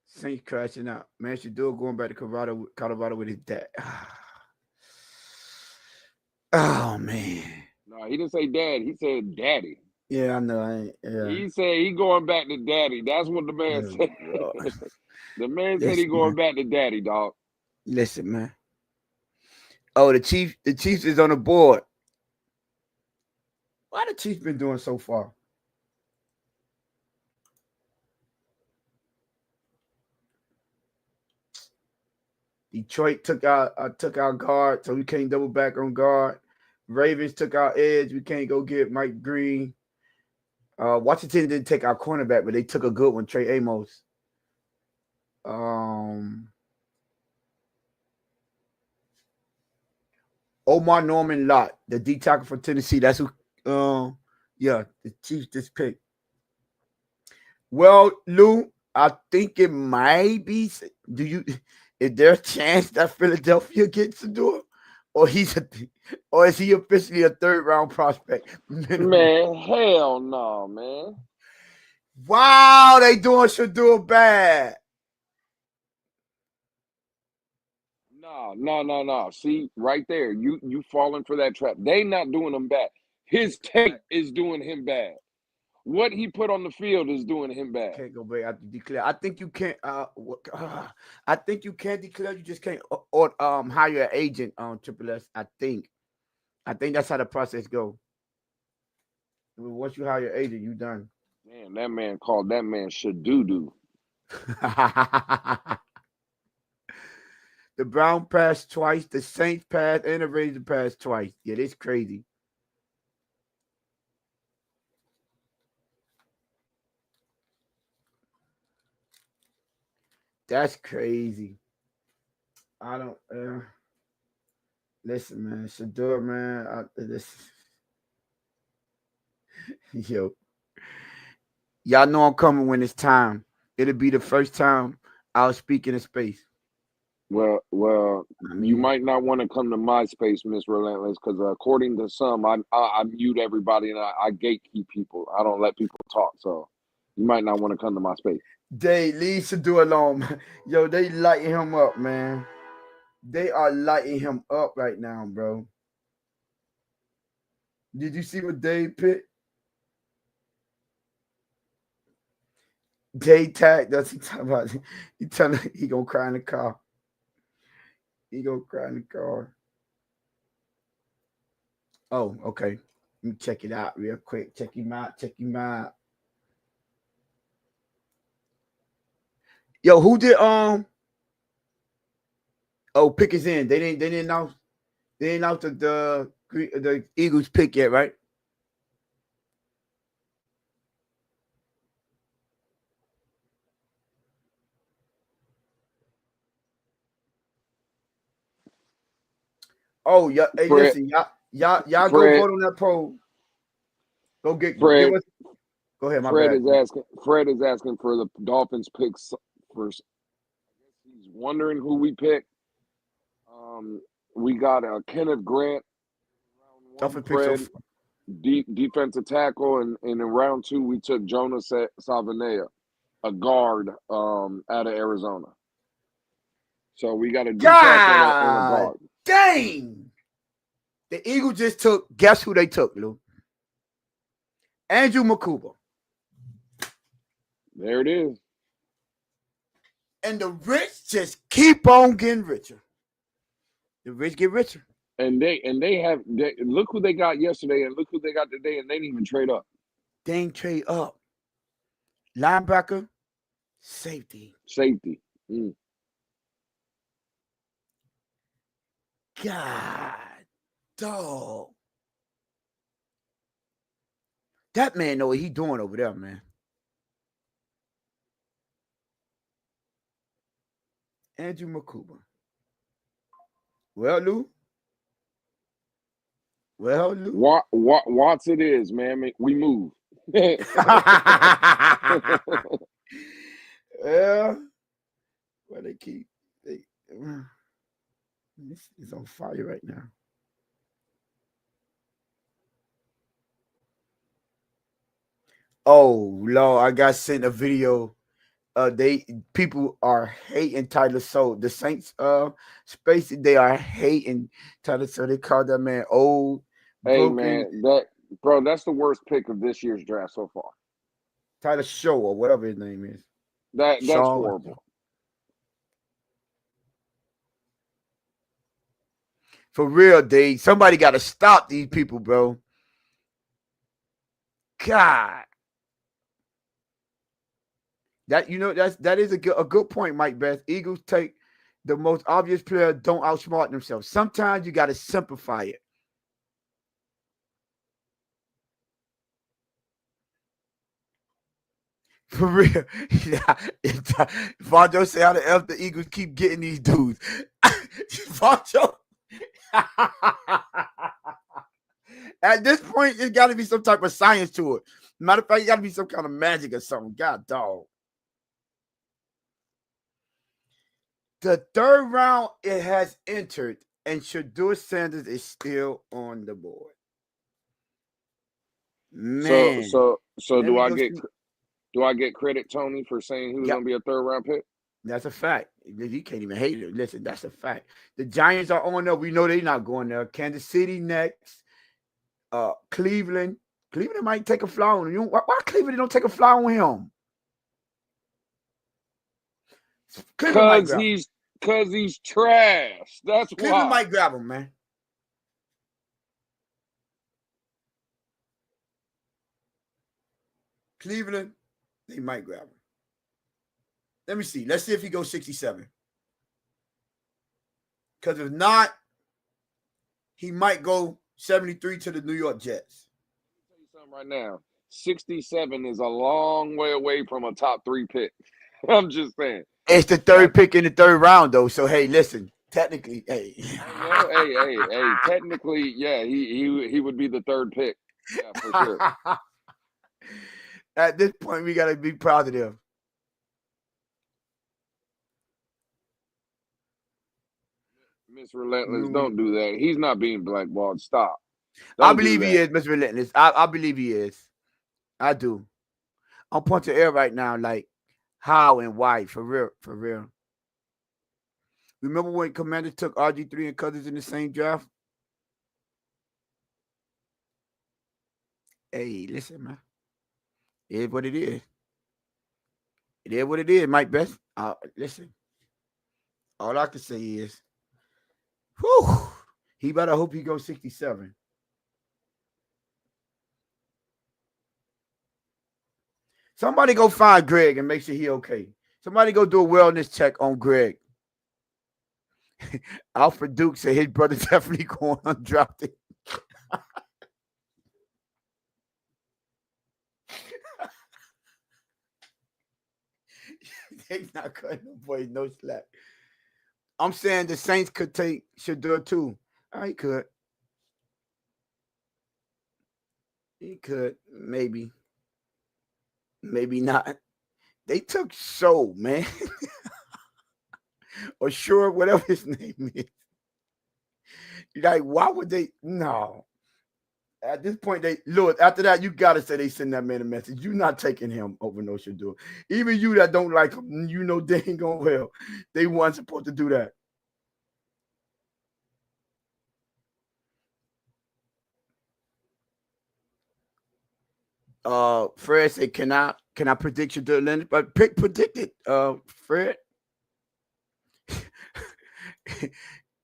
Saints crashing out. Man, Shadur going back to Colorado with his dad. Oh man. No, he didn't say dad. He said daddy. Yeah, I know. He said he going back to daddy. That's what the man said. The man said he going back to daddy, dog. Listen, man. Oh, the Chiefs is on the board. Why the Chiefs been doing so far? Detroit took our guard, so we can't double back on guard. Ravens took our edge. We can't go get Mike Green. Washington didn't take our cornerback, but they took a good one, Trey Amos. Omar Norman Lott, the D tackle from Tennessee. That's who. The Chiefs just picked. Well, Lou, I think it might be. Is there a chance that Philadelphia gets to do it, or is he officially a third round prospect? Man, hell no, man. Wow, they should do it bad. No, No. See, right there, you falling for that trap. They not doing him bad. His tape is doing him bad. What he put on the field is doing him bad. Can't go back after declare. I think you can't. I think you can declare. You just can't or hire an agent on Triple S. I think that's how the process go. Once you hire an agent, you done. Man, that man called that man Shadur. The Brown passed twice. The Saints passed, and the Raiders passed twice. Yeah, it's crazy. That's crazy. I don't. Listen, man. Shadur, man. Yo, y'all know I'm coming when it's time. It'll be the first time I'll speak in a space. Well, I you mean, might not want to come to my space, Miss Relentless, because according to some, I mute everybody and I gatekeep people. I don't let people talk, so you might not want to come to my space. they leave Shadur alone. Yo, they lighting him up, man. They are lighting him up right now, bro. Did you see what Dave picked? Dave tagged us. He talking about he gonna cry in the car. He gonna cry in the car. Oh, okay. Let me check it out real quick. Check him out. Yo, who did oh, pick is in. They didn't announce the Eagles pick yet, right? Oh, yeah. Hey, Fred, listen, y'all go Fred, vote on that poll. Go give Fred, us. Go ahead, my Fred bad. is asking for the Dolphins picks for. I guess he's wondering who we pick. We got Kenneth Grant, round one. Dolphin picks so Fred, defensive tackle, and in round two we took Jonas Savanea, a guard, out of Arizona. So we got a D tackle and a God guard. dang. The Eagles just took, guess who they took, Lou? Andrew Makuba. There it is. And the rich just keep on getting richer. The rich get richer. And they look who they got yesterday and look who they got today, and they didn't even trade up. They ain't trade up. Linebacker, safety. God, dog. That man know what he doing over there, man. Andrew Makuba. Well, Lou. Watts it is, man. We move. Yeah. Well, this is on fire right now. Oh Lord, I got sent a video. People are hating Tyler So. The Saints space, they are hating Tyler So. They call that man old, Hey broken. man, that's the worst pick of this year's draft so far. Tyler Show or whatever his name is. That's horrible. For real, Dave. Somebody got to stop these people, bro. God. That is a good point, Mike Best. Eagles take the most obvious player, don't outsmart themselves. Sometimes you got to simplify it. For real. Yeah. Vonjo say how the F the Eagles keep getting these dudes. Vonjo. At this point, it's got to be some type of science to it. Matter of fact, it got to be some kind of magic or something. God, dog. The third round, it has entered, and Shadur Sanders is still on the board. Man. So do I get credit, Tony, for saying he was gonna be a third round pick? That's a fact. You can't even hate it. Listen, that's a fact. The Giants are on there. We know they're not going there. Kansas City next. Cleveland. Cleveland might take a fly on him. Why Cleveland don't take a fly on him? Cleveland might grab him. Cause he's trash. That's Cleveland why. might grab him, man. Cleveland, they might grab him. Let me see. Let's see if he goes 67. Because if not, he might go 73 to the New York Jets. Let me tell you something right now. 67 is a long way away from a top 3 pick. I'm just saying. It's the third pick in the third round, though. So hey, listen. Technically, hey. hey. Technically, yeah, he would be the third pick. Yeah, for sure. At this point, we gotta be positive. Miss Relentless, don't do that. He's not being blackballed. Stop. I believe he is, Mr. Relentless. I believe he is. I do. I'm punching air right now, like how and why, for real, for real. Remember when Commander took RG3 and Cousins in the same draft? Hey, listen, man. It is what it is. It is what it is, Mike Best. Listen. All I can say is, whew, he better hope he goes 67. Somebody go find Greg and make sure he okay. Somebody go do a wellness check on Greg. Alfred Duke said his brother definitely going undrafted. They not cutting the boys no slack. I'm saying the Saints could take Shadur too. He could. He could. Maybe. Maybe not. They took Show, man. Or Sure, whatever his name is. Like, why would they? No. At this point, Lewis, after that, you gotta say they send that man a message. You're not taking him over no Shadur. Even you that don't like him, you know they ain't going well. They weren't supposed to do that. Fred said, can I predict Shadur Leonard? But predict it, Fred.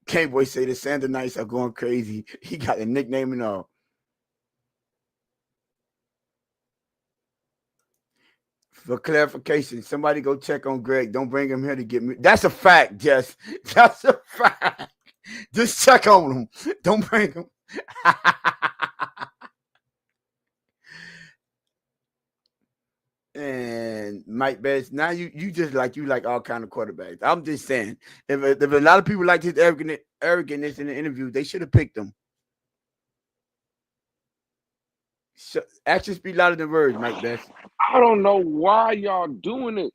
K-Boy say the Sander Knights are going crazy. He got a nickname and all. For clarification, somebody go check on Greg. Don't bring him here to get me. That's a fact, Jess. That's a fact. Just check on him. Don't bring him. And Mike Betts, now you just like all kind of quarterbacks. I'm just saying, if a lot of people liked his arrogantness in the interview, they should have picked him. Actions speak louder than words, Mike Betts. I don't know why y'all doing it.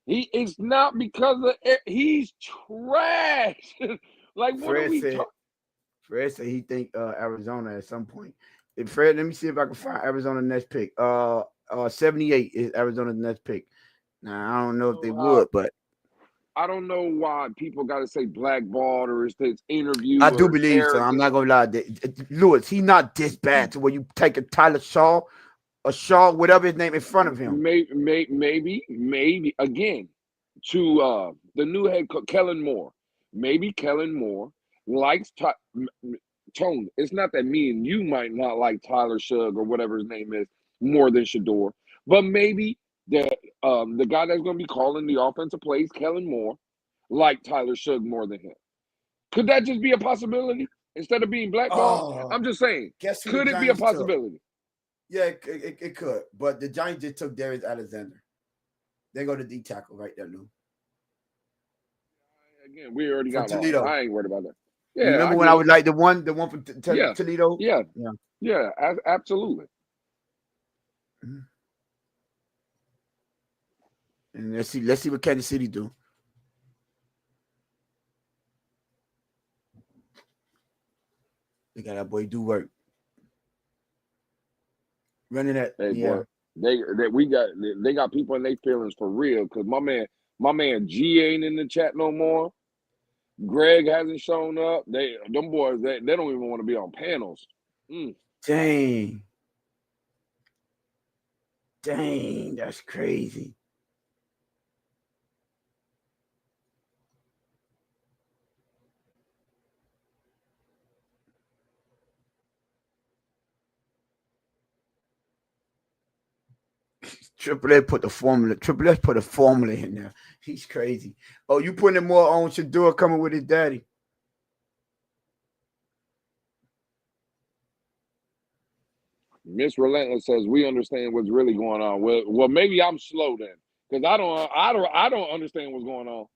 It's not because of he's trash. Like, what are we talking? Fred said he think Arizona at some point. Fred, let me see if I can find Arizona next pick. 78 is Arizona's next pick. Now I don't know if they would, but I don't know why people got to say blackballed or is this interview. I do believe so. I'm not gonna lie. Lewis, he's not this bad to where you take a Tyler Shaw, whatever his name, in front of him. Maybe again to the new head coach Kellen Moore. Maybe Kellen Moore likes Tone. It's not that me and you might not like Tyler Shug or whatever his name is more than Shadur, but maybe the guy that's going to be calling the offensive plays, Kellen Moore, like Tyler Shug more than him. Could that just be a possibility instead of being blackballed? I'm just saying. Could it be a possibility? Yeah, it could. But the Giants just took Darius Alexander. They go to D tackle right there, Lou. Again, we already got Toledo. I ain't worried about that. Yeah, remember when I was like the one from Toledo? Yeah, absolutely. Mm-hmm. And let's see what Kansas City do. They got that boy do work. Running that, boy, they got people in their feelings for real. Because my My man G ain't in the chat no more. Greg hasn't shown up. Them boys, they don't even want to be on panels. Dang. Dang, that's crazy. Triple A put the formula. Triple S put a formula in there. He's crazy. Oh, you putting more on Shadur coming with his daddy. Miss Relentless says we understand what's really going on. Well, maybe I'm slow then, because I don't understand what's going on.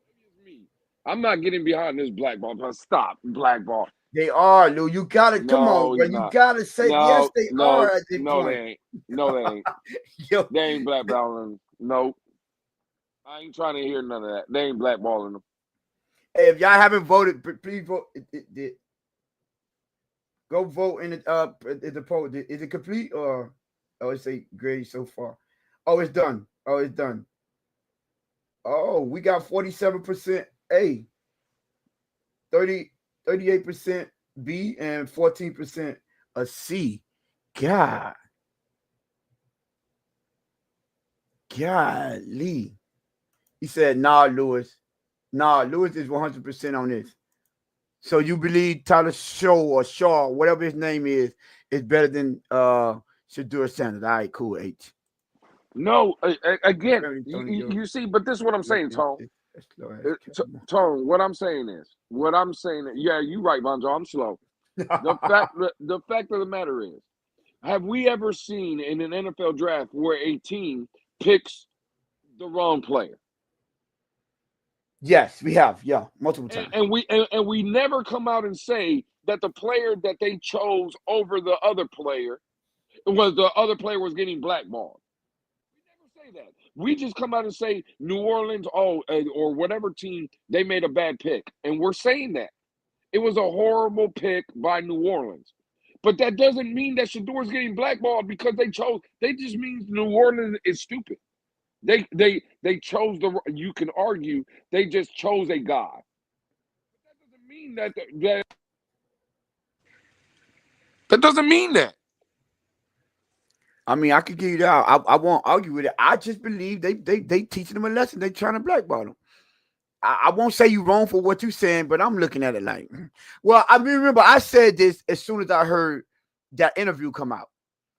Maybe it's me. I'm not getting behind this blackball. Stop blackball. They are, Lou. You gotta come on, bro. You gotta say yes. They are at this point. They ain't. No, they ain't. Yo. They ain't blackballing them. No, I ain't trying to hear none of that. They ain't blackballing them. Hey, if y'all haven't voted, please vote. Go vote in the poll. Is it complete or it say grade so far? Oh, it's done. Oh, it's done. Oh, we got 47% A, 38% B, and 14% a C. Golly. He said, nah, Lewis. Nah, Lewis is 100% on this. So you believe Tyler Shaw, whatever his name is better than Shadur Sanders. All right, cool, H. No, again, you see, but this is what I'm saying, Tone. Tone, what I'm saying is, yeah, you right, Bonzo, I'm slow. The fact of the matter is, have we ever seen in an NFL draft where a team picks the wrong player? Yes, we have. Yeah, multiple times. And we never come out and say that the player that they chose over the other player was getting blackballed. We never say that. We just come out and say New Orleans, or whatever team, they made a bad pick, and we're saying that it was a horrible pick by New Orleans. But that doesn't mean that Shador's getting blackballed because they chose. They just means New Orleans is stupid. They chose you can argue they just chose a guy. But that doesn't mean that doesn't mean that. I mean, I could give you that. I won't argue with it. I just believe they teaching them a lesson. They trying to blackball them. I won't say you wrong for what you're saying, but I'm looking at it like, well, I remember I said this as soon as I heard that interview come out.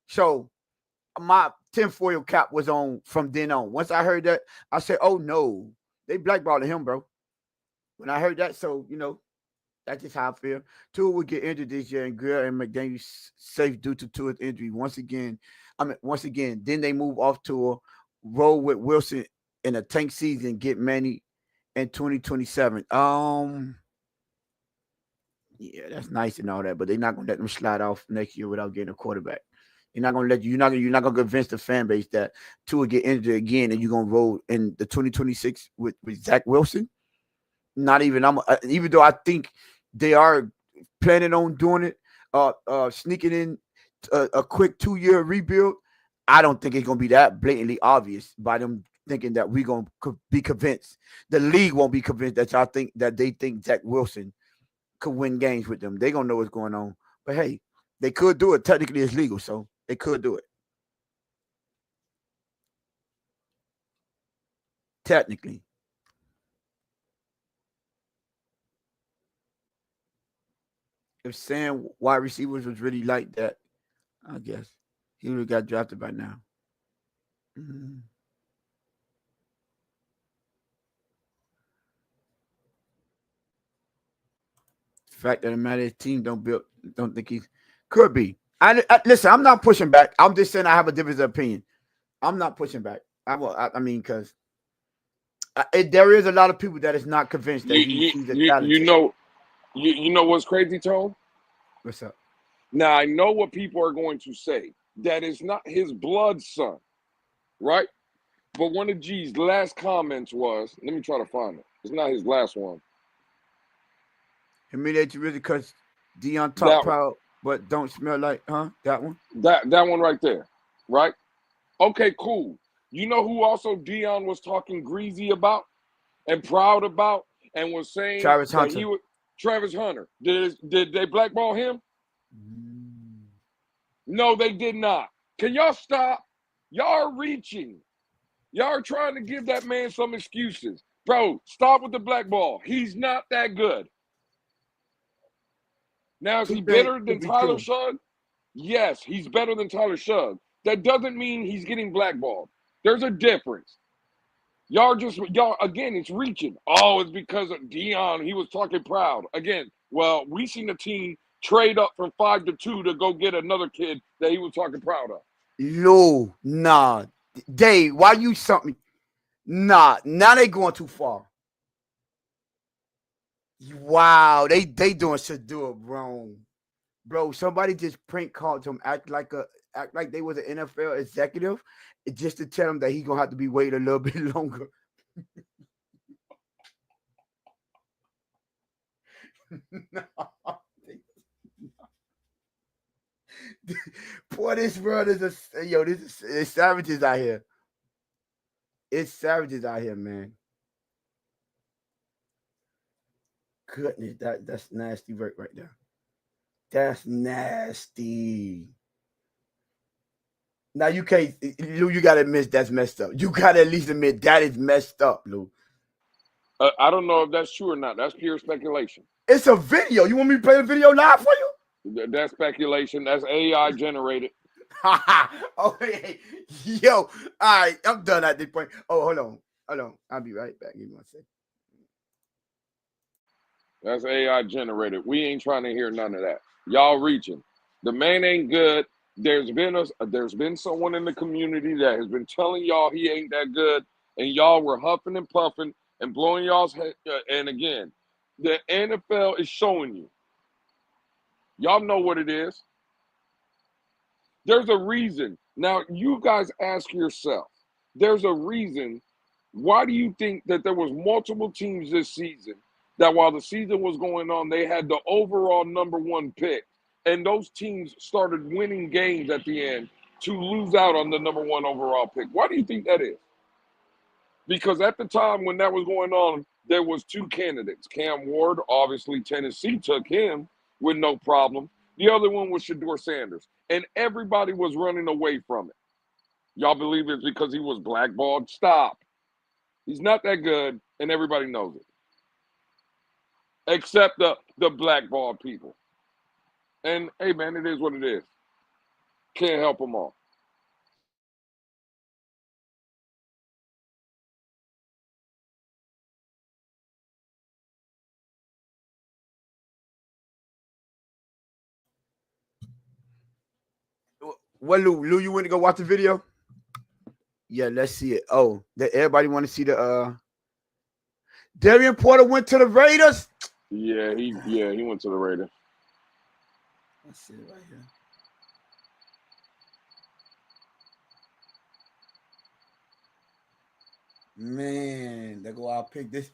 So my tinfoil cap was on from then on. Once I heard that, I said, oh no, they blackballing him, bro. When I heard that, so that's just how I feel. Tua would get injured this year, and Greer and McDaniel safe due to Tua's injury once again. Then they move off Tua, roll with Wilson in a tank season, get Manny in 2027. Yeah, that's nice and all that, but they're not gonna let them slide off next year without getting a quarterback. You're not gonna let you're not gonna convince the fan base that Tua get injured again and you're gonna roll in the 2026 with Zach Wilson. Not even even though I think they are planning on doing it, sneaking in a quick 2-year rebuild. I don't think it's gonna be that blatantly obvious by them thinking that we're gonna be convinced. The league won't be convinced that they think Zach Wilson could win games with them. They gonna know what's going on. But hey, they could do it. Technically, it's legal, so they could do it. Technically. If saying wide receivers was really like that, I guess he would have got drafted by now. Mm-hmm. The fact that the matter is team don't think he could be. Listen, I'm not pushing back. I'm just saying I have a different opinion. I'm not pushing back. I mean, because there is a lot of people that is not convinced that he's a talented. You know what's crazy, Tone? What's up? Now I know what people are going to say. That is not his blood son, right? But one of G's last comments was, let me try to find it. It's not his last one. Humiliate you really because Dion talk proud, but don't smell like, huh? That one? That one right there, right? Okay, cool. You know who also Dion was talking greasy about and proud about and was saying Travis that Hunter. he would Travis Hunter. Did they blackball him? No, they did not. Can y'all stop? Y'all are reaching. Y'all are trying to give that man some excuses. Bro, stop with the blackball. He's not that good. Now, is he better than Tyler Shugg? Yes, he's better than Tyler Shugg. That doesn't mean he's getting blackballed. There's a difference. Y'all again, it's reaching. Oh, it's because of Dion. He was talking proud. Again, well, we seen the team trade up from 5-2 to go get another kid that he was talking proud of. No, nah. Dave, why you something? Nah, now they going too far. Wow, they doing Shadur wrong. Bro, somebody just prank called him, act like they was an NFL executive, just to tell him that he's gonna have to be waiting a little bit longer. No. Boy, this world is it's savages out here. It's savages out here, man. Goodness, that's nasty work right there. That's nasty. Now you can't, Lou. You gotta admit that's messed up. You gotta at least admit that is messed up, Lou. I don't know if that's true or not. That's pure speculation. It's a video. You want me to play the video live for you? That's speculation. That's AI generated. Oh, hey, yo, all right, I'm done at this point. Oh, hold on. I'll be right back. Give me 1 second. That's AI generated. We ain't trying to hear none of that. Y'all reaching. The man ain't good. There's been someone in the community that has been telling y'all he ain't that good, and y'all were huffing and puffing and blowing y'all's head. And again, the NFL is showing you. Y'all know what it is. There's a reason. Now, you guys ask yourself, there's a reason. Why do you think that there was multiple teams this season that while the season was going on, they had the overall #1 pick, and those teams started winning games at the end to lose out on the #1 overall pick? Why do you think that is? Because at the time when that was going on, there was 2 candidates. Cam Ward, obviously Tennessee took him with no problem. The other one was Shadur Sanders, and everybody was running away from it. Y'all believe it's because he was blackballed? Stop. He's not that good, and everybody knows it. Except the blackballed people. And, hey, man, it is what it is. Can't help them all. What, Lou, you went to go watch the video? Yeah, let's see it. Oh, everybody want to see the Darian Porter went to the Raiders. Yeah, he went to the Raiders. Let's see it right here. Man, they go out pick this.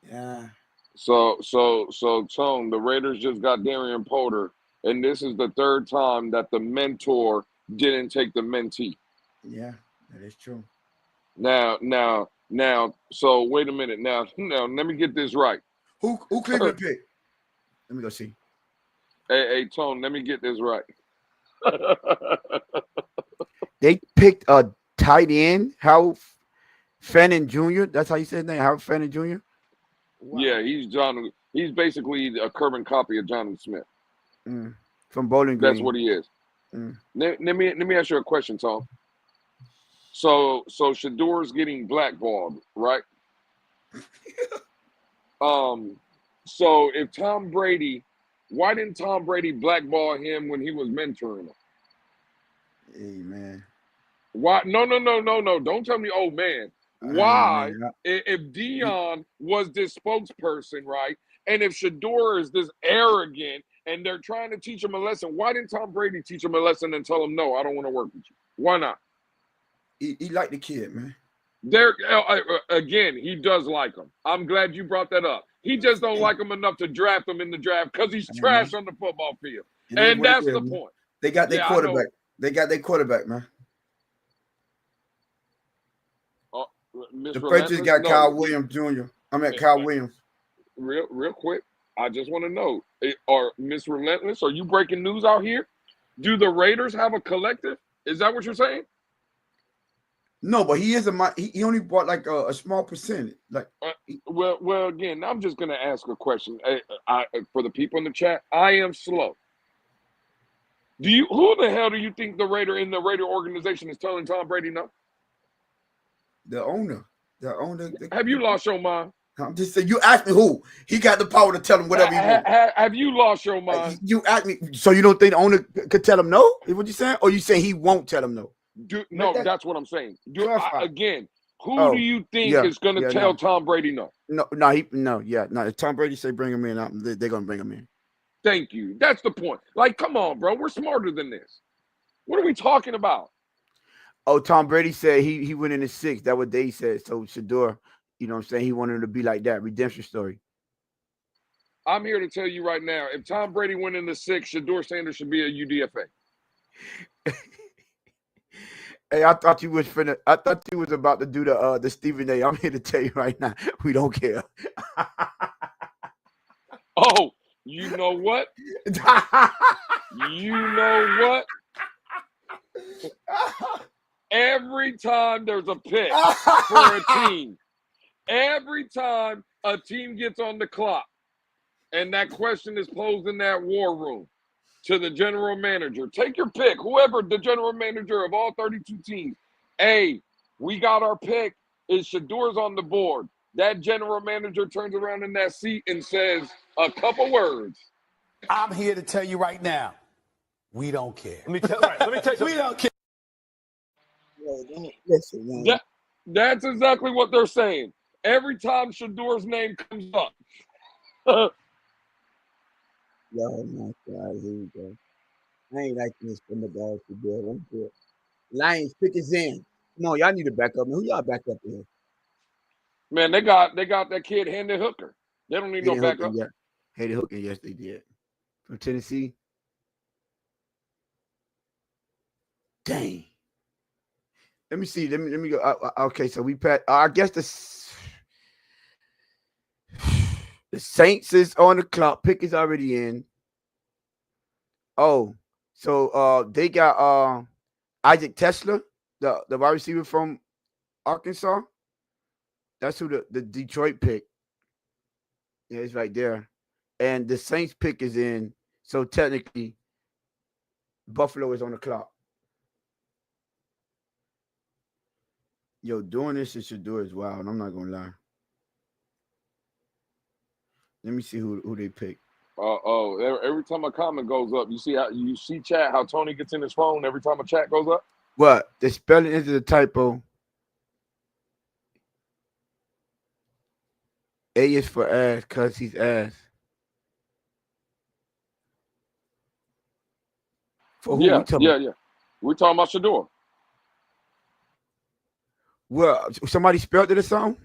Yeah. So Tone, the Raiders just got Darian Porter, and this is the 3rd time that the mentor didn't take the mentee. Yeah, that is true. Now, so wait a minute. Now, let me get this right. Who Cleveland picked? Let me go see. Hey, Tone, let me get this right. They picked a tight end, Howard Fannin Jr. That's how you say his name, Howard Fannin Jr. Wow. Yeah, he's basically a carbon copy of Jonathan Smith. From Bowling Green. That's what he is. Let me ask you a question, Tom. So Shadur's getting blackballed, right? So if Tom Brady, why didn't Tom Brady blackball him when he was mentoring him? Hey, man. Why? No. Don't tell me, oh man. Why? If Dion was this spokesperson, right? And if Shadur is this arrogant and they're trying to teach him a lesson, why didn't Tom Brady teach him a lesson and tell him, no, I don't want to work with you? Why not? He liked the kid, man. Again, he does like him. I'm glad you brought that up. He just don't like him enough to draft him in the draft because he's trash on the football field. And that's the point. They got their quarterback. They got their quarterback, man. Miss The Patriots Relentless. got Kyle No, Williams Jr. I'm at eh, Kyle Williams. real quick. I just want to know, are Miss Relentless? Are you breaking news out here? Do the Raiders have a collective? Is that what you're saying? No, but he is he only bought like a small percentage. Like, Well. Again, I'm just gonna ask a question. For the people in the chat, I am slow. Who the hell do you think the Raider in the Raider organization is telling Tom Brady no? the owner. Have you lost your mind? I'm just saying. You asked me who. He got the power to tell him whatever he wants. Have you lost your mind? You asked me. So you don't think the owner could tell him no? Is what you saying? Or you saying he won't tell him no? No, that's what I'm saying. Again, who Oh, do you think is going to tell Tom Brady no? If Tom Brady say bring him in, they're going to bring him in. Thank you. That's the point. Like, come on, bro. We're smarter than this. What are we talking about? Oh, Tom Brady said he went in the 6th. That's what they said. So Shadur, you know what I'm saying? He wanted him to be like that. Redemption story. I'm here to tell you right now, if Tom Brady went in the 6th, Shadur Sanders should be a UDFA. Hey, I thought you was about to do the Stephen A. I'm here to tell you right now, we don't care. Oh, you know what? You know what? Every time there's a pick for a team, every time a team gets on the clock, and that question is posed in that war room to the general manager, take your pick, whoever the general manager of all 32 teams. Hey, we got our pick. Is Shadur's on the board? That general manager turns around in that seat and says a couple words. I'm here to tell you right now, we don't care. Let me tell you. We don't care. Listen, man. That's exactly what they're saying. Every time Shadur's name comes up. Oh my God, here we go. I ain't liking this from the dog to do. I'm good. Lions pick is in. Come on, y'all need to back up, man. Who y'all back up here? Man, they got that kid Hendon Hooker. They don't need no backup. Hayden Hooker, yes, they did. From Tennessee. Dang. Let me see. Let me go. Okay, so we pat. I guess the Saints is on the clock. Pick is already in. Oh, so they got Isaac Tesler, the wide receiver from Arkansas. That's who the Detroit pick. Yeah, it's right there. And the Saints pick is in. So technically, Buffalo is on the clock. Yo, doing this it should do as well. And I'm not gonna lie. Let me see who they pick. Every time a comment goes up, you see chat how Tony gets in his phone every time a chat goes up. What? The spelling is a typo. A is for ass because he's ass. For who? Yeah. We're talking about Shadur. Well, somebody spelled it or something?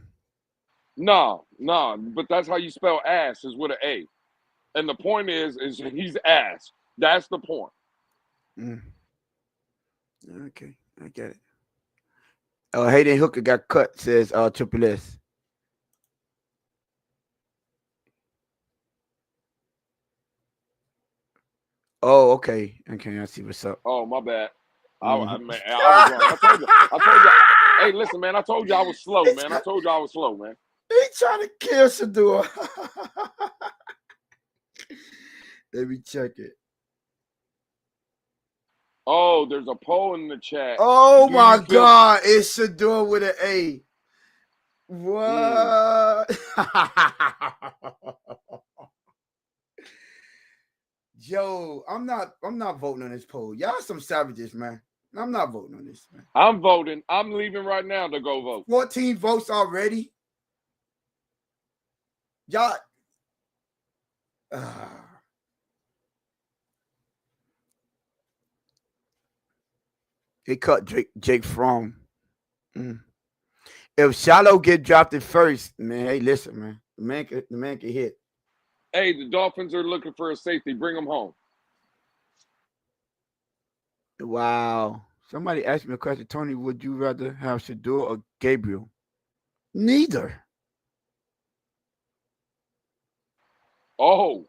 No, but that's how you spell ass is with an A. And the point is he's ass. That's the point. Okay, I get it. Oh, Hayden Hooker got cut, says Triple S. Oh, okay. I see what's up. Oh, my bad. I was wrong. I told you. Hey, listen, man. I told you I was slow, man. He trying to kill Shadur. Let me check it. Oh, there's a poll in the chat. Oh my God, it's Shadur with an A. What? Yo, I'm not voting on this poll. Y'all some savages, man. I'm not voting on this, man. I'm voting. I'm leaving right now to go vote. 14 votes already. Y'all. They cut Jake Fromm. If Shallow get drafted first, man, hey, listen, man. The man can hit. Hey, the Dolphins are looking for a safety. Bring him home. Wow. Somebody asked me a question. Tony, would you rather have Shadur or Gabriel? Neither. Oh,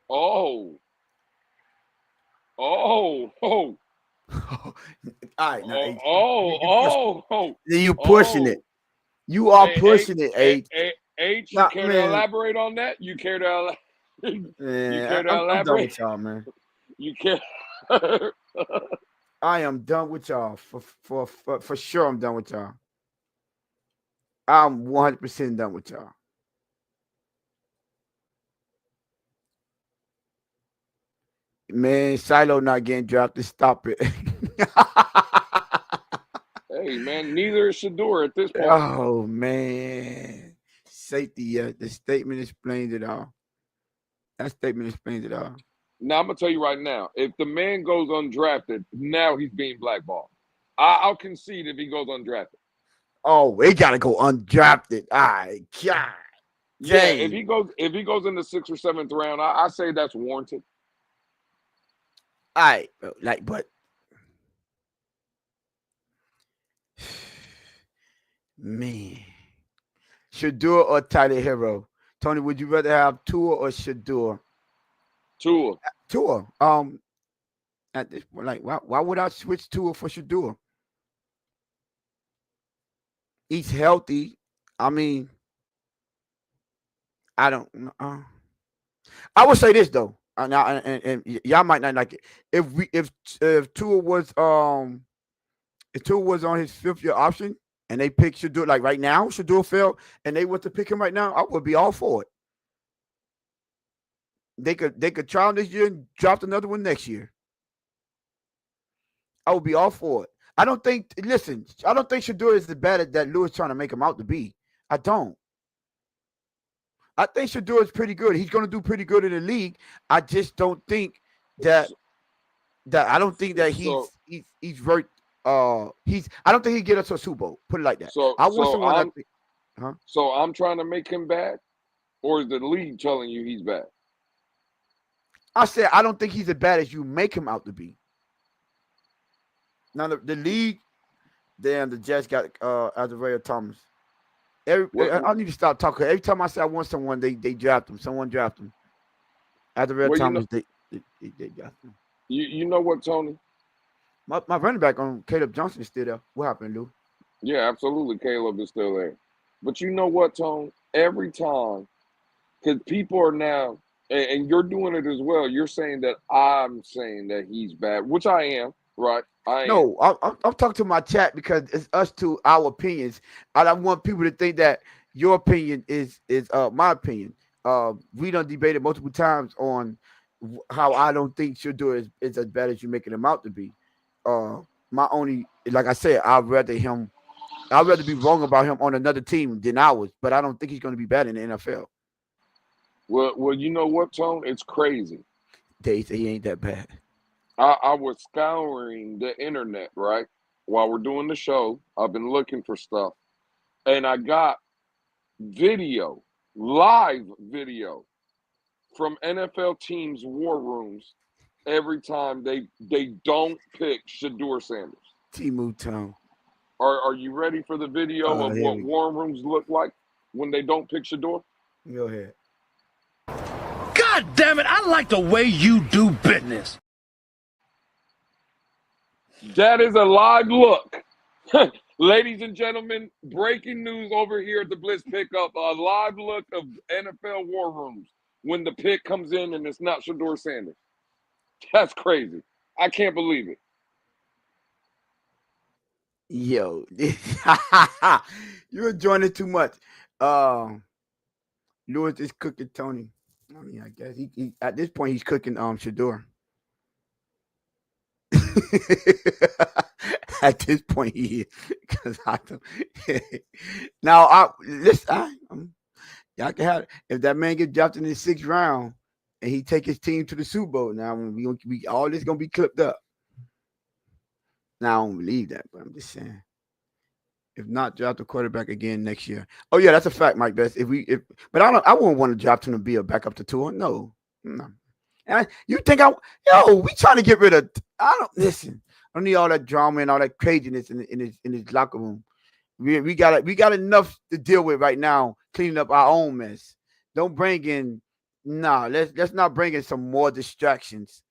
oh, oh, oh, All right, now oh, H, you pushing it. oh, oh, Then you pushing it. oh. You are Hey, H, pushing it, H. H, you Nah, care to man, elaborate on that? You care to you man, care to I'm done elaborate? with y'all, man. You care? I am done with y'all for sure. I'm done with y'all. I'm 100% done with y'all. Man, Silo not getting drafted. Stop it. Hey, man, neither is Shadur at this point. Oh man, safety. Yeah, the statement explains it all. That statement explains it all. Now I'm gonna tell you right now, if the man goes undrafted, now he's being blackballed. I'll concede if he goes undrafted. Oh, we gotta go undrafted. All right, God Yeah, dang. if he goes in the 6th or 7th round, I say that's warranted. All right, bro, like, but man, Shadur or Tyler Hero? Tony, would you rather have Tua or Shadur? Tua. Tua. At this point, like, why would I switch Tua for Shadur? He's healthy. I mean, I don't. I would say this though. Now, and y'all might not like it. If Tua was if Tua was on his 5th year option and they picked Shadur like right now, Shadur fell and they were to pick him right now, I would be all for it. They could try him this year and drop another one next year. I would be all for it. I don't think. Listen, I don't think Shadur is as bad as that Lewis trying to make him out to be. I don't. I think Shadur is pretty good. He's going to do pretty good in the league. I just don't think that I don't think that So he's very he's I don't think he get us to a Super Bowl. Put it like that. so I want so someone that I'm huh? so I'm trying to make him bad, or is the league telling you he's bad? I said I don't think he's as bad as you make him out to be. Now the league, then the Jets got Azariah Thomas. What I need to stop talking. Every time I say I want someone, they draft him. Someone draft him. Azariah well, Thomas, they draft him. you know what, Tony? My running back on Caleb Johnson is still there. What happened, Lou? Yeah, absolutely. Caleb is still there. But you know what, Tone? Every time, because people are now, and you're doing it as well. You're saying that I'm saying that he's bad, which I am, right? I am. No, I'm talking to my chat because it's us to our opinions. I don't want people to think that your opinion is my opinion. We done debated multiple times on how I don't think Shador is as bad as you making him out to be. My only, like I said, I'd rather be wrong about him on another team than ours, but I don't think he's going to be bad in the NFL. Well, you know what, Tone? It's crazy. They say he ain't that bad. I was scouring the internet, right? While we're doing the show, I've been looking for stuff, and I got video, live video from NFL teams' war rooms every time they don't pick Shadur Sanders. Timu Tone. Are you ready for the video of Here what we war rooms look like when they don't pick Shadur? go ahead. God damn it, I like the way you do business. That is a live look. Ladies and gentlemen, breaking news over here at the Blitz Pickup. A live look of NFL war rooms when the pick comes in and it's not Shadur Sanders. That's crazy. I can't believe it. Yo, you're enjoying it too much. Lewis is cooking Tony. I mean, I guess he at this point he's cooking Shador. At this point he is because I don't. Now I listen. Y'all can have it. If that man get drafted in the 6th round and he take his team to the Super Bowl, now we all this gonna be clipped up. Now I don't believe that, but I'm just saying. If not, draft a quarterback again next year. Oh yeah, that's a fact, Mike Best. But I wouldn't want to draft him to be a backup to Tua. No. And you think we trying to get rid of? I don't listen. I don't need all that drama and all that craziness in his locker room. We got enough to deal with right now, cleaning up our own mess. Don't bring in let's not bring in some more distractions.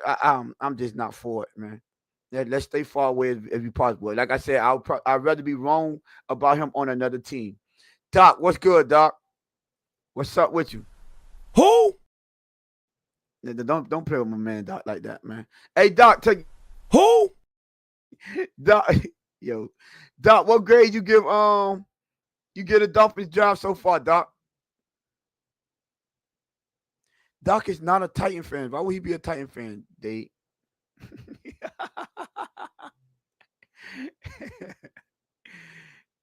I'm just not for it, man. Let's stay far away if we possible. Like I said, I'd rather be wrong about him on another team. Doc, what's good, Doc? What's up with you? Who? Don't play with my man Doc like that, man. Hey, Doc, Who? Doc, yo, Doc, what grade you give you get a Dolphins job so far, Doc? Doc is not a Titan fan. Why would he be a Titan fan, Dave?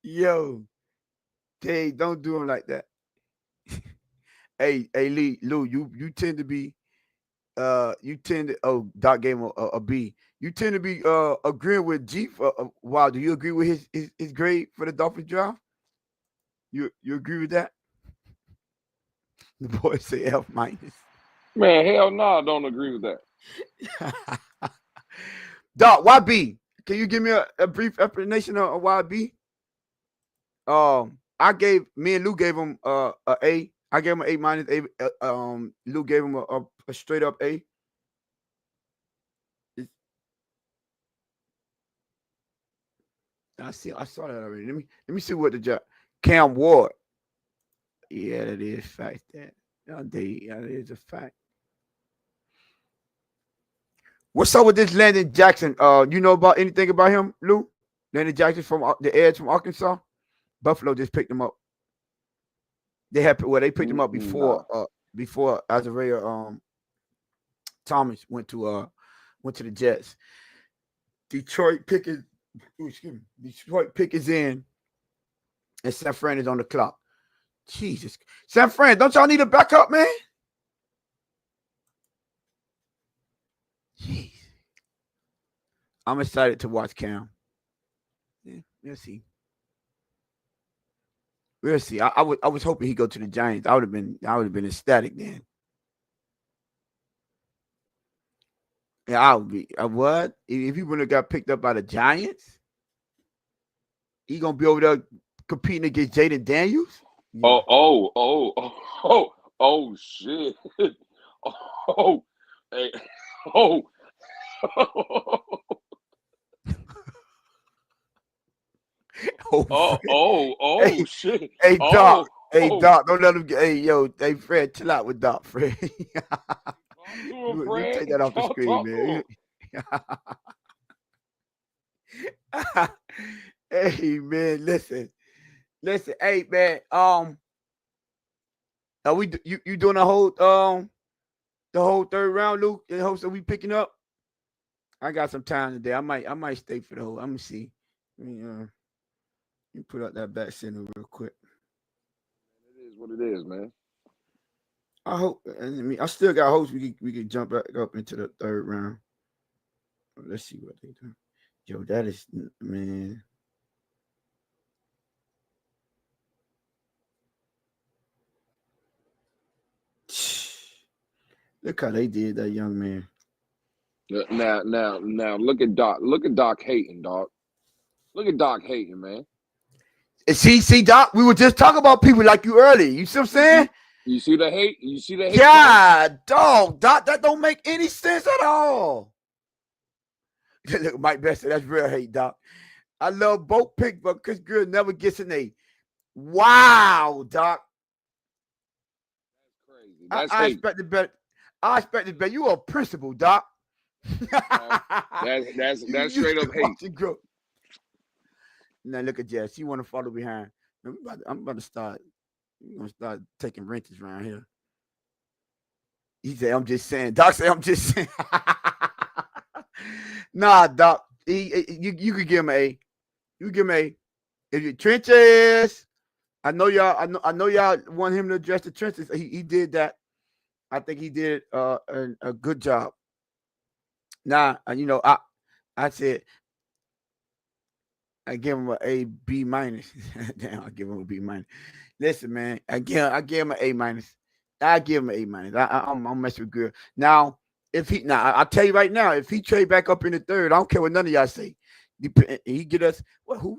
Yo, Dave, don't do him like that. hey, Lou, you tend to be Doc gave him a B. You tend to be agreeing with G for wow. Do you agree with his grade for the Dolphins draft? You agree with that? The boy say F minus. Man, hell no, I don't agree with that. Doc, why B? Can you give me a brief explanation of why B? Me and Lou gave him a A. I gave him an A minus. Lou gave him a straight up A. I saw that already. Let me see what the job. Cam Ward. Yeah, that is fact. That is a fact. What's up with this Landon Jackson? You know about anything about him, Lou? Landon Jackson from the Edge from Arkansas. Buffalo just picked him up. They picked him up before Azariah Thomas went to the Jets. Detroit pick is in, and San Fran is on the clock. Jesus, San Fran, don't y'all need a backup, man? Jeez. I'm excited to watch Cam. Yeah, we'll see. We'll see. I was hoping he'd go to the Giants. I would have been ecstatic then. Yeah, I would be. What? If he wouldn't have got picked up by the Giants, he gonna be over there competing against Jaden Daniels? Yeah. Oh shit. Oh, hey, oh. Hey, shit. Hey, Doc. Doc, don't let him get. Hey, Fred, chill out with Doc, Fred. You take that off the screen, man. Hey, man, listen. Hey, man. Are you doing the whole third round, Luke? In hopes that we picking up. I got some time today. I might stay for the whole. Let me see. You put up that back center real quick. It is what it is, man. I hope. I still got hopes we could jump back up into the third round. Let's see what they do. Yo, that is, man. Look how they did that young man. Now look at Doc. Look at Doc hating, dog. Look at Doc hating, man. See, Doc, we were just talking about people like you earlier. You see what I'm saying? You see the hate? Yeah, dog. Doc, that don't make any sense at all. Look, Mike Bester, that's real hate, Doc. I love both picks, but Chris Greer never gets an A. Wow, Doc. That's crazy. That's hate. I expected better. You are a principal, Doc. That's straight up hate. Now look at Jess. She want to follow behind. I'm about to start. We're gonna start taking renters around here. He said, "I'm just saying." Doc said, "I'm just saying." Nah, Doc. You could give him an A. You give him an A. If you trenches, I know y'all want him to address the trenches. He did that. I think he did a good job. Nah, I said I give him an A B minus. Damn, I give him a B minus. Listen, man, I give him an A minus. I give him an A minus. I'm messing with good. Now, I'll tell you right now, if he trade back up in the third, I don't care what none of y'all say. He get us who?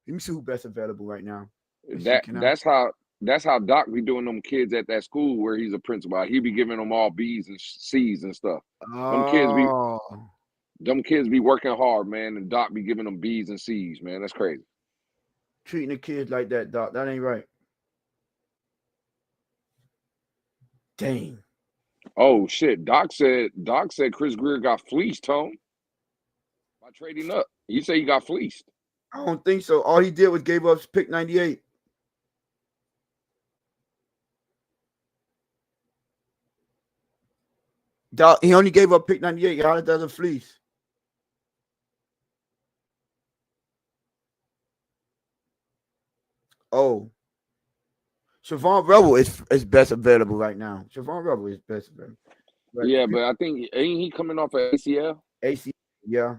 Let me see who best available right now. Let's see, That can I? that's how Doc be doing them kids at that school where he's a principal. He be giving them all B's and C's and stuff. Them kids be Oh, them kids be working hard, man, and Doc be giving them B's and C's, man. That's crazy. treating the kids like that, Doc. That ain't right. Dang. Oh shit. Doc said Chris Greer got fleeced, Tone, by trading up. He said he got fleeced. I don't think so. All he did was gave up pick 98. Doc, he only gave up pick 98. How did that a fleece? Oh, Siobhan Rebel is best available right now. Siobhan Rebel is best available. But Yeah, but I think ain't he coming off of ACL? AC, yeah.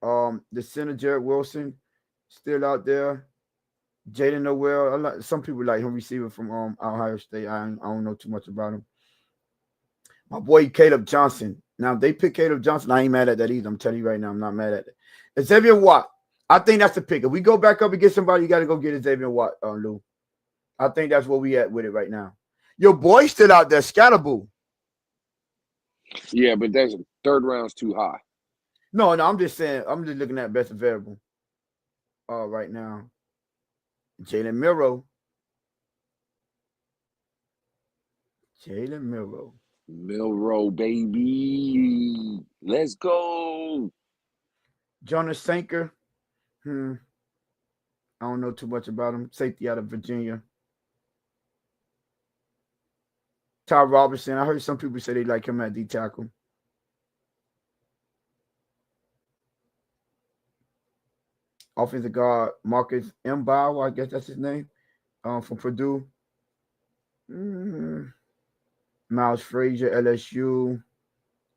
The center Jared Wilson still out there. Jaden Noel. Some people like him receiving from Ohio State. I don't know too much about him. My boy Caleb Johnson. Now they pick Caleb Johnson. I ain't mad at that either. I'm telling you right now, I'm not mad at it. Xavier Watt. I think that's the pick. If we go back up and get somebody, you got to go get Xavier Watt, Lou. I think that's where we at with it right now. Your boy's still out there, Scatterboo. Yeah, but that's third round's too high. No, I'm just saying. I'm just looking at best available. Right now, Jalen Miro. Milrow, baby. Let's go. Jonas Sanker. I don't know too much about him. Safety out of Virginia. Ty Robinson. I heard some people say they like him at D tackle. Offensive guard Marcus Mbow, I guess that's his name. From Purdue. Miles Frazier, LSU.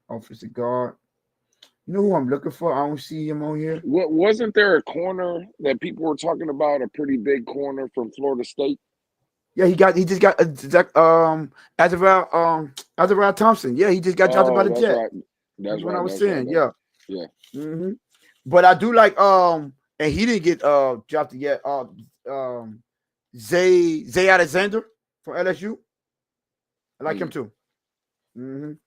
Offensive guard. You know who I'm looking for? I don't see him on here. What wasn't there a corner that people were talking about? A pretty big corner from Florida State. Yeah, he just got Azariah Thompson. Yeah, he just got drafted by the that's Jets. right. That's what right. I was That's saying. right. Yeah. Yeah. But I do like and he didn't get drafted yet. Zay Alexander from LSU. I like him too.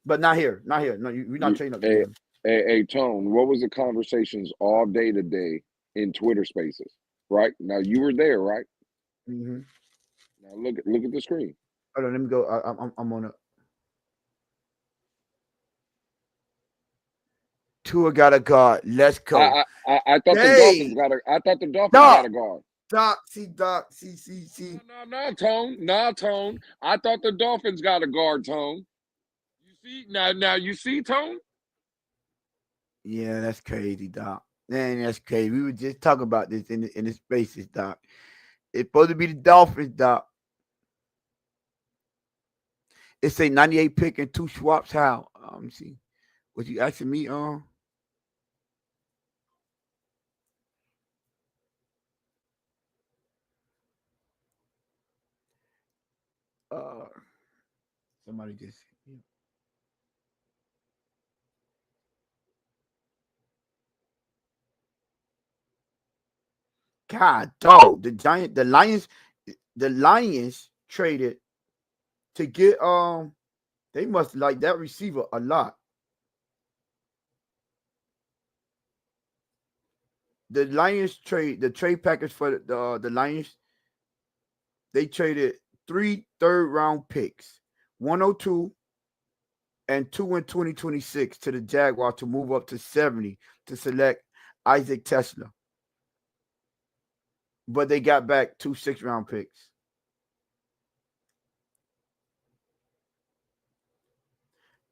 But not here. Not here. No, we're not trading up together. Hey, Tone, what was the conversations all day today in Twitter Spaces? Right now, you were there, right? Now look at the screen. Hold on, let me go. I'm on it. Tua got a guard. Let's go. I thought the Dolphins got a. I thought the Dolphins got a guard. Doc. See. No, Tone. I thought the Dolphins got a guard, Tone. You see now you see, Tone. Yeah, that's crazy, Doc. Man, that's crazy. We were just talking about this in the spaces, Doc. It's supposed to be the Dolphins, Doc. It's a 98 pick and 2 swaps. How? Let me see. Was you asking me? Somebody just. God, dog. The Lions traded to get they must like that receiver a lot. The Lions the trade package for the Lions. They traded 3 third-round picks, 102 and 2 in 2026 to the Jaguars to move up to 70 to select Isaac Tesla. But they got back 2 6-round picks.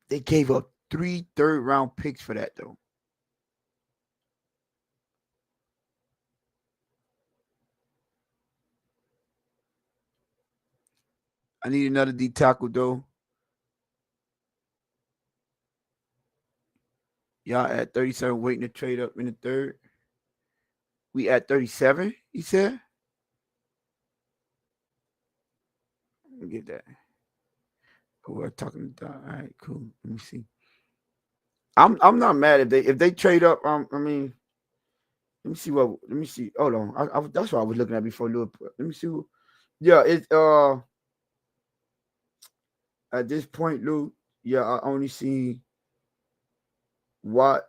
They gave up 3 third-round picks for that, though. I need another D tackle, though. Y'all at 37 waiting to trade up in the third. We at 37, he said. Let me get that. We're talking about. All right, cool. Let me see. I'm not mad if they trade up. I mean, Let me see what. Let me see. Hold on. That's what I was looking at before. Let me see. Yeah, it's at this point, Lou. Yeah, I only see what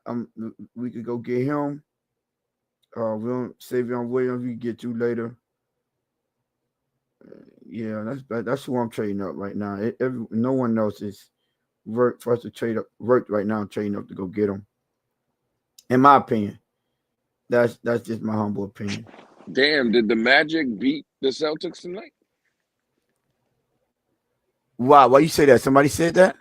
we could go get him. We don't Savion Williams. We get you later. Yeah, that's who I'm trading up right now. No one else is work for us to trade up. Work right now, trading up to go get him. In my opinion, that's just my humble opinion. Damn, did the Magic beat the Celtics tonight? Wow, why you say that? Somebody said that?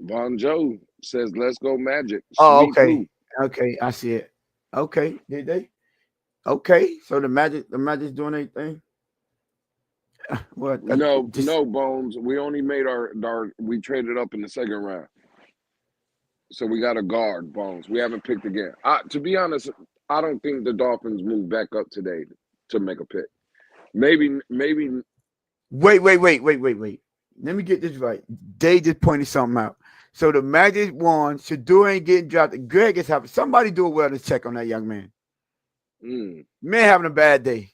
Von Joe says, "Let's go Magic." Oh, Sweet okay. blue. Okay, I see it. Okay, did they? Okay, so the Magic's doing their thing. Well, No, just no, Bones. We only made our we traded up in the second round. So we got a guard, Bones. We haven't picked again. To be honest, I don't think the Dolphins move back up today to make a pick. Maybe wait. Let me get this right. They just pointed something out. So the Magic won. Shadur ain't getting drafted. Greg is having somebody do a wellness check on that young man. Man having a bad day.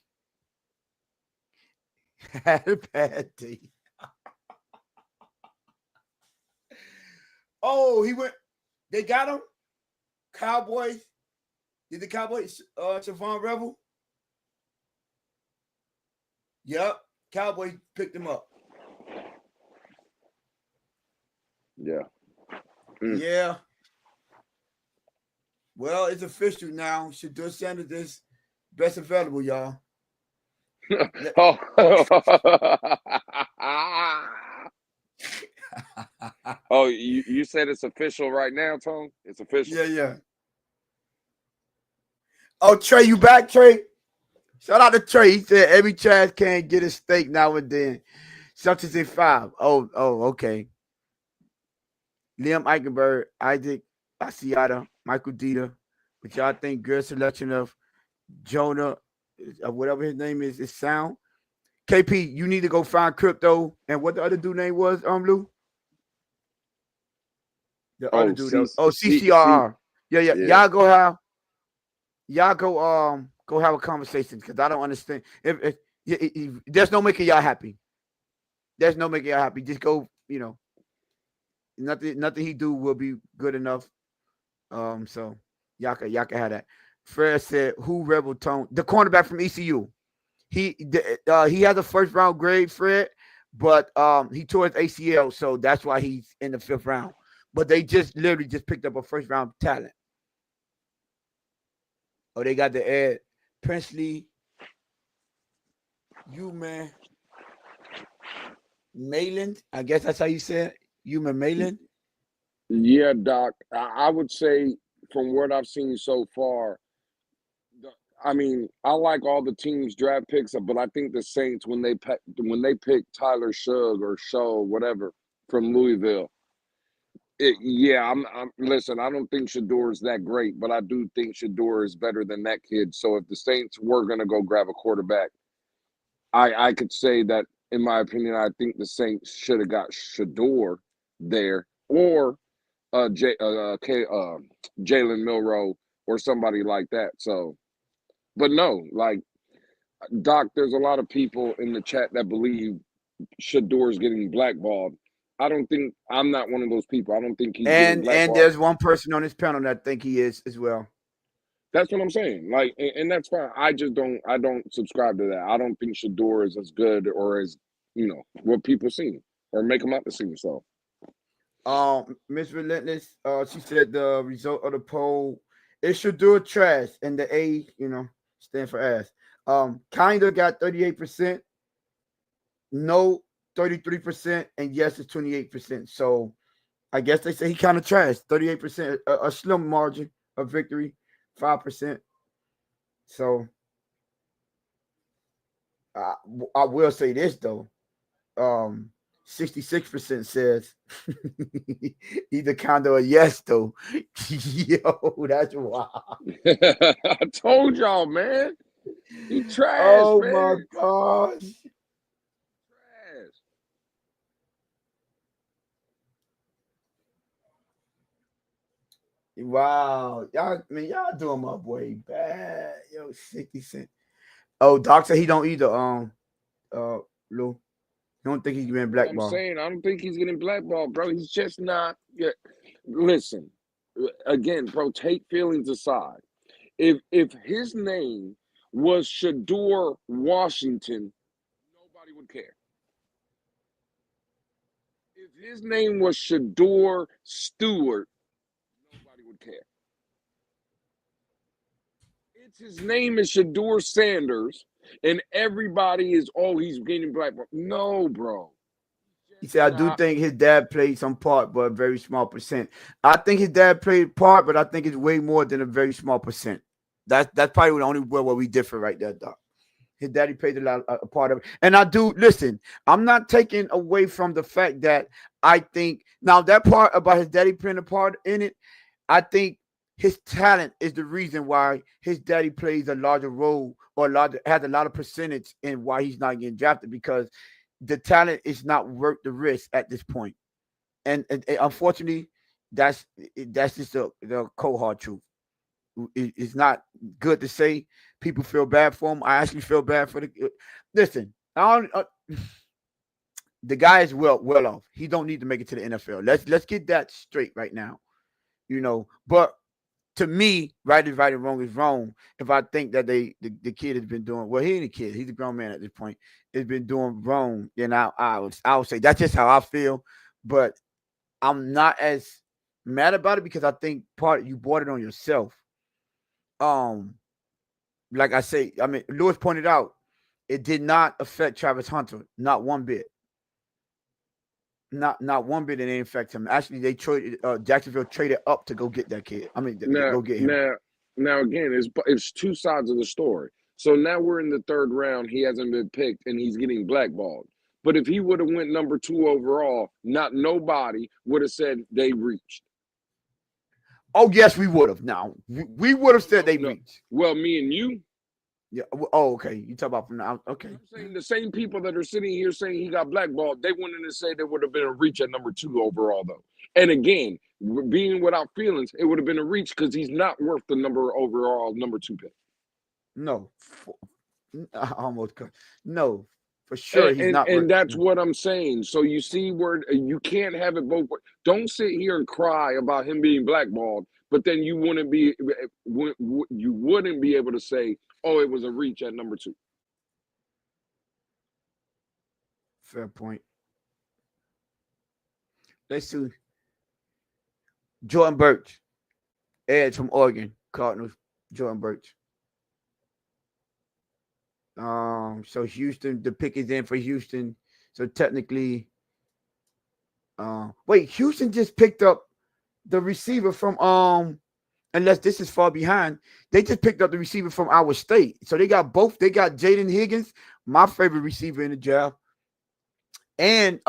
Had a bad day. Oh, he went. They got him. Cowboys. Did the Cowboys Savon Rebel? Yep. Cowboys picked him up. Yeah. Yeah. Well, it's official now. Shadur Sanders is best available, y'all. Oh, you said it's official right now, Tone? It's official. Yeah. Oh, Trey, you back, Trey? Shout out to Trey. He said every trash can get a steak now and then. Celtics in 5. Oh, okay. Liam Eichenberg, Isaac Asiata, Michael Dieter. But y'all think good selection of Jonah, whatever his name is sound. KP, you need to go find crypto. And what the other dude name was, Lou? The other dude. CCRR. Yeah. Y'all go have a conversation because I don't understand. If there's no making y'all happy. There's no making y'all happy. Just go, nothing he do will be good enough. So y'all can have that. Fred said, "Who Rebel Tone? The cornerback from ECU. He has a first round grade, Fred, but he tore his ACL, so that's why he's in the 5th round. But they literally just picked up a first round talent. Oh, they got the Ed Princely. You man, Mayland. I guess that's how you say it. Human Mayland. Yeah, Doc. I would say from what I've seen so far, I mean, I like all the teams' draft picks, but I think the Saints when they pick Tyler Shug or Show whatever from Louisville. I'm listen. I don't think Shadur is that great, but I do think Shadur is better than that kid. So if the Saints were gonna go grab a quarterback, I could say that in my opinion, I think the Saints should have got Shadur there or Jalen Milroe or somebody like that. So, but no, like Doc, there's a lot of people in the chat that believe Shador's getting blackballed. I'm not one of those people. I don't think he's getting And blackballed. there's one person on this panel that think he is as well. That's what I'm saying. Like, and that's fine. I don't subscribe to that. I don't think Shador is as good or as what people see or make him out to see. So, Miss Relentless, she said the result of the poll it should do a trash, and the A, stand for ass. Kinda got 38%, no 33%, and yes is 28%. So I guess they say he kind of trashed 38%, a slim margin of victory, 5%. So I will say this though. 66% says either condo or yes though. Yo, that's wild. I told y'all, man. He trash, Oh man. my gosh. Trash. Wow, y'all doing my boy bad. Yo, 60 Cent. Oh, Doc said he don't either. Lou, you don't think he's been What I'm blackballed? saying, I don't think he's getting blackballed, bro. He's just not. Yeah, listen, again, bro. Take feelings aside. If his name was Shadur Washington, nobody would care. If his name was Shadur Stewart, nobody would care. It's his name is Shadur Sanders, and everybody is he's getting blackballed. No, bro. He said, I do think his dad played some part, but a very small percent. I think his dad played part, but I think it's way more than a very small percent. That's probably the only where we differ right there, Doc. His daddy played a part of it. And I do, listen, I'm not taking away from the fact that I think, now that part about his daddy playing a part in it, I think his talent is the reason why his daddy plays a larger role or has a lot of percentage in why he's not getting drafted, because the talent is not worth the risk at this point. And unfortunately, that's just the cold hard truth. It's not good to say. People feel bad for him. I actually feel bad for the. Listen, the guy is well off. He don't need to make it to the NFL. Let's get that straight right now. But to me, right is right and wrong is wrong. If I think that the kid has been doing well, he ain't a kid. He's a grown man at this point. Has been doing wrong, then I would say that's just how I feel. But I'm not as mad about it because I think you brought it on yourself. Like I say, I mean, Lewis pointed out, it did not affect Travis Hunter, not one bit. Not one bit, it didn't affect him. Actually, they traded Jacksonville traded up to go get that kid. I mean, go get him. Now again, it's two sides of the story. So now we're in the third round. He hasn't been picked, and he's getting blackballed. But if he would have went number 2 overall, nobody would have said they reached. Oh yes, we would have. Now we would have said they reached. Well, me and you. Yeah. Oh, okay. You talk about from now. Okay. I'm saying the same people that are sitting here saying he got blackballed, they wanted to say there would have been a reach at number 2 overall, though. And again, being without feelings, it would have been a reach because he's not worth the number 2 pick. No, I almost cut. No, for sure he's not. And that's what I'm saying. So you see where you can't have it both ways. Don't sit here and cry about him being blackballed, but then you wouldn't be able to say, oh, it was a reach at number 2. Fair point. Let's see. Jordan Birch, edge from Oregon Cardinals. Jordan Birch. So Houston, the pick is in for Houston. So technically, wait, Houston just picked up the receiver from unless this is far behind, they just picked up the receiver from our state. So they got both. They got Jaden Higgins, my favorite receiver in the draft, and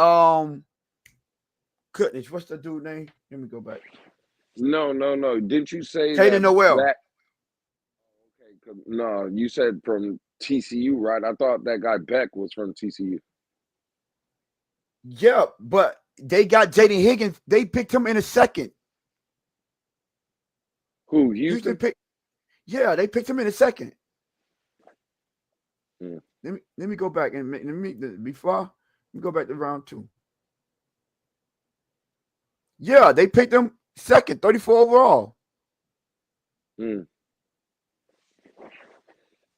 goodness, what's the dude name? Let me go back. No. Didn't you say Hayden Noel? Okay, no, you said from TCU, right? I thought that guy Beck was from TCU. Yeah, but they got Jaden Higgins. They picked him in a second. Who? Houston picked? Yeah, they picked him in a second. Yeah. Let me go back and let me go back to round 2. Yeah, they picked him second, 34 overall.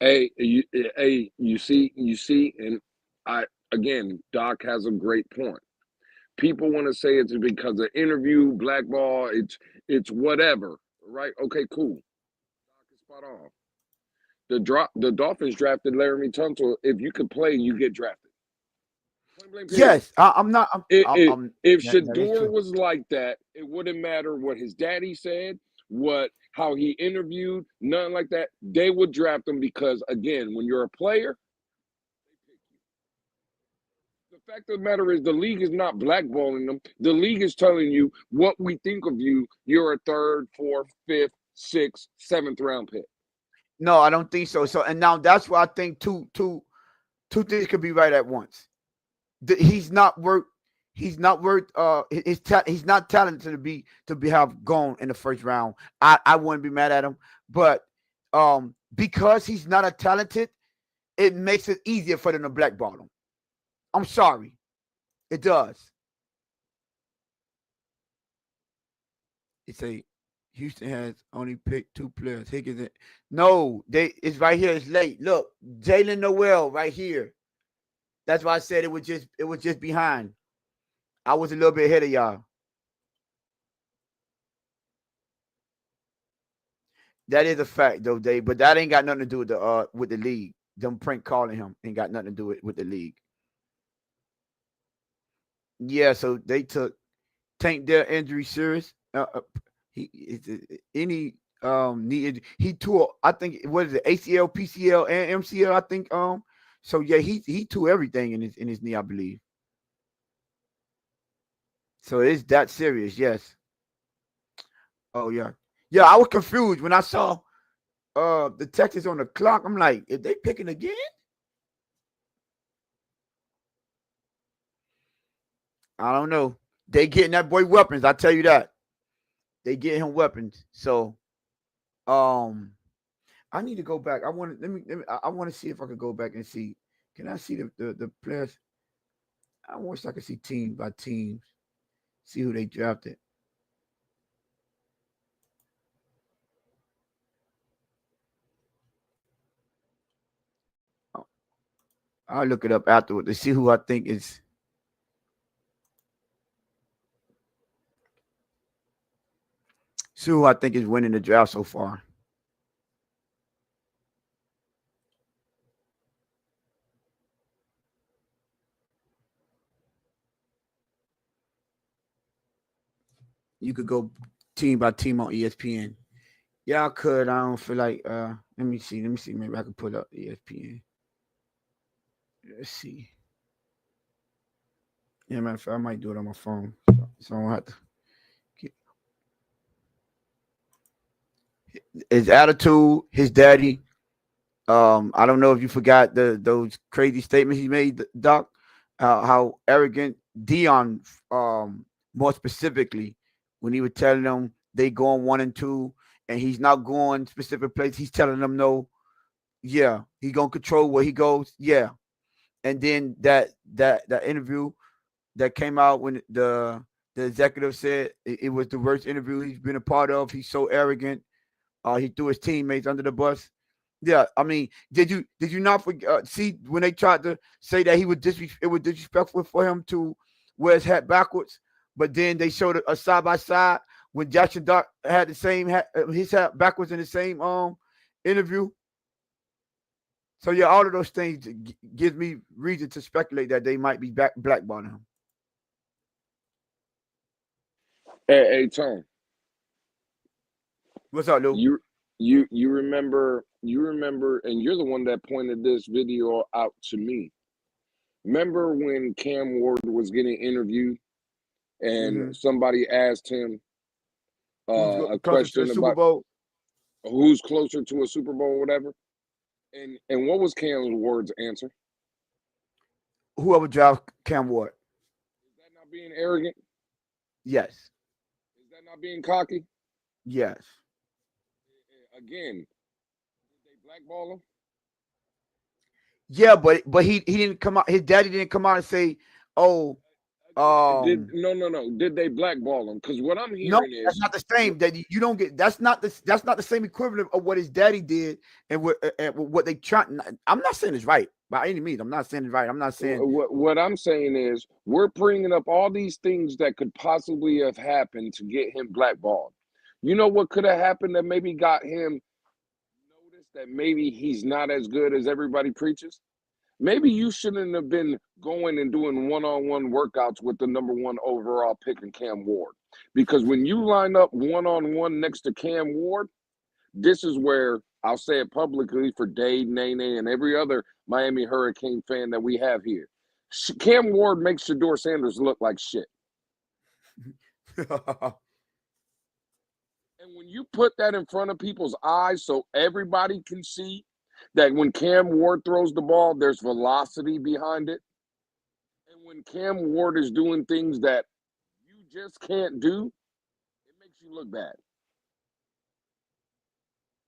Hey, you see, and Doc has a great point. People want to say it's because of interview, blackball, it's whatever, right? Okay, cool. Doc is spot on. The Dolphins drafted Laramie Tunsil. If you could play, you get drafted. Yes, I'm not. If Shadur was like that, it wouldn't matter what his daddy said, how he interviewed, nothing like that. They would draft him because, again, when you're a player, they pick you. The fact of the matter is the league is not blackballing them. The league is telling you what we think of you. You're a 3rd, 4th, 5th, 6th, 7th round pick. No, I don't think so. And now that's why I think two things could be right at once. He's not worth He's not worth he's not talented to be have gone in the first round. I wouldn't be mad at him, but because he's not a talented, it makes it easier for them to blackball him. I'm sorry, it does. It's a Houston has only picked 2 players. Higgins. No, it's right here. It's late. Look, Jalen Noel right here. That's why I said it was just behind. I was a little bit ahead of y'all. That is a fact, though, Dave. But that ain't got nothing to do with the league. Them prank calling him ain't got nothing to do with the league. Yeah, so they took Tank their injury serious. Any knee he tore. I think what is it? ACL, PCL, and MCL. I think So yeah, he tore everything in his knee, I believe. So it's that serious, yes. Oh yeah, yeah. I was confused when I saw the Texas on the clock. I'm like, is they picking again? I don't know. They getting that boy weapons. I tell you that. They get him weapons. So, I need to go back. I want to I want to see if I could go back and see. Can I see the players? I wish I could see team by teams. See who they drafted. I'll look it up afterward to see who I think is. See who I think is winning the draft so far. You could go team by team on ESPN. Yeah, I could. I don't feel like. Let me see. Maybe I can put up ESPN. Let's see. Yeah, matter of fact, I might do it on my phone, so I don't have to. His attitude, his daddy. I don't know if you forgot those crazy statements he made, Doc. How arrogant Dion, more specifically, when he was telling them they going 1 and 2, and he's not going specific place. He's telling them no. Yeah, he gonna control where he goes. Yeah, and then that interview that came out when the executive said it was the worst interview he's been a part of. He's so arrogant. He threw his teammates under the bus. Yeah, I mean, did you not see when they tried to say that it was disrespectful for him to wear his hat backwards, but then they showed a side by side when Jackson Doc had the same hat, his hat backwards in the same interview. So yeah, all of those things gives me reason to speculate that they might be blackballing him. Hey, Tom. What's up, Lou? You remember, and you're the one that pointed this video out to me. Remember when Cam Ward was getting interviewed and somebody asked him a question about who's closer to a Super Bowl or whatever? And what was Cam Ward's answer? Whoever draft Cam Ward. Is that not being arrogant? Yes. Is that not being cocky? Yes. Again, did they blackball him? Yeah, but he didn't come out. His daddy didn't come out and say, "Oh, no. Did they blackball him? Because what I'm hearing is that's not the same. That you don't get. That's not the same equivalent of what his daddy did and what they try. I'm not saying it's right by any means. I'm not saying it's right. I'm not saying what I'm saying is we're bringing up all these things that could possibly have happened to get him blackballed. You know what could have happened that maybe got him noticed that maybe he's not as good as everybody preaches? Maybe you shouldn't have been going and doing one-on-one workouts with the number 1 overall pick in Cam Ward. Because when you line up one-on-one next to Cam Ward, this is where I'll say it publicly for Dave, Nene, and every other Miami Hurricane fan that we have here. Cam Ward makes Shadur Sanders look like shit. And when you put that in front of people's eyes so everybody can see that when Cam Ward throws the ball, there's velocity behind it. And when Cam Ward is doing things that you just can't do, it makes you look bad.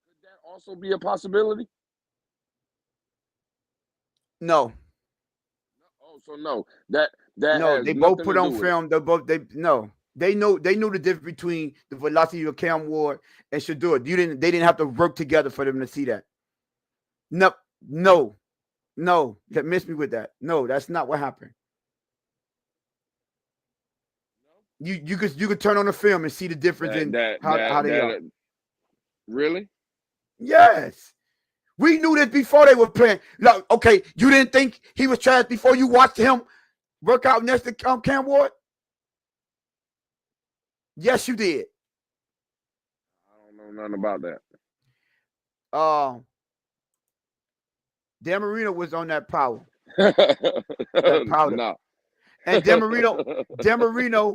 Could that also be a possibility? No. Oh, so no, that No, has they both nothing put to do on with film. They knew the difference between the velocity of Cam Ward and Shadur. They didn't have to work together for them to see that. No. That missed me with that. No, that's not what happened. You could turn on the film and see the difference it. in how they are. Really? Yes. We knew this before they were playing. Like, okay, you didn't think he was trash before you watched him work out next to Cam Ward? Yes, you did. I don't know nothing about that. Dan Marino was on that power. That powder. No. And Dan Marino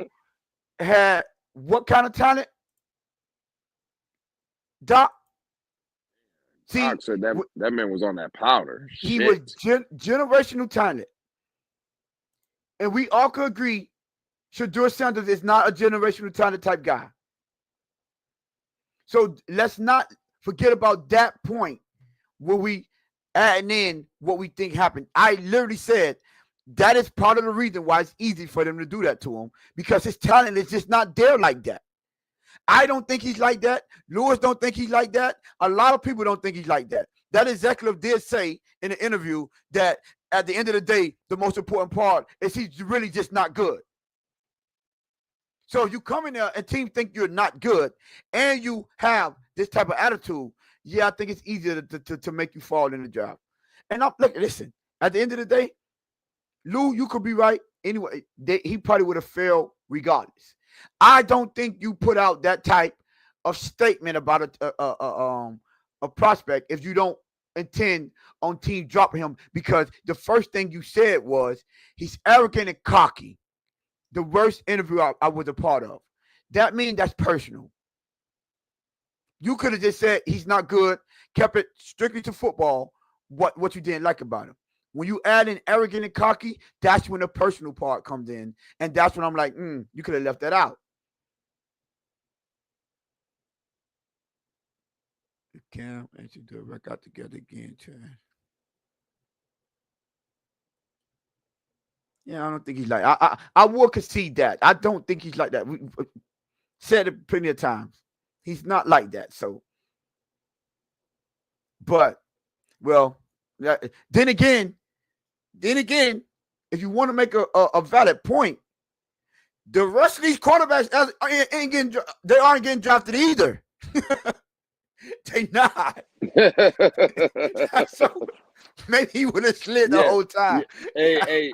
had what kind of talent? Doc? See, Doc said that man was on that powder. He Shit. was generational talent. And we all could agree Shadur Sanders is not a generational talent type guy. So let's not forget about that point where we adding in what we think happened. I literally said that is part of the reason why it's easy for them to do that to him, because his talent is just not there like that. I don't think he's like that. Lewis don't think he's like that. A lot of people don't think he's like that. That executive did say in the interview that at the end of the day, the most important part is he's really just not good. So if you come in there and team think you're not good and you have this type of attitude, yeah, I think it's easier to make you fall in the job. And listen, at the end of the day, Lou, you could be right. Anyway, he probably would have failed regardless. I don't think you put out that type of statement about a prospect if you don't intend on team dropping him, because the first thing you said was he's arrogant and cocky. The worst interview I was a part of. That means that's personal. You could have just said he's not good, kept it strictly to football, what you didn't like about him. When you add in arrogant and cocky, that's when the personal part comes in. And that's when I'm like, you could have left that out. Cam and you do it back out together again, Chad. Yeah, I don't think he's like. I will concede that. I don't think he's like that. We said it plenty of times. He's not like that. So, but then again, if you want to make a valid point, the rest of these quarterbacks they aren't getting drafted either. They not. So maybe he would have slid the whole time. Hey,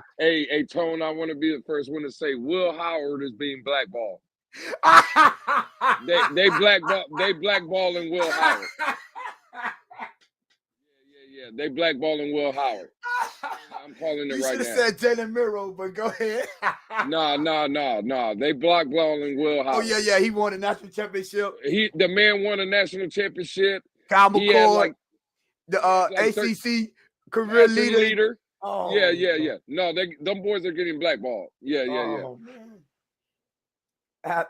Tone, I want to be the first one to say Will Howard is being blackballed. they blackballing Will Howard. Yeah. They blackballing Will Howard. I'm calling it right now. You should have said Jalen Miro, but go ahead. No. They blackballing Will Howard. Oh yeah. He won a national championship. The man won a national championship. Kyle McCord, the ACC career leader. Oh, yeah. No, them boys are getting blackballed. Yeah. Man. I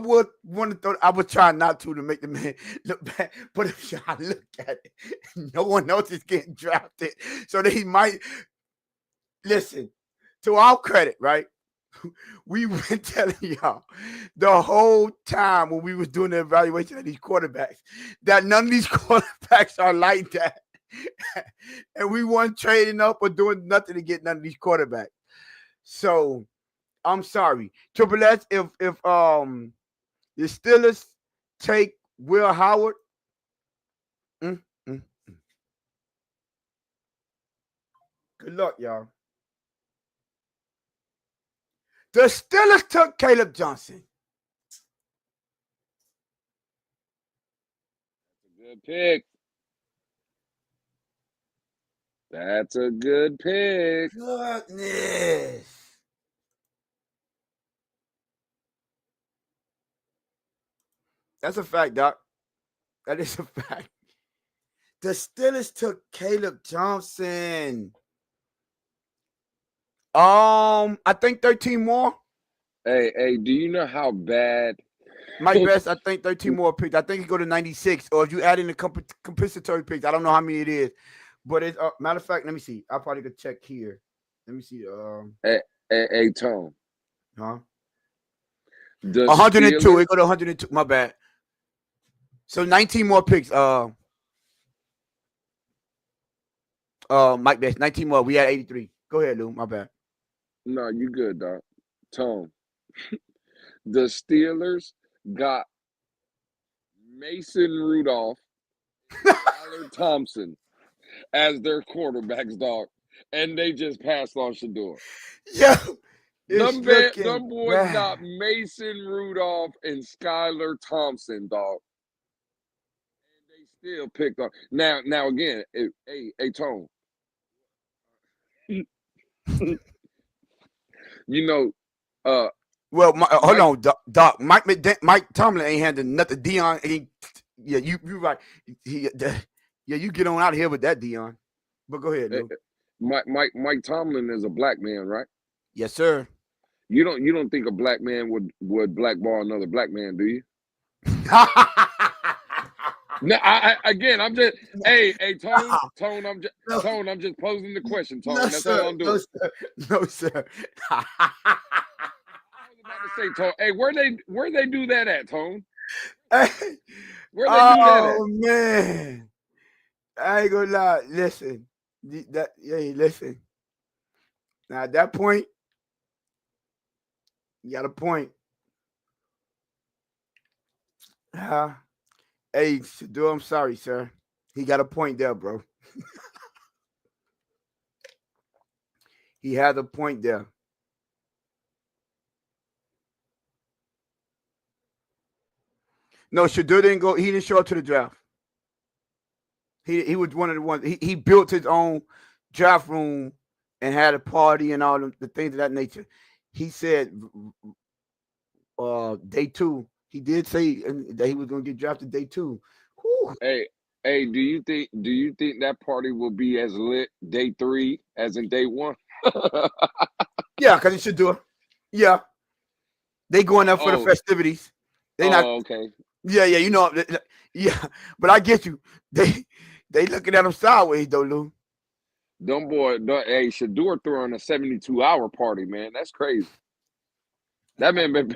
would want to throw. I would try not to make the man look bad, but if I look at it, no one else is getting drafted, so that he might listen. To our credit, right? We been telling y'all the whole time when we was doing the evaluation of these quarterbacks that none of these quarterbacks are like that, and we weren't trading up or doing nothing to get none of these quarterbacks. So I'm sorry, Triple S. If the Steelers take Will Howard, good luck, y'all. The Steelers took Caleb Johnson. Good pick. That's a good pick. Goodness. That's a fact, Doc. That is a fact. The Steelers took Caleb Johnson. I think 13 more. Hey, do you know how bad? My best, I think 13 more picks. I think you go to 96. Or if you add in the compensatory picks, I don't know how many it is. But it's matter of fact, let me see. I probably could check here. Let me see. Hey, Tone. Huh? The 102. Steelers. It go to 102. My bad. So 19 more picks. Mike Best, 19 more. We had 83. Go ahead, Lou. My bad. No, you good, dog. Tone. The Steelers got Mason Rudolph, Tyler Thompson as their quarterbacks, dog, and they just passed on Shadur. Yo, it's Them looking boys got bad. Mason Rudolph and Skylar Thompson, dog. And they still picked on. Now again, hey, Tone. You know, Well, hold Mike. on, Doc. Mike Tomlin ain't handling nothing. Dion ain't. Yeah, you right. Yeah, you get on out of here with that, Dion. But go ahead, Lou. Mike Tomlin is a black man, right? Yes, sir. You don't think a black man would blackball another black man, do you? No, I'm just Tone, I'm just posing the question, Tone. No, That's all sir. I'm No, doing. sir. No, sir. I was about to say, Tone. Hey, where they do that at, Tone? Hey, Where they do that at? oh man, I ain't gonna lie. Listen, listen. Now at that point, you got a point. Hey, Shadur, I'm sorry, sir. He got a point there, bro. He had a point there. No, Shadur didn't go. He didn't show up to the draft. He was one of the ones. He built his own draft room and had a party and all the things of that nature. He said, day 2. He did say that he was going to get drafted day 2. Whew. Hey, do you think that party will be as lit day 3 as in day 1? Yeah, because he should do it. Yeah, they going up for the Oh, festivities. They not. okay. Yeah, you know. Yeah, but I get you. They looking at him sideways though, Lou. Hey, Shadur throwing a 72-hour party, man. That's crazy. That man been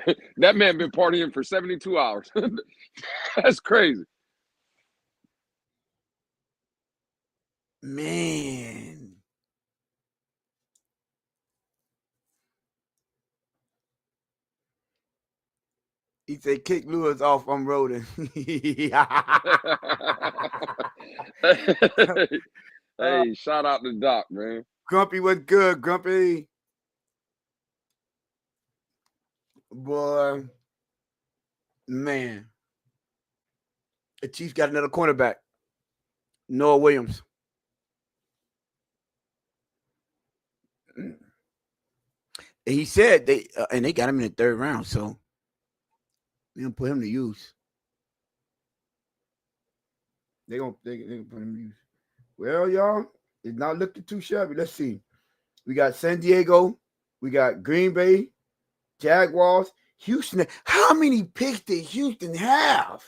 partying for 72 hours. That's crazy. Man. He said, kick Lewis off, I'm rolling. Hey, shout out to Doc, man. Grumpy was good, Grumpy. Boy, man. The Chiefs got another cornerback, Noah Williams. And he said they got him in the 3rd round, so they gonna put him to use. They gonna put him to use. Well, y'all, it's not looking too shabby. Let's see. We got San Diego, we got Green Bay, Jaguars, Houston. How many picks did Houston have?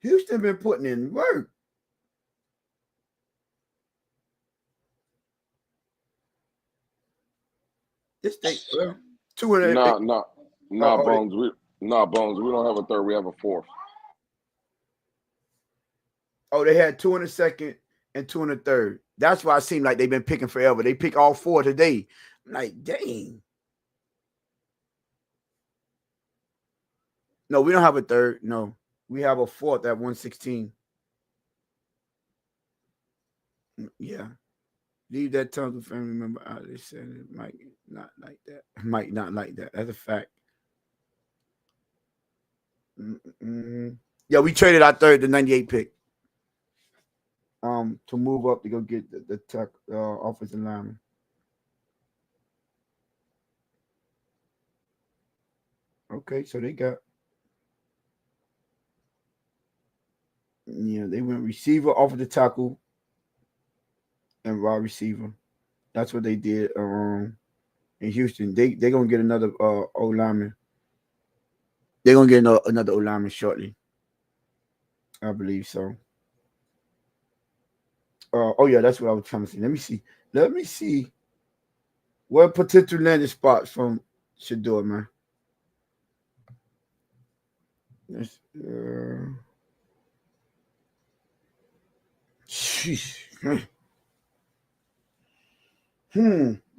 Houston been putting in work. This thing, well, 200. Bones. Bones. We don't have a 3rd. We have a 4th. Oh, they had 2 in the 2nd and 2 in the 3rd. That's why it seemed like they've been picking forever. They pick all 4 today. I'm like, dang. No, we don't have a 3rd. No, we have a 4th at 116. Yeah. Leave that tongue to family member out. They said it might not like that. Might not like that. That's a fact. Mm-hmm. Yeah, we traded our 3rd to 98 pick. To move up to go get the tech offensive lineman. Okay, so they got they went receiver, offensive tackle, and wide receiver. That's what they did in Houston. They gonna get another O lineman. They're gonna get another O lineman shortly. I believe so. Oh yeah, that's what I was trying to see. Let me see. Let me see what potential landing spots from Shadur, man. Let's, sheesh.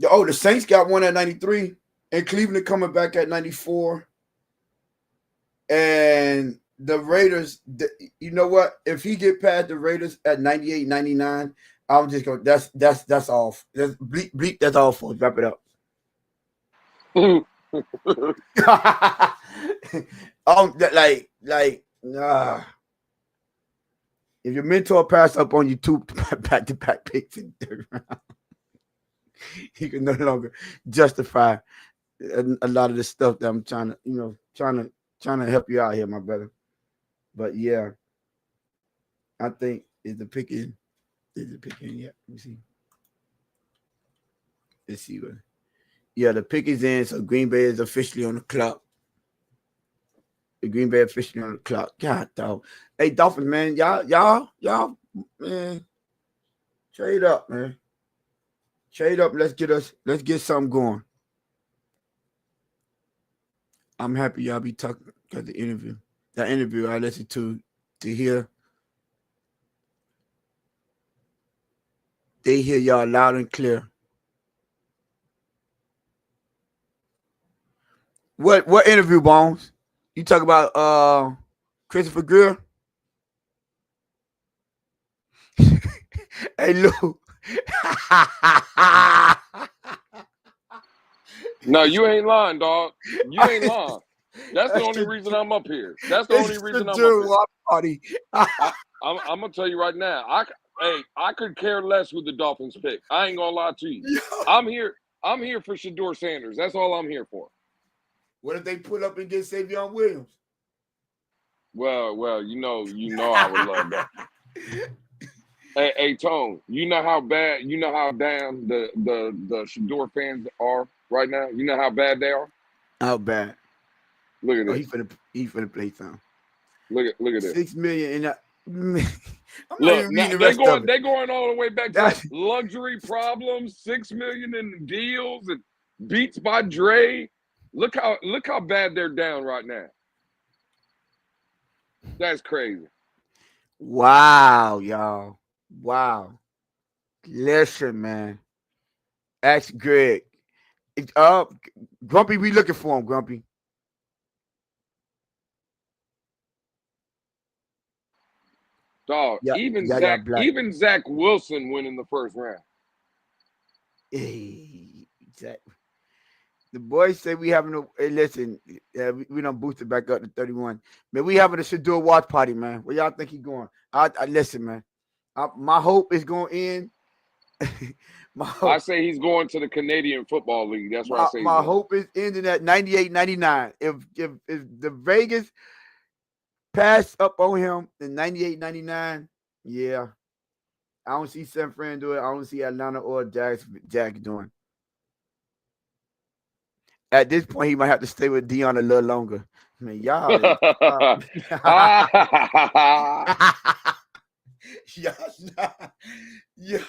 Oh, the Saints got one at 93, and Cleveland coming back at 94. And the Raiders, you know what? If he get past the Raiders at 98, 99, I'm just going. That's off. That's bleep. That's all for. Wrap it up. Nah. If your mentor passed up on you two back-to-back picks in the third round, he can no longer justify a lot of the stuff that I'm trying to help you out here, my brother. But yeah, I think is the pick in? Yeah, let me see. Let's see what. Yeah, the pick is in. So Green Bay is officially on the clock. The Green Bay officially on the clock. God, dog. Hey, Dolphins, man, y'all, man, trade up, man. Trade up. Let's get something going. I'm happy y'all be talking about the interview. That interview I listened to hear. They hear y'all loud and clear. What interview, Bones? You talk about Christopher Greer? Hey, Lou. No, you ain't lying, dog. You ain't lying. That's the only reason I'm up here. That's the only reason I'm up here. Party. I'm gonna tell you right now. I could care less who the Dolphins pick. I ain't gonna lie to you. Yo. I'm here for Shadur Sanders. That's all I'm here for. What if they pull up and get Savion Williams? Well, you know I would love that. Hey, Tone, you know how damn the Shadur fans are right now? You know how bad they are? How bad? Look at this. He finna play some. Look at this. 6 million in that. I'm Look, not even reading the rest of it. They're going all the way back to like luxury problems, 6 million in deals, and Beats by Dre. Look how bad they're down right now. That's crazy. Wow, y'all. Wow. Listen, man. Ask Greg. Grumpy, we looking for him, Grumpy. Dog, even Zach Wilson went in the first round. Hey, Zach. The boys say we having listen, we done boosted back up to 31. Man, we having a Shadur watch party, man. Where y'all think he going? I listen, man. My hope is going in. I say he's going to the Canadian Football League. That's what I say. My hope is ending at 98, 99. If the Vegas pass up on him in 98, 99, yeah. I don't see San Fran do it. I don't see Atlanta or Jack doing. At this point, he might have to stay with Dion a little longer. I mean, y'all. Yo.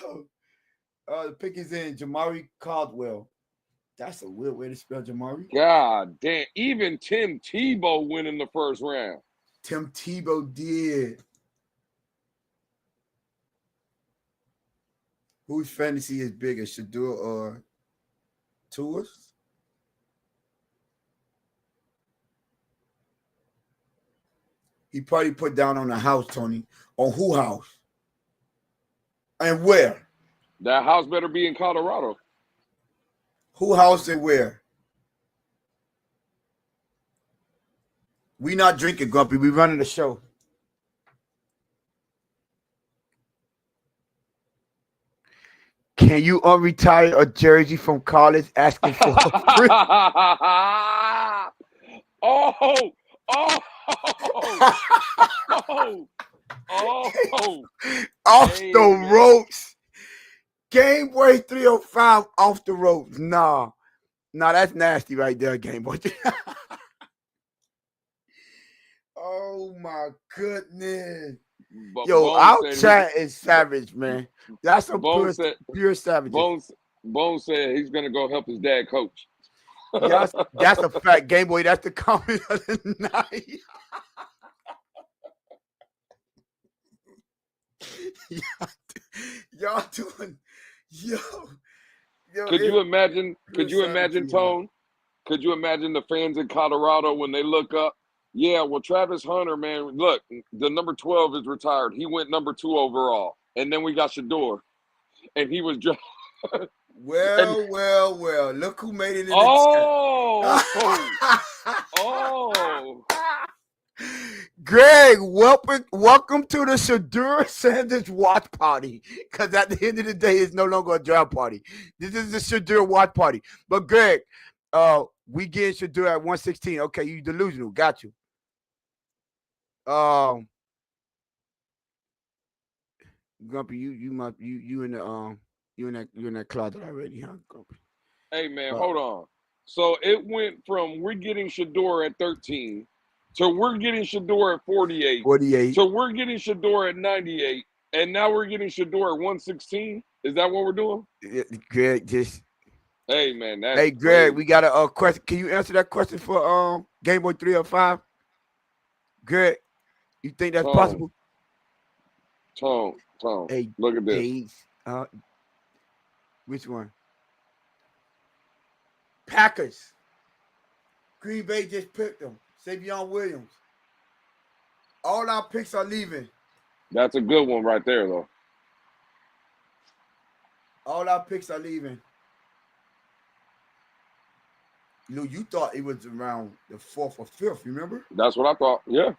The pick is in Jamari Caldwell. That's a weird way to spell Jamari. God damn. Even Tim Tebow went in the first round. Tim Tebow did. Whose fantasy is bigger, Shadur or Tua's? He probably put down on a house, Tony. On who house? And where? That house better be in Colorado. Who house and where? We not drinking, Grumpy. We running the show. Can you unretire a jersey from college asking for a free? Off the ropes. Game Boy 305 off the ropes. Nah, that's nasty right there, Game Boy. Oh my goodness. Yo, Bone our said chat is savage, man. That's some Bone said pure savages. Bone said he's gonna go help his dad coach. Yes, that's a fact. Game Boy, that's the comment of the night. y'all doing, yo. Could you imagine? Could you pure imagine, savagery, man. Tone? Could you imagine the fans in Colorado when they look up? Yeah, well, Travis Hunter, man, look, the number 12 is retired. He went number 2 overall, and then we got Shadur, and he was just. Well. Look who made it in the Oh, chat. oh. Greg, welcome to the Shadur Sanders watch party. Because at the end of the day, it's no longer a draft party. This is the Shadur watch party. But Greg, we get Shadur at 116. Okay, you delusional. Got you. Grumpy, you in that closet already, huh, Grumpy? Hey, man, hold on. So it went from we're getting Shadur at 13 to we're getting Shadur at 48. 48. So we're getting Shadur at 98, and now we're getting Shadur at 116. Is that what we're doing? Greg, just. Hey, man, that's Hey, Greg, crazy. we got a question. Can you answer that question for Game Boy 305? Greg, you think that's possible? Tone. Hey, look at this. Hey, which one? Packers. Green Bay just picked them. Savion Williams. All our picks are leaving. That's a good one right there, though. All our picks are leaving. Lou, you thought it was around the 4th or 5th, remember? That's what I thought. Yeah.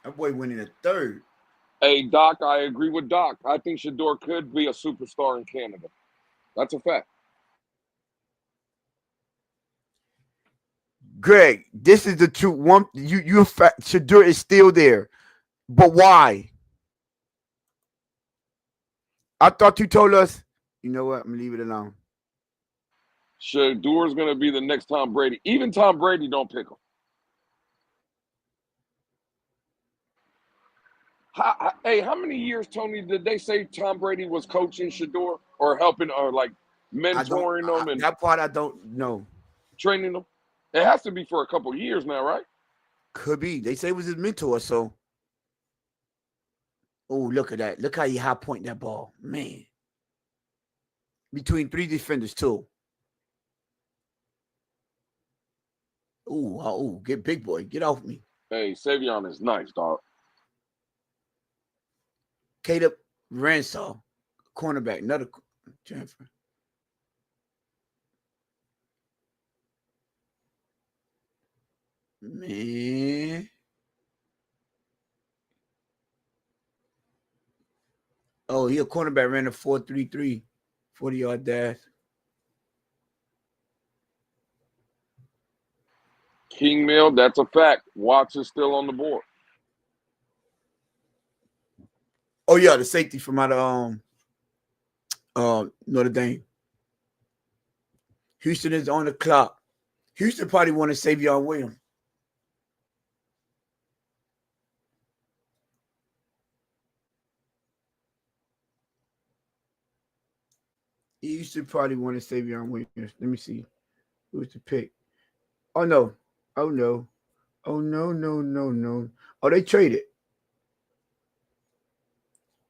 That boy went in the 3rd. Hey, Doc, I agree with Doc. I think Shadur could be a superstar in Canada. That's a fact. Greg, this is the truth. You in fact, Shadur is still there. But why? I thought you told us, you know what? I'm going to leave it alone. Shadur's going to be the next Tom Brady. Even Tom Brady don't pick him. How many years, Tony, did they say Tom Brady was coaching Shadur or helping or like mentoring him and that part I don't know. Training him? It has to be for a couple years now, right? Could be. They say it was his mentor, so. Oh, look at that. Look how he high point that ball. Man. Between 3 defenders, too. Oh, get big boy. Get off me. Hey, Savion is nice, dog. Caleb Ransaw, cornerback, another transfer. Man. Oh, he a cornerback, ran a 4.33, 40-yard dash. King Mill, that's a fact. Watts is still on the board. Oh, yeah, the safety from out of Notre Dame. Houston is on the clock. Houston probably wanted Savion Williams. Houston probably wanted Savion Williams. Let me see. Who's the pick? Oh, no. Oh, no. Oh, no. Oh, they traded.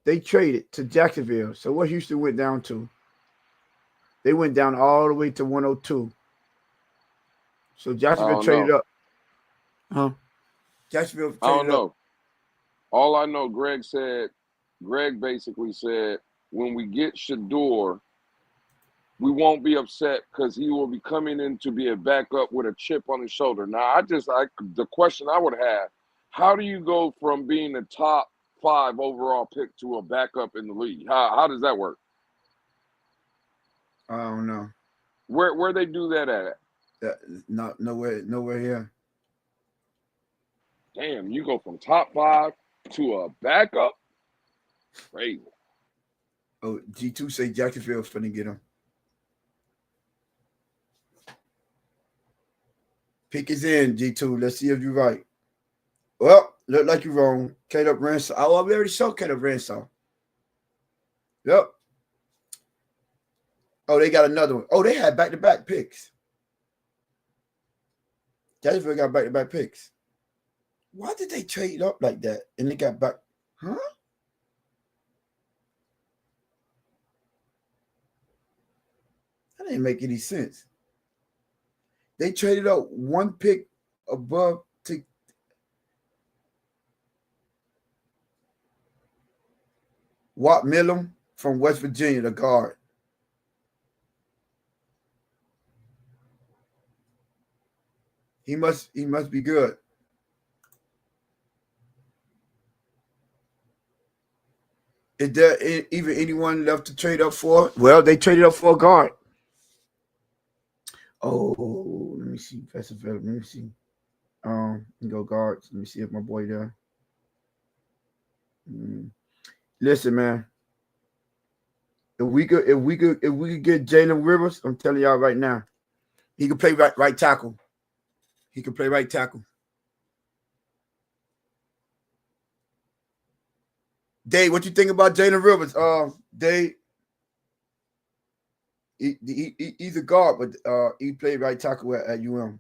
They traded to Jacksonville. So what Houston went down to? They went down all the way to 102. So Jacksonville traded up. Huh? Jacksonville traded I don't know. up. All I know, Greg basically said, when we get Shadur, we won't be upset because he will be coming in to be a backup with a chip on his shoulder. Now, the question I would have, how do you go from being a top 5 overall pick to a backup in the league? How does that work? I don't know. Where they do that at? Not nowhere here. Damn, you go from top 5 to a backup? Crazy. Oh, G2 say Jacksonville's finna get him. Pick is in, G2. Let's see if you're right. Well, look like you're wrong. Caleb Ransom. Oh, we already saw Caleb Ransom. Yep. Oh, they got another one. Oh, they had back-to-back picks. Jacksonville got back-to-back picks. Why did they trade up like that? And they got back. Huh? That didn't make any sense. They traded up one pick above to Watt Millum from West Virginia, the guard. He must be good. Is there even anyone left to trade up for? Well, they traded up for a guard. Oh, let me see. Let me see. Go guards. Let me see if my boy there. Listen, man. If we could get Jalen Rivers, I'm telling y'all right now, he could play right tackle. He could play right tackle. Dave, what you think about Jalen Rivers? Dave, he's a guard, but he played right tackle at UM.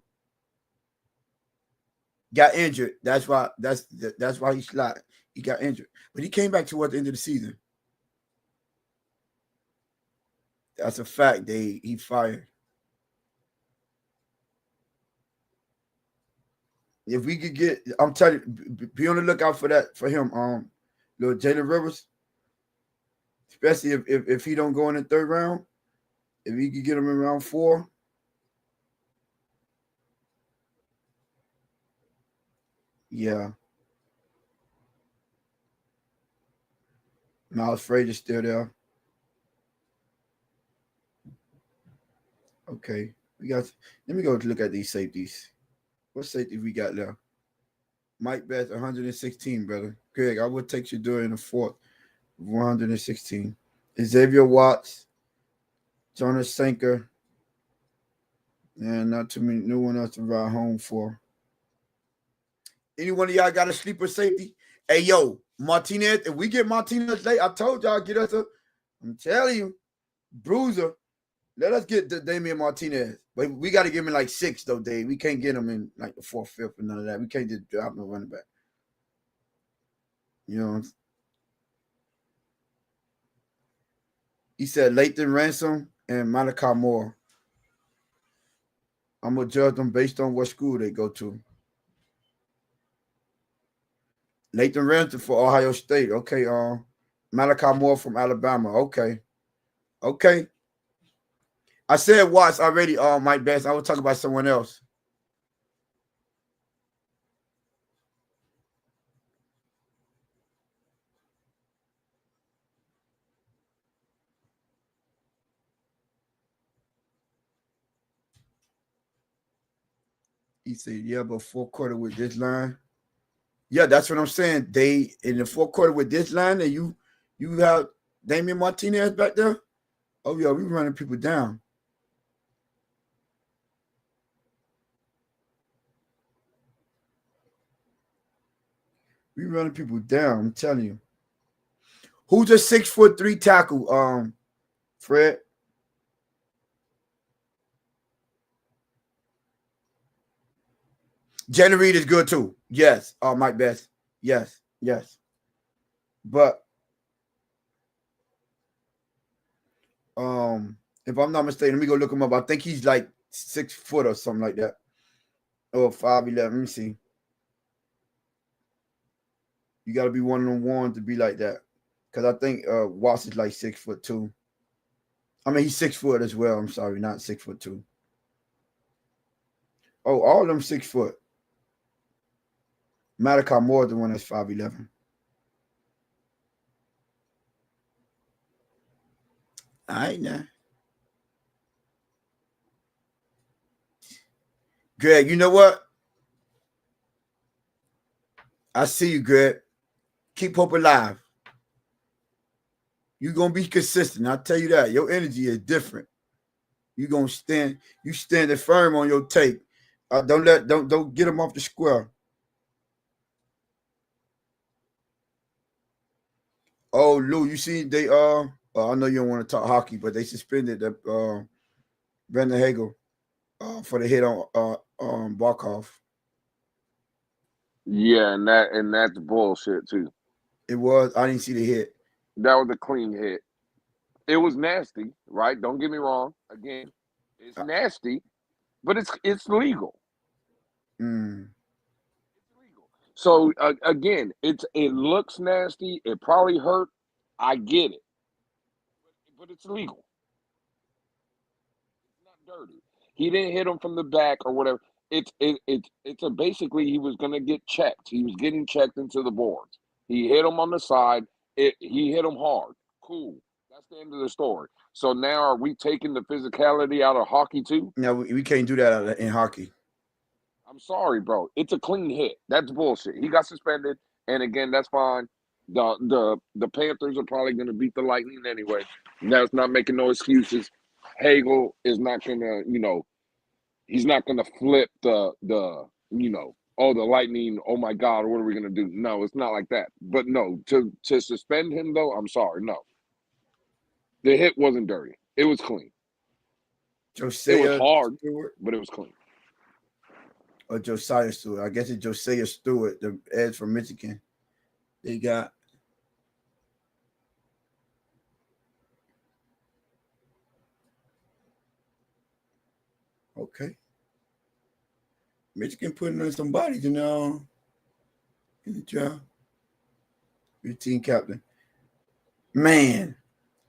Got injured. That's why he slid. He got injured, but he came back towards the end of the season. That's a fact. He fired. If we could get, I'm telling you, be on the lookout for that for him. Little Jalen Rivers, especially if he don't go in the third round, if we could get him in round 4. Yeah. Miles Frazier's still there. Okay. Let me go look at these safeties. What safety we got there? Mike Beth, 116, brother. Greg, I would take you during the 4th, 116. Xavier Watts, Jonas Sanker, and not too many new one else to ride home for. Any one of y'all got a sleeper safety? Hey, yo, Martinez, if we get Martinez late, I told y'all get us I'm telling you, Bruiser, let us get Damian Martinez. But we got to give him like 6, though, Dave. We can't get him in like the 4th, 5th, and none of that. We can't just drop no running back. You know, he said Lathan Ransom and Malachi Moore. I'm going to judge them based on what school they go to. Lathan Ransom for Ohio State. Okay, Malachi Moore from Alabama. Okay. I said Watts already, Mike Bass. I will talk about someone else. He said, yeah, but 4th quarter with this line. Yeah, that's what I'm saying. They in the 4th quarter with this line, and you have Damian Martinez back there. Oh yeah, we running people down. We running people down. I'm telling you. Who's a 6'3" tackle? Fred. Jenny Reed is good too. Yes. Mike Best. Yes. But if I'm not mistaken, let me go look him up. I think he's like 6 foot or something like that. Or 5'11". Let me see. You got to be one of them ones to be like that. Because I think Watts is like 6'2". I mean, he's 6 foot as well. I'm sorry, not 6'2". Oh, all of them 6 foot. Malachi Moore, the one that's 5'11". All right, now. Greg, you know what? I see you, Greg. Keep hope alive. You're gonna be consistent. I'll tell you that. Your energy is different. You're gonna stand. You standing firm on your take. Don't get them off the square. Oh, Lou, you see they I know you don't want to talk hockey, but they suspended the Brandon Hagel for the hit on Barkov. Yeah, and that's bullshit too. It was. I didn't see the hit. That was a clean hit. It was nasty, right? Don't get me wrong. Again, it's nasty, but it's legal. Mm. It's legal. So again, it looks nasty. It probably hurt. I get it, but it's legal. It's not dirty. He didn't hit him from the back or whatever. It's a basically he was gonna get checked. He was getting checked into the boards. He hit him on the side. He hit him hard. Cool. That's the end of the story. So now are we taking the physicality out of hockey too? No, we can't do that in hockey. I'm sorry, bro. It's a clean hit. That's bullshit. He got suspended, and again, that's fine. The Panthers are probably going to beat the Lightning anyway. That's not making no excuses. Hagel is not going to, he's not going to flip the Lightning, oh my God, what are we going to do? No, it's not like that. But no, to suspend him though, I'm sorry, no. The hit wasn't dirty. It was clean. Josiah it was hard, Stewart, but it was clean. or Josiah Stewart. I guess it's Josiah Stewart, the edge from Michigan. They got okay. Michigan putting on some bodies, in the job. Your team captain. Man,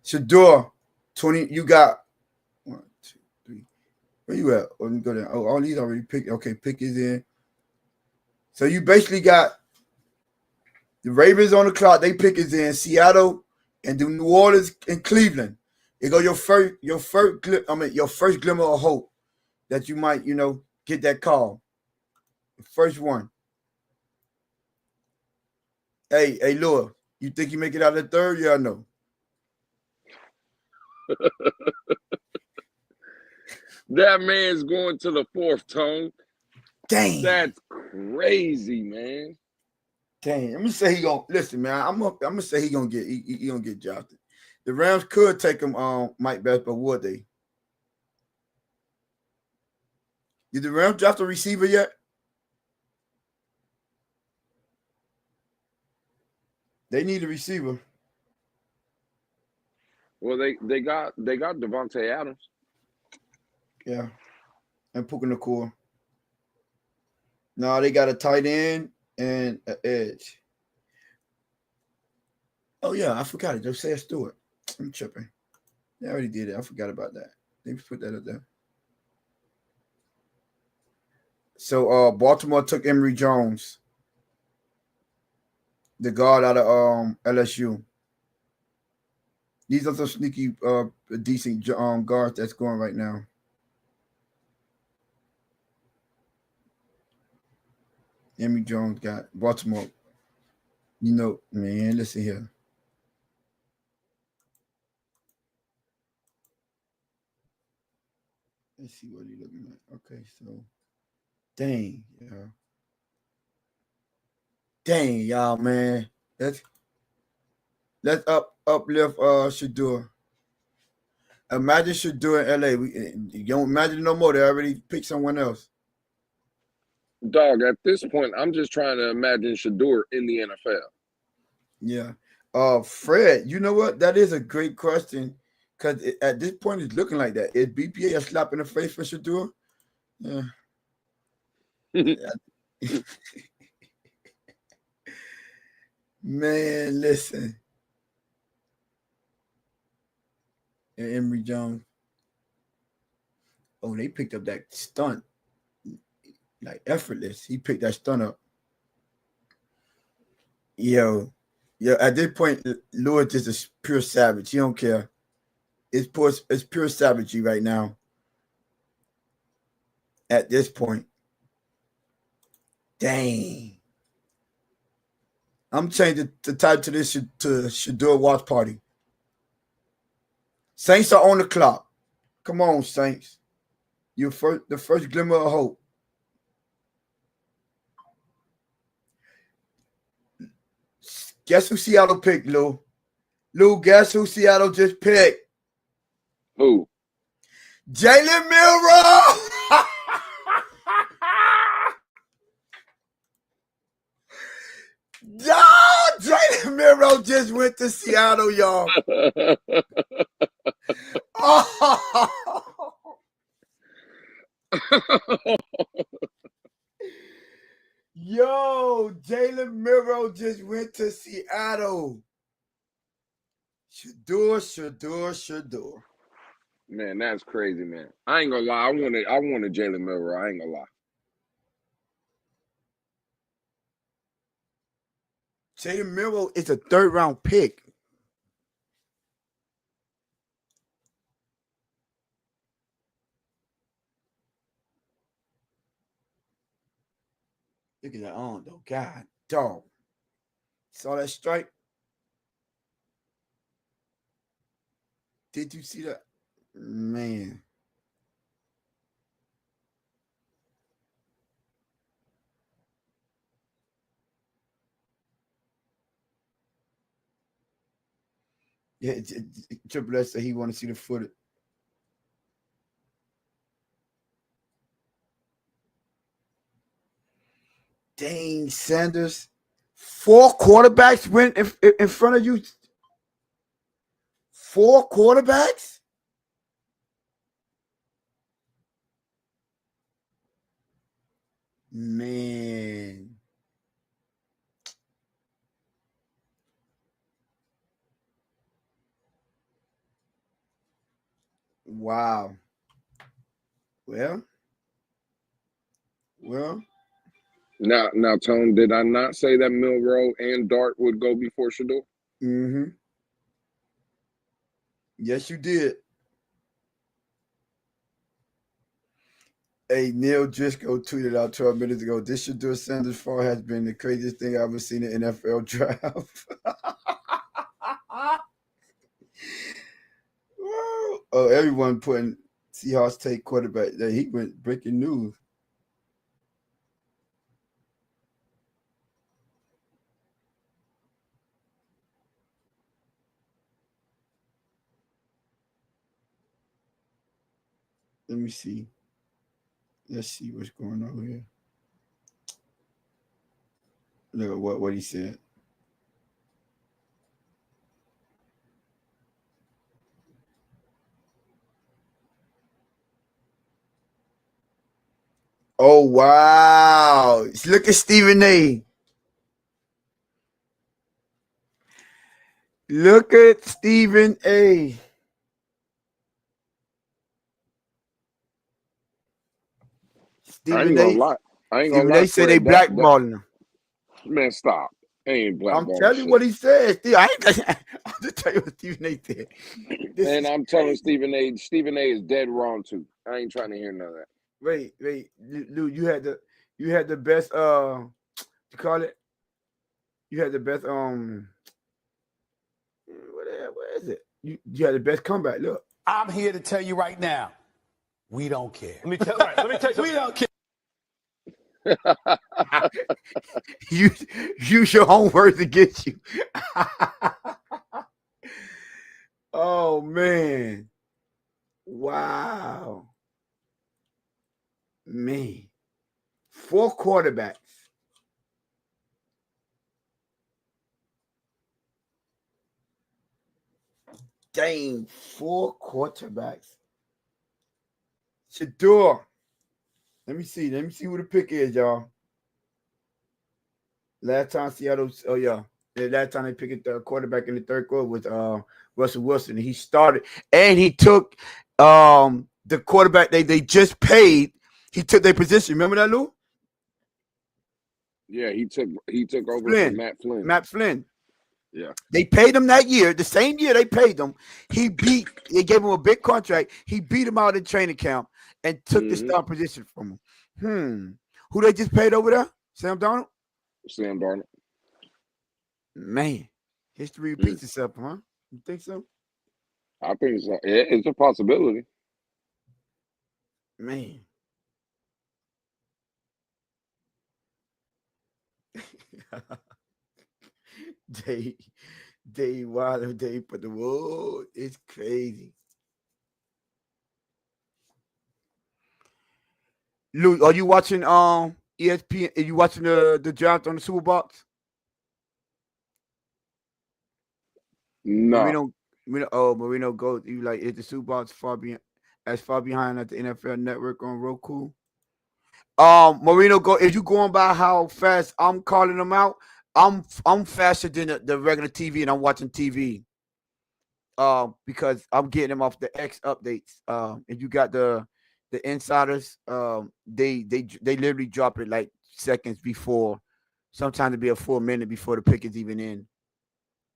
Shadur, 20. You got 1, 2, 3. Where you at? Let me go down. Oh, all these already picked. Okay, pick is in. So you basically got the Ravens on the clock. They pick is in Seattle and the New Orleans and Cleveland. It go your first glimmer of hope that you might, get that call. The first one. Hey, Lua, you think you make it out of the third? Yeah, I know. That man's going to the fourth, Tone. Dang. That's crazy, man. Dang. I'm gonna say he gonna listen, man. I'm gonna say he gonna get drafted. The Rams could take him Mike Best, but would they? Did the Rams draft a receiver yet? They need a receiver. Well, they got Devontae Adams. Yeah. And Puka Nakua. No, they got a tight end and an edge. Oh, yeah, I forgot it. Josiah Stewart. I'm tripping. They already did it. I forgot about that. They put that up there. So Baltimore took Emory Jones, the guard out of LSU. These are some sneaky, decent guards that's going right now. Emory Jones got Baltimore. Man, listen here. Let's see what he's looking like. Okay, so dang, y'all, man. Let's uplift Shadur. Imagine Shadur in LA. You don't imagine no more. They already picked someone else. Dog, at this point, I'm just trying to imagine Shadur in the NFL. Yeah. Fred, you know what? That is a great question. Because at this point, it's looking like that. Is BPA a slap in the face for Shadur? Yeah. Man, listen. And Emory Jones. Oh, they picked up that stunt. Like effortless. He picked that stunt up. Yo, at this point, Lewis is a pure savage. He don't care. It's pure savagery right now. At this point. Dang. I'm changing the title to this to Shadur Watch Party. Saints are on the clock. Come on, Saints. The first glimmer of hope. Guess who Seattle picked, Lou? Lou, guess who Seattle just picked? Who? Jalen Milroe. Yo, Jalen Milroe just went to Seattle, y'all. Yo, Jalen Milroe just went to Seattle. Shadur. Man, that's crazy, man. I ain't gonna lie. I wanted Jalen Milroe. I ain't gonna lie. Jalen Milroe is a 3rd round pick. Look at that arm, though. God, dog. Saw that strike? Did you see that? Man. Yeah, Triple S said he want to see the footage. Dang, Sanders. 4 quarterbacks went in front of you. 4 quarterbacks? Man. Wow. Well. Now, Tone, did I not say that Milroe and Dart would go before Shadur? Mm-hmm. Yes, you did. Hey, Neil Driscoll tweeted out 12 minutes ago, this Shadur Sanders fall has been the craziest thing I've ever seen in NFL draft. Oh, everyone putting Seahawks take quarterback. He went breaking news. Let me see. Let's see what's going on here. Look at what he said. Oh, wow. Look at Stephen A. Look at Stephen A. Stephen A. Stephen A. said they blackballing him. Man, stop. Ain't blackballing. I'm telling you what he said. I'm just telling you what Stephen A. said. And I'm telling Stephen A. is dead wrong too. I ain't trying to hear none of that. Wait, Lou, you had the best you call it? You had the best what is it? You had the best comeback. Look. I'm here to tell you right now, we don't care. Let me tell you. We don't care. Use your own words against you. Oh man. Wow. Man. 4 quarterbacks. Dang, 4 quarterbacks. Shadur. Let me see who the pick is, y'all. Last time Seattle, last time they picked the quarterback in the 3rd quarter was Russell Wilson. He started and he took the quarterback they just paid. He took their position. Remember that, Lou? Yeah, he took over from Matt Flynn. Yeah. They paid him that year. The same year they paid him, they gave him a big contract. He beat him out in training camp and took the star position from him. Who they just paid over there? Sam Darnold? Sam Darnold. Man, history repeats itself, huh? You think so? I think it's a possibility. Man. they wild, they put the whoa, it's crazy. Lou, are you watching ESPN? Are you watching the draft on the Super Box? No, Marino goes. You like, is the Super Box far behind at the NFL Network on Roku? Marino go. If you going by how fast I'm calling them out, I'm faster than the regular TV, and I'm watching TV. Because I'm getting them off the X updates. And you got the insiders. They literally drop it like seconds before. Sometimes it be a full minute before the pick is even in.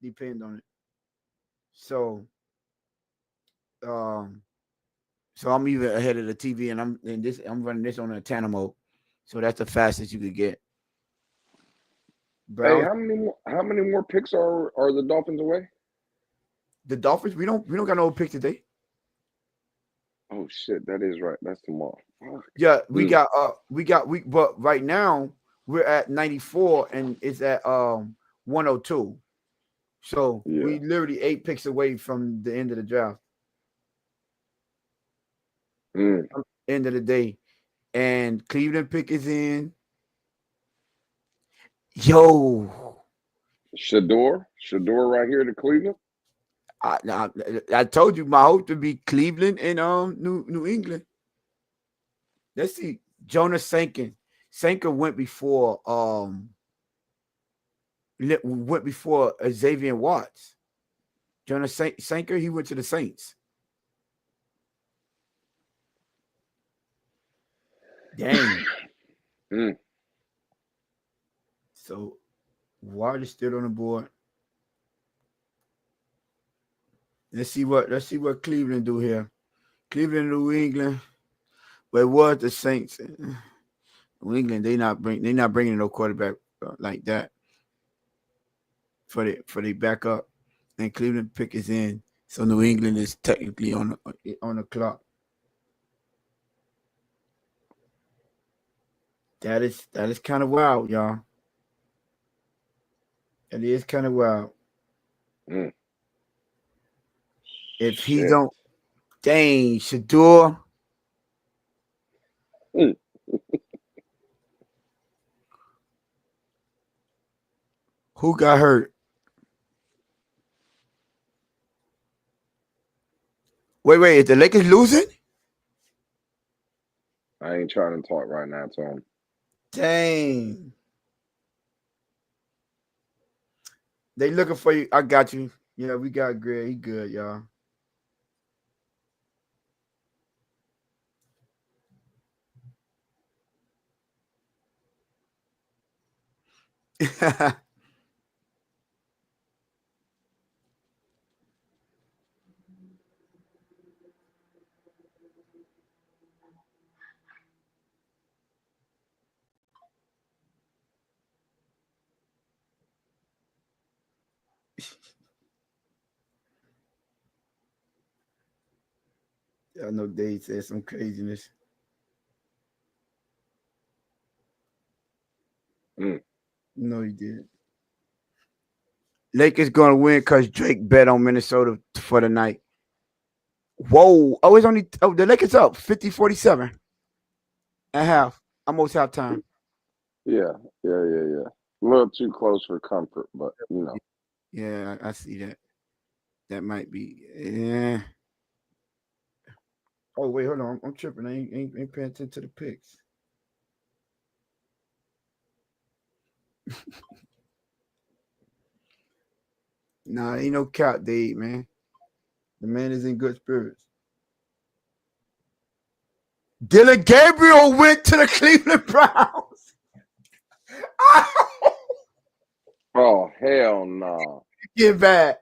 Depend on it. So, um, so I'm even ahead of the TV, and I'm running this on a Tana mode. So that's the fastest you could get. hey, Browns, how many more picks are the Dolphins away? the Dolphins. We don't got no pick today. Oh shit, that is right. That's tomorrow. Fuck. Yeah, but right now we're at 94 and it's at 102. So Yeah. we literally 8 picks away from the end of the draft. End of the day. And Cleveland pick is in. Yo. Shadur right here to Cleveland. I told you my hope to be Cleveland and New England. Let's see. Jonas Sankin. Sankin went before Xavier Watts. Jonas Sanker, he went to the Saints. Dang. So Ward is still on the board. Let's see what Cleveland do here. Cleveland, New England. But what the Saints? New England, they not bringing no quarterback like that for the backup. And Cleveland pick is in, so New England is technically on the clock. That is kind of wild, y'all. It is kind of wild. If he don't, dang, Shadur. Who got hurt? Wait, is the Lakers losing? I ain't trying to talk right now, Tom. Dang. They looking for you. I got you. Yeah, we got Greg. He good, y'all. I know Dave said some craziness. No, he did. Lakers gonna win because Drake bet on Minnesota for the night. Whoa. The Lakers up 50-47 at half. Almost halftime. Yeah. A little too close for comfort, but you know. Yeah, I see that. That might be. Yeah. Oh wait, hold on. I'm tripping. I ain't paying attention to the picks. Nah, ain't no cap, Dave, man. The man is in good spirits. Dylan Gabriel went to the Cleveland Browns. Oh hell no! Get back.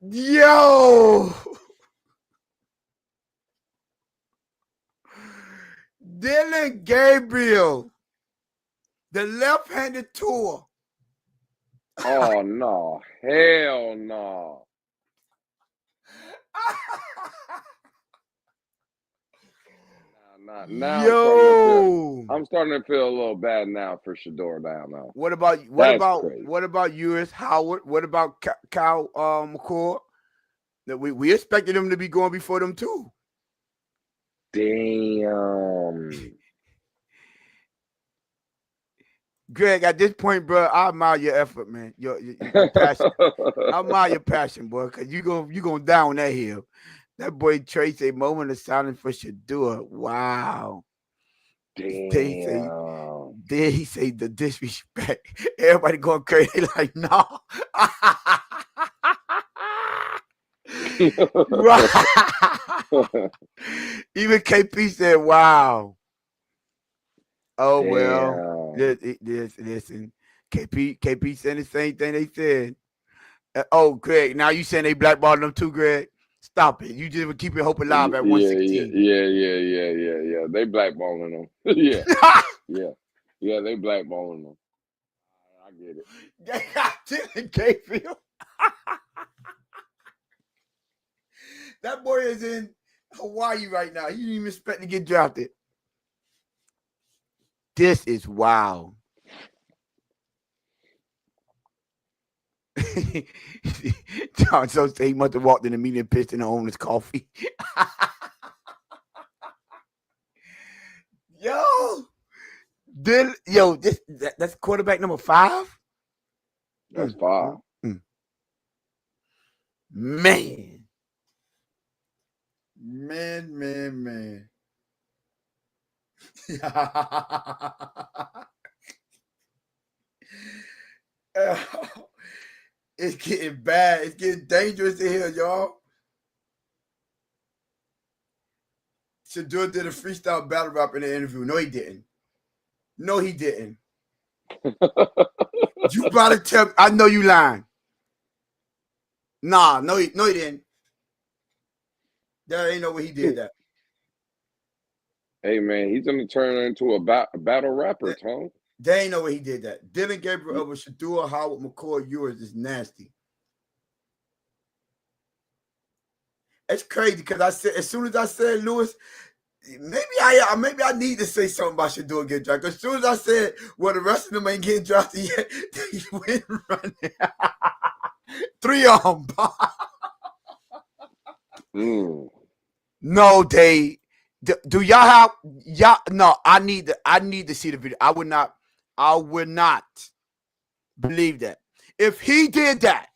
Yo. Dylan Gabriel. The left-handed tour. Oh no! Hell no! Now Yo, I'm starting to feel a little bad now for Shadur down now. what about yours, Howard? What about Cal McCord? That we expected him to be going before them too. Damn. Greg, at this point, bro, I admire your effort, man. Your passion. I admire your passion, boy, because you gonna down that hill. That boy Trace a moment of silence for Shadur. Wow. Damn. He say the disrespect. Everybody going crazy like no. Even KP said, "Wow." Oh well. Listen. KP said the same thing they said. Oh, Greg, now you saying they blackballed them too, Greg? Stop it. You just keep your hope alive at 116. Yeah. They blackballing them. Yeah. They blackballing them. I get it. They got Dylan Gabriel. That boy is in Hawaii right now. He didn't even expect to get drafted. This is wild. John so say he must have walked in the meeting and pissed in the owner's coffee. That's quarterback number 5. That's 5. Man. It's getting bad. It's getting dangerous in here, y'all. Shadur did a freestyle battle rap in the interview. No, he didn't. You better tell me. I know you lying. Nah, no, he didn't. There ain't no way he did that. Hey, man, he's going to turn into a battle rapper, Tone. There ain't no way he did that. Dylan Gabriel over Shadur, Howard, McCoy, yours is nasty. It's crazy because I said, as soon as I said Lewis, maybe I need to say something about Shadur getting drafted. As soon as I said, well, the rest of them ain't getting drafted yet, they went running. 3 of them. No, they do y'all have no, I need to see the video. I would not believe that. If he did that,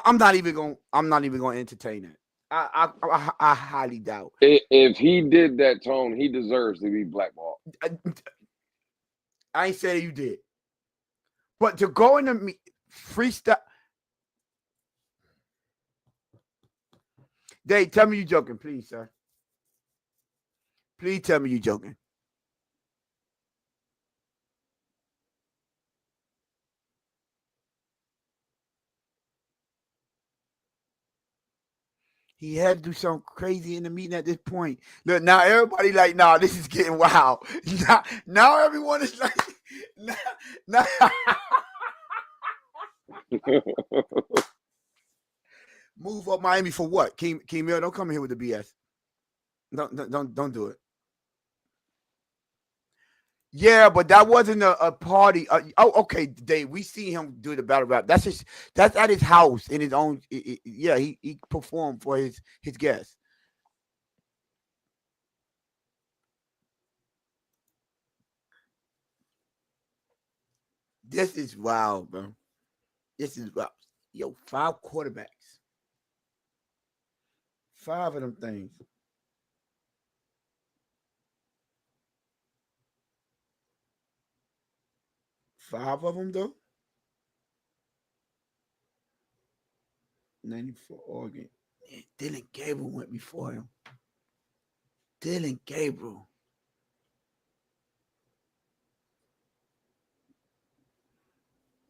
I'm not even going to entertain it. I highly doubt. If he did that, Tone, he deserves to be blackballed. I ain't saying you did. But to go into freestyle. Dave, tell me you joking, please, sir. Please tell me you joking. He had to do something crazy in the meeting at this point. Look, now everybody like, nah, this is getting wild. Now everyone is like, nah. Move up Miami for what? Keem, don't come here with the BS. Don't do it. Yeah, but that wasn't a party. Okay, Dave. We see him do the battle rap. That's at his house in his own. Yeah, he performed for his guests. This is wild, bro. This is wild. Yo, 5 quarterbacks. 5 of them things. 5 of them, though. 94 Oregon. Man, Dylan Gabriel went before him. Dylan Gabriel.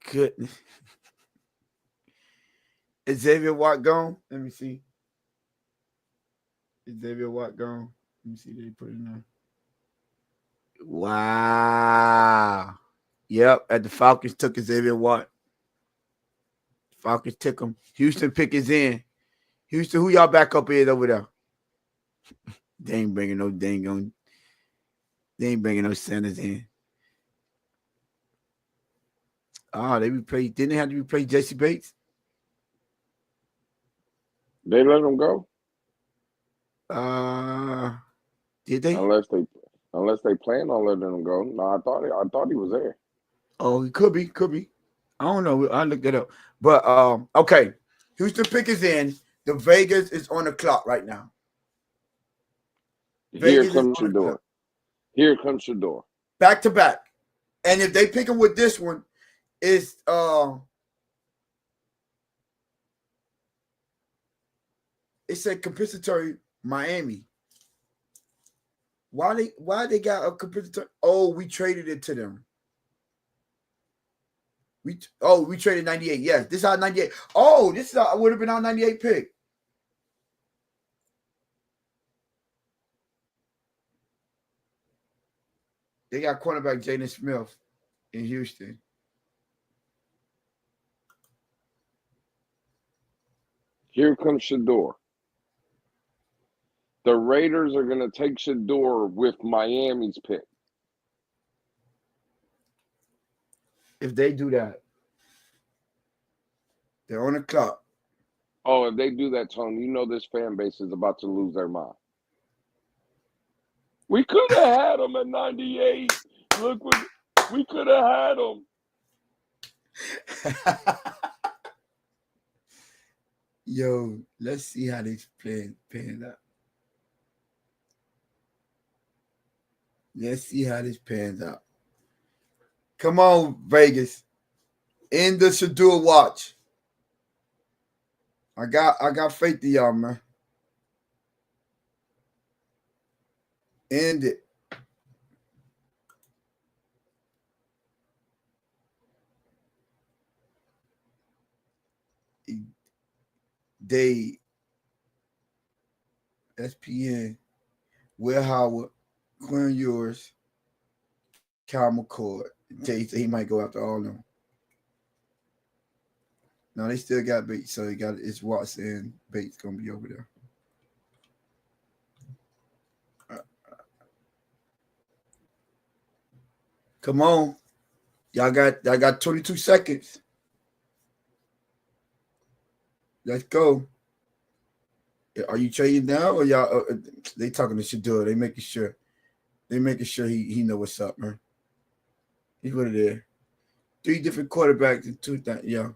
Goodness. Is Xavier Watt gone? Let me see. Is Xavier Watt gone? Let me see. They put it in there. Wow. Yep. At the Falcons took Xavier Watt. Falcons took him. Houston pick is in. Houston, who y'all back up is over there? They ain't bringing no They ain't bringing no Sanders in. They replaced. Didn't they have to replace Jesse Bates? They let him go Did they? unless they plan on letting him go. No, I thought he was there. Oh, it could be. I don't know. I looked it up. But okay. Houston pick is in. The Vegas is on the clock right now. Here Vegas comes Shadur. Here comes Shadur. Back to back. And if they pick him with this one, it's a compensatory Miami. Why they got a compensatory? Oh, we traded it to them. We traded 98. Yes, this is our 98. Oh, this is would have been our 98 pick. They got cornerback Jaden Smith in Houston. Here comes Shadur. The Raiders are going to take Shadur with Miami's pick. If they do that, they're on the clock. Oh, if they do that, Tony, you know this fan base is about to lose their mind. We could have had him at 98. Look, we could have had him. Yo, let's see how they pan out. Let's see how this pans out. Come on, Vegas. In the Shadur watch. I got faith in y'all, man. End it. They SPN, Will Howard, Quinn Ewers, Cal McCord. Jay said he might go after all of them. No, they still got Bates, so it's Watson. Bates gonna be over there. Come on, y'all got 22 seconds. Let's go. Are you trading down or y'all? They talking to Shadur. They making sure he know what's up, man. He's what it is. 3 different quarterbacks and 2 things. Yeah.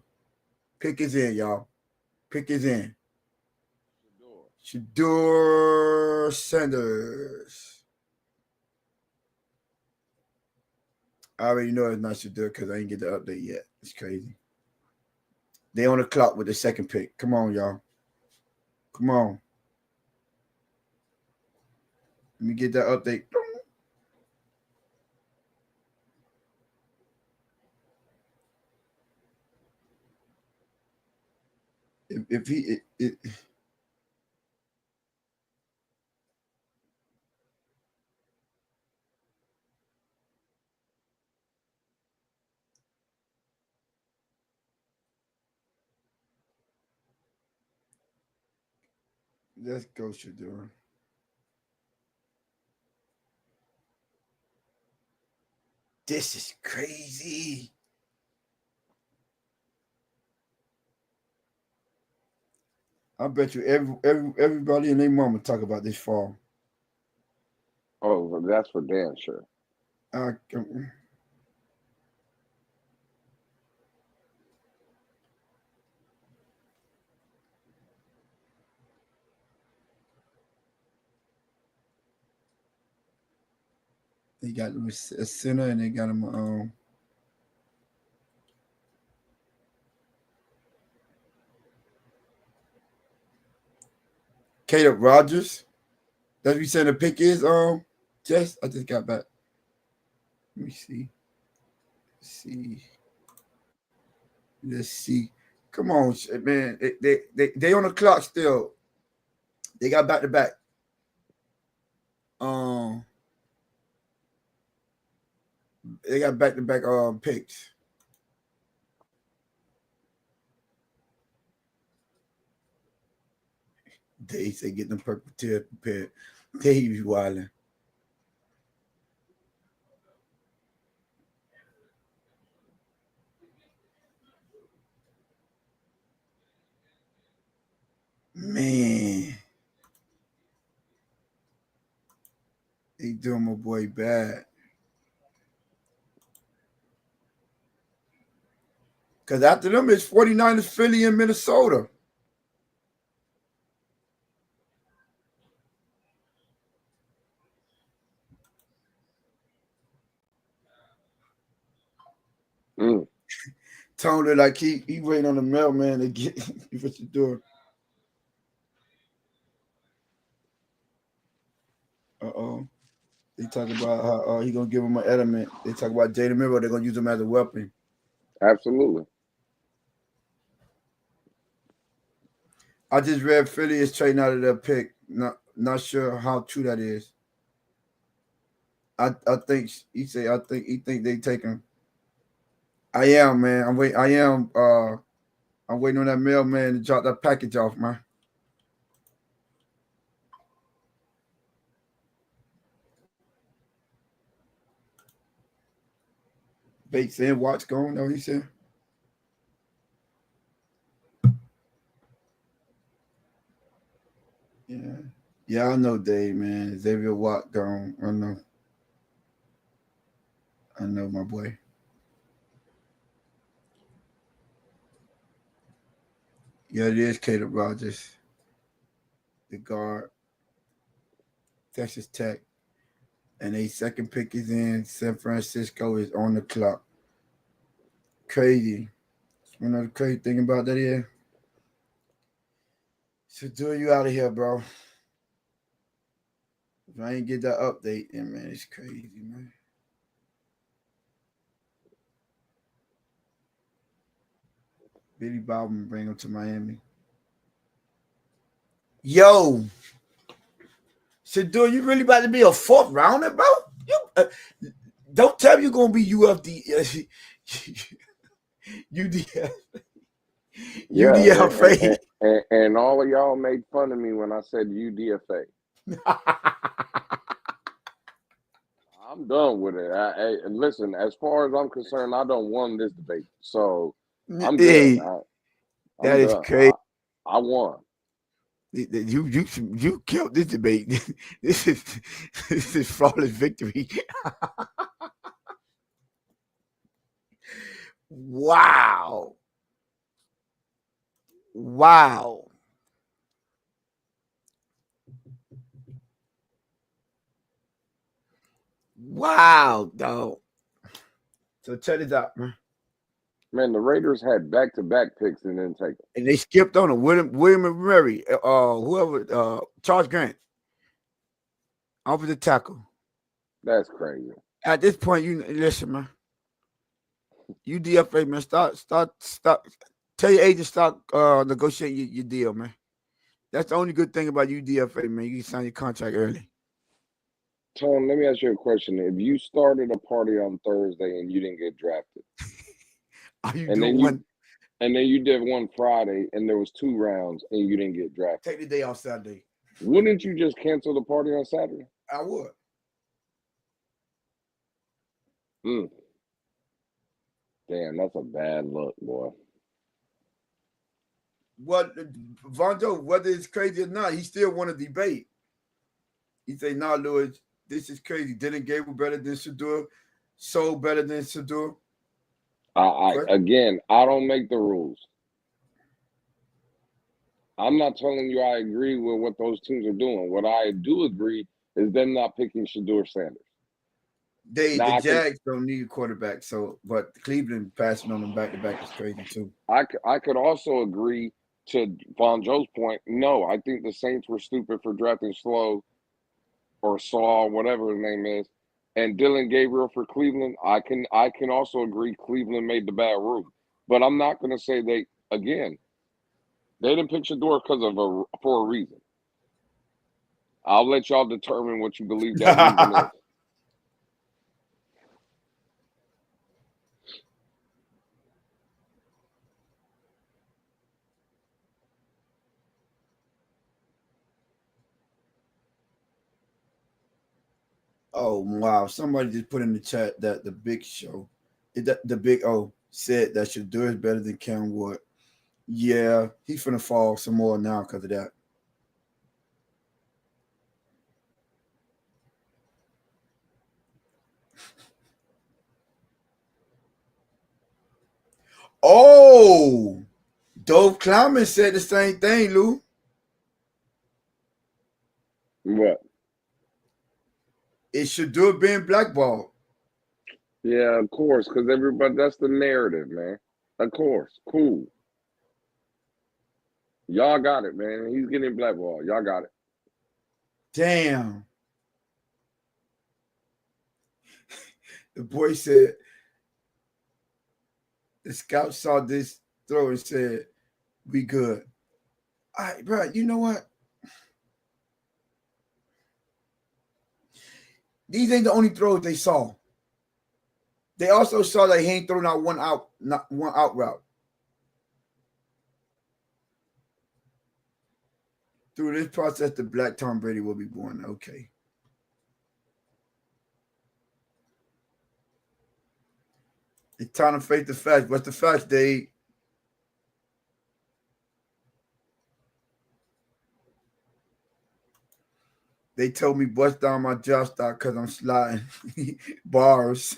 Pick is in, y'all. Pick is in. Shadur Sanders. I already know it's not Shadur because I didn't get the update yet. It's crazy. They on the clock with the second pick. Come on, y'all. Come on. Let me get that update. If he let's go, Shadur. This is crazy. I bet you everybody and their mama talk about this fall. Oh, well, that's for damn sure. They got him a center and they got him Caleb Rogers. That's what you saying the pick is Jess. I just got back. Let me see. Let's see. Come on, man. They on the clock still. They got back to back. They got back to back picks. They say get them purple tears prepared. They be wilding. Man, they doing my boy bad. Because after them, it's 49ers, Philly, and Minnesota. Mm. Tony, like he waiting on the mailman to get what you doing. Uh-oh. They talk about how he gonna give him an element. They talk about Jada Miro, they're gonna use him as a weapon. Absolutely. I just read Philly is trading out of their pick. Not sure how true that is. I think he think they take him. I am, man. I'm waiting on that mailman to drop that package off, man. Bates and Watts going, know what he said? Yeah. Yeah, I know Dave, man. Xavier Watt gone. I know. I know my boy. Yeah, it is Caleb Rogers, the guard, Texas Tech. And a second pick is in. San Francisco is on the clock. Crazy. You know the crazy thing about that is? Shadur, you out of here, bro. If I ain't get that update, then man, it's crazy, man. Billy Baldwin bring him to Miami. Yo, Shadur, you really about to be a fourth rounder, bro? You don't tell me you're gonna be UFD, UDF, Yeah, UDFA. and all of y'all made fun of me when I said UDFA. I'm done with it. And listen, as far as I'm concerned, I don't won this debate, so I'm good. Hey, I'm that is done. crazy. I won. You killed this debate. This is flawless victory. Wow. Wow. Wow, dog. So check this out, man. Man, the Raiders had back-to-back picks and didn't take them. And they skipped on him. William and Murray, whoever, Charles Grant, offensive tackle. That's crazy. At this point, you listen, man. UDFA, man, start. Tell your agent start negotiating your deal, man. That's the only good thing about UDFA, man. You can sign your contract early. Tone, let me ask you a question. If you started a party on Thursday and you didn't get drafted, Are you and doing then one? you did one Friday and there was 2 rounds and you didn't get drafted, Take the day off Saturday. wouldn't you just cancel the party on Saturday? I would. Damn, that's a bad look, boy. What Vonjo, whether it's crazy or not, he still want to debate. He say, "Nah, Lewis, this is crazy. Dylan Gable better than Shadur, so better than Shadur." Again, I don't make the rules. I'm not telling you I agree with what those teams are doing. What I do agree is them not picking Shadur Sanders. The Jags don't need a quarterback, but Cleveland passing on them back to back is crazy too. I could also agree to Von Joe's point. No, I think the Saints were stupid for drafting Slow or Saul, whatever his name is, and Dylan Gabriel for Cleveland. I can also agree Cleveland made the bad move, but I'm not going to say they didn't pick Shador for a reason. I'll let y'all determine what you believe that reason is. Oh wow! Somebody just put in the chat that the Big Show, the Big O said that Shadur is better than Cam Ward. Yeah, he's finna fall some more now because of that. Oh, Dove Clownman said the same thing, Lou. What? It should do it being blackballed. Yeah, of course, because everybody, that's the narrative, man. Of course. Cool. Y'all got it, man. He's getting blackballed. Y'all got it. Damn. The boy said the scout saw this throw and said, "We good." All right, bro. You know what? These ain't the only throws they saw. They also saw that he ain't thrown out not one out route. Through this process, the black Tom Brady will be born. Okay. It's time to face the facts. What's the facts, Dave? They told me bust down my job stock because I'm sliding. Bars.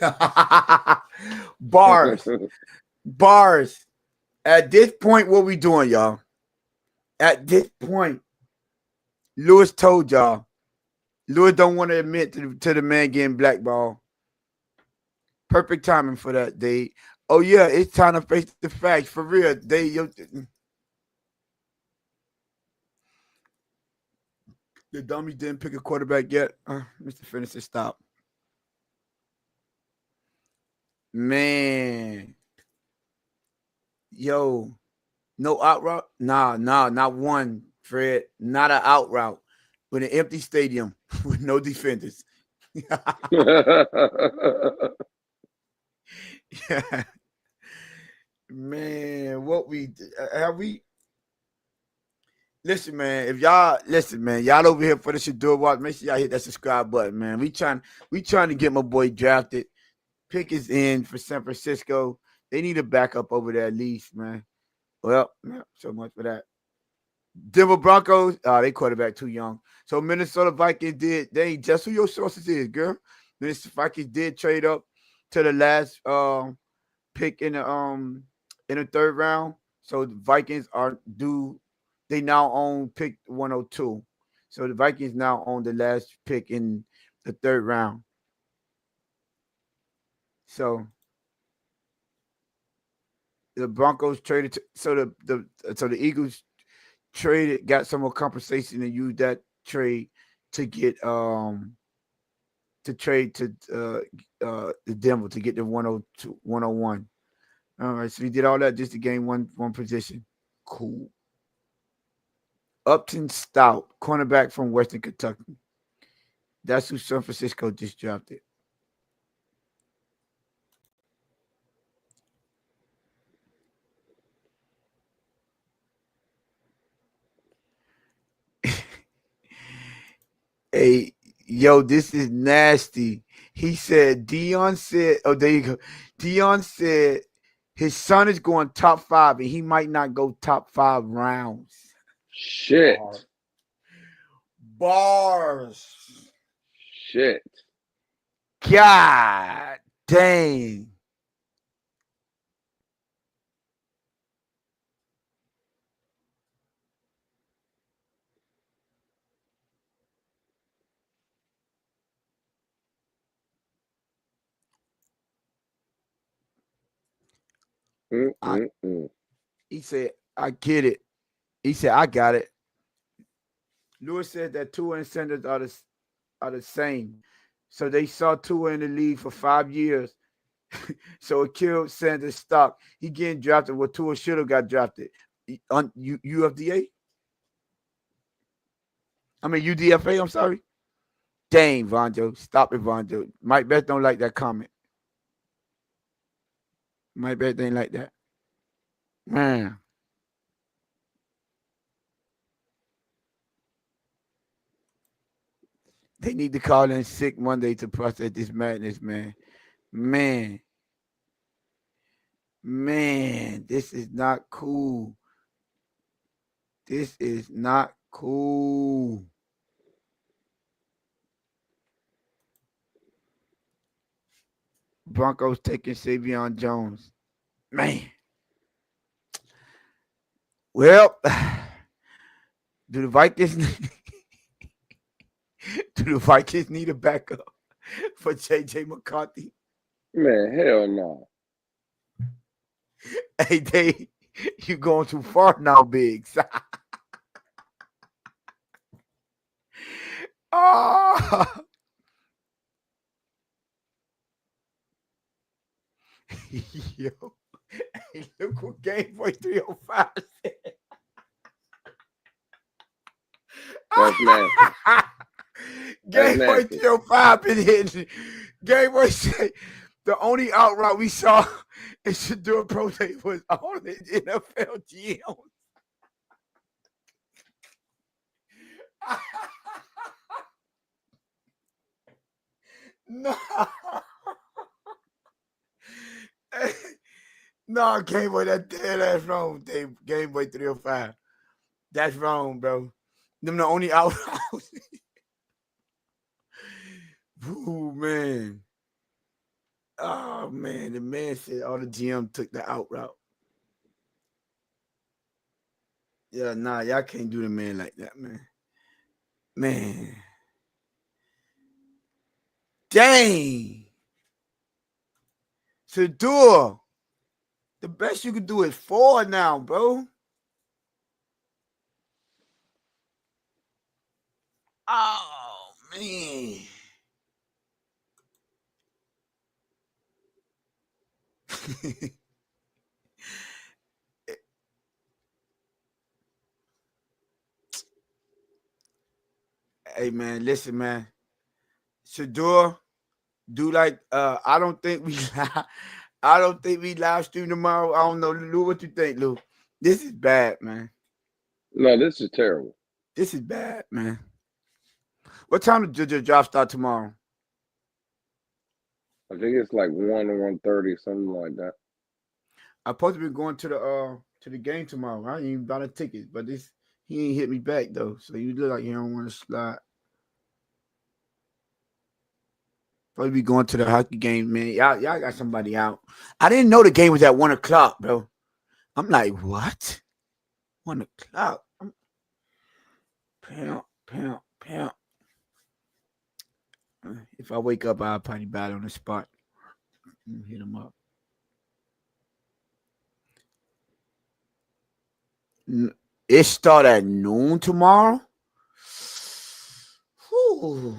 Bars. Bars. At this point, what we doing, y'all? At this point, Lewis told y'all. Lewis don't want to admit to the man getting blackballed. Perfect timing for that, Dave. Oh, yeah, it's time to face the facts. For real, Dave. The dummy didn't pick a quarterback yet. Mr. Finisher, stop. Man. Yo. No out route? Nah, not one, Fred. Not an out route. With an empty stadium with no defenders. Yeah. Man, what we have we listen, man. If y'all listen, man, y'all over here for the Shadur Watch, make sure y'all hit that subscribe button, man. We trying to get my boy drafted. Pick is in for San Francisco. They need a backup over there at least, man. Well, not so much for that. Denver Broncos, they quarterback too young. So Minnesota Vikings they ain't just who your sources is, girl. Minnesota Vikings did trade up to the last pick in the third round. So the Vikings they now own pick 102. So the Vikings now own the last pick in the third round. So the Broncos traded so the Eagles got some more compensation and used that trade to get to trade to the Denver to get the 102 101. All right, so he did all that just to gain one position. Cool. Upton Stout, cornerback from Western Kentucky. That's who San Francisco just drafted. Hey, yo, this is nasty. He said, Dion said, oh, there you go. Dion said his son is going top 5 and he might not go top 5 rounds. Shit. Bars. Shit. God dang. He said, I get it. He said, I got it. Lewis said that Tua and Sanders are the same. So they saw Tua in the league for 5 years. So it killed Sanders' stock. He getting drafted where Tua should have got drafted. On UFDA? I mean UDFA, I'm sorry. Dang, Vonjo. Stop it, Vonjo. Mike Beth don't like that comment. Mike Beth ain't like that. Man. They need to call in sick Monday to process this madness, man. Man, this is not cool. This is not cool. Broncos taking Savion Jones. Man. Well, do the Vikings need a backup for JJ McCarthy? Man, hell no. Hey, Dave, you going too far now, Biggs. Oh. Yo. Hey, look what Game Boy 305 said. That's nasty. Game Boy nasty. 305 been hitting. Game Boy said the only out route we saw in Shadur Pro Day was all the NFL GMs. No. No, Game Boy, that's wrong, Dave. Game Boy 305. That's wrong, bro. Them the only out routes. Ooh, man. Oh, man. The man said all the GM took the out route. Yeah, nah, y'all can't do the man like that, man. Man. Dang. Shadur. The best you could do is 4 now, bro. Oh, man. Hey, man, listen, man. Shadur, do like I don't think we live stream tomorrow. I don't know, Lou. What you think, Lou? This is bad, man. No, this is terrible. This is bad, man. What time does your job start tomorrow? I think it's like 1 or 1:30, something like that. I'm supposed to be going to the game tomorrow. I ain't even bought a ticket, but he ain't hit me back though. So you look like you don't want to slide. Probably be going to the hockey game, man. Y'all got somebody out. I didn't know the game was at 1:00, bro. I'm like, what? 1:00. Pound. If I wake up, I'll probably bat on the spot. Hit him up. It start at noon tomorrow. Whew.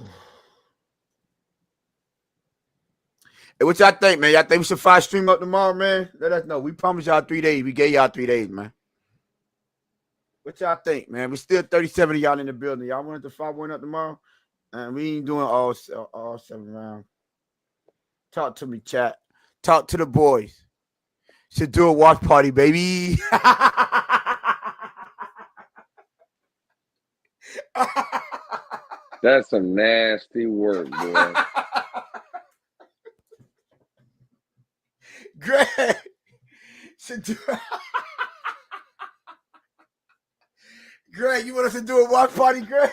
Hey, what y'all think, man? Y'all think we should fire stream up tomorrow, man? Let us know. We promised y'all 3 days. We gave y'all 3 days, man. What y'all think, man? We still 37 of y'all in the building. Y'all wanted to fire one up tomorrow? And we ain't doing all 7 rounds. Talk to me, chat. Talk to the boys. Should do a watch party, baby. That's some nasty work, boy. Greg should do. Greg, you want us to do a watch party, Greg?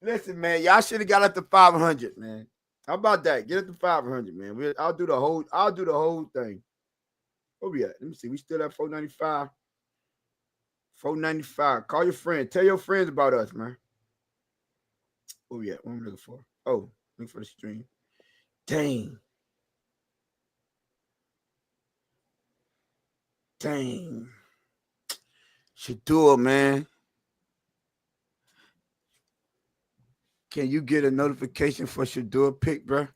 Listen, man, y'all should have got up to 500, man. How about that? Get up to 500, man. I'll do the whole thing. Where we at? Let me see. We still at 495. 495. Call your friend. Tell your friends about us, man. Where we at? What am I looking for? Oh, looking for the stream. Dang. Should do it, man. Can you get a notification for Shadur pick, bro?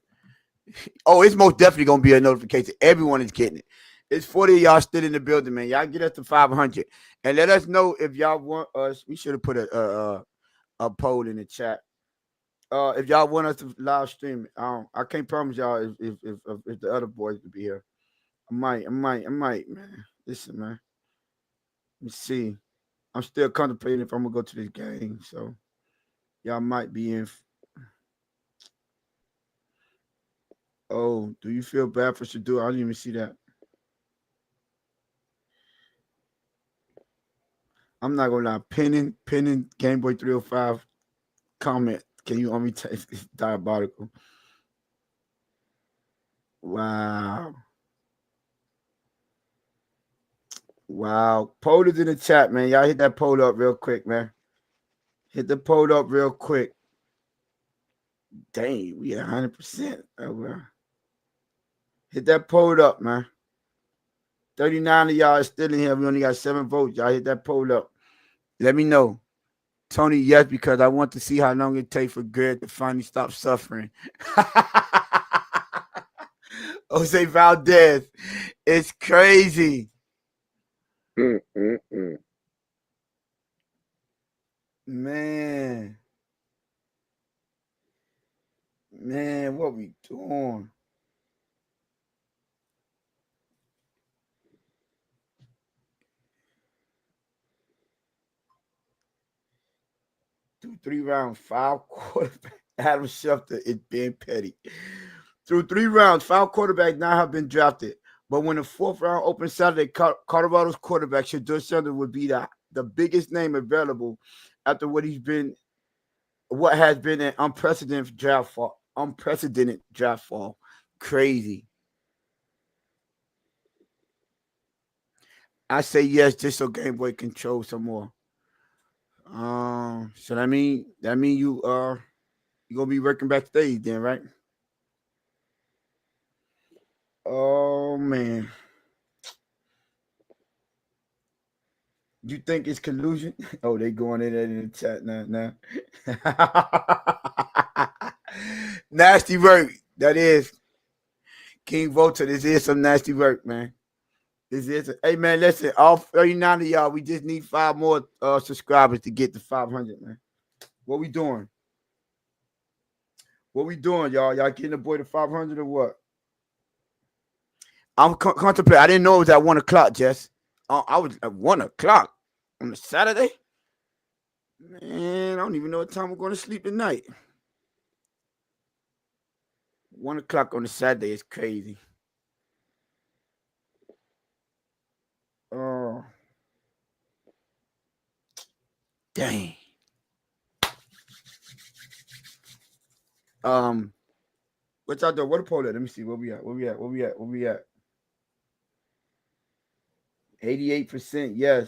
Oh, it's most definitely gonna be a notification. Everyone is getting it. It's 40 of y'all still in the building, man. Y'all get us to 500 and let us know if y'all want us. We should have put a poll in the chat. If y'all want us to live stream it, I can't promise y'all if the other boys will be here. I might, man. Listen, man. Let me see. 495. 495. Call your friend. Tell your friends about us, man. Where we at? Let me see. We still at 495. 495. Call your friend. Tell your friends about us, man. Where we at? Let me see. 495. 495. Call your friend. Tell your friends about us, man. Where we at? Let me see. I'm still contemplating if I'm gonna go to this game. So y'all might be in. Oh, do you feel bad for Shadur? I didn't even see that. I'm not gonna lie. Pinning Game Boy 305 comment. Can you on me? It's diabolical. Wow. Wow. Poll is in the chat, man. Y'all hit that poll up real quick, man. Hit the poll up real quick. Dang, we at 100%. Oh, well. Hit that poll up, man. 39 of y'all is still in here. We only got 7 votes. Y'all hit that poll up. Let me know. Tony, yes, because I want to see how long it takes for Greg to finally stop suffering. Jose Valdez. It's crazy. Man. Man, what we doing? Through 3 rounds, 5 quarterback. Adam Schefter is being petty. Through 3 rounds, 5 quarterbacks now have been drafted. But when the 4th round opens Saturday, Colorado's quarterback Shadur Sanders would be the biggest name available after what has been an unprecedented draft fall. Crazy. I say yes, just so Game Boy control some more. So that mean you gonna be working backstage then, right? Oh man. You think it's collusion? Oh, they going in the chat now. Nasty work. That is King Volta. This is some nasty work, man. Hey man, listen, all 39 of y'all, we just need 5 more subscribers to get to 500, man. What we doing? Y'all? Y'all getting the boy to 500 or what? I'm contemplating. I didn't know it was at 1 o'clock, Jess. I was at 1 o'clock on a Saturday. Man, I don't even know what time we're going to sleep at night. 1 o'clock on a Saturday is crazy. Oh, dang. What y'all doing? What a poll at? Let me see. Where we at? 88%, yes.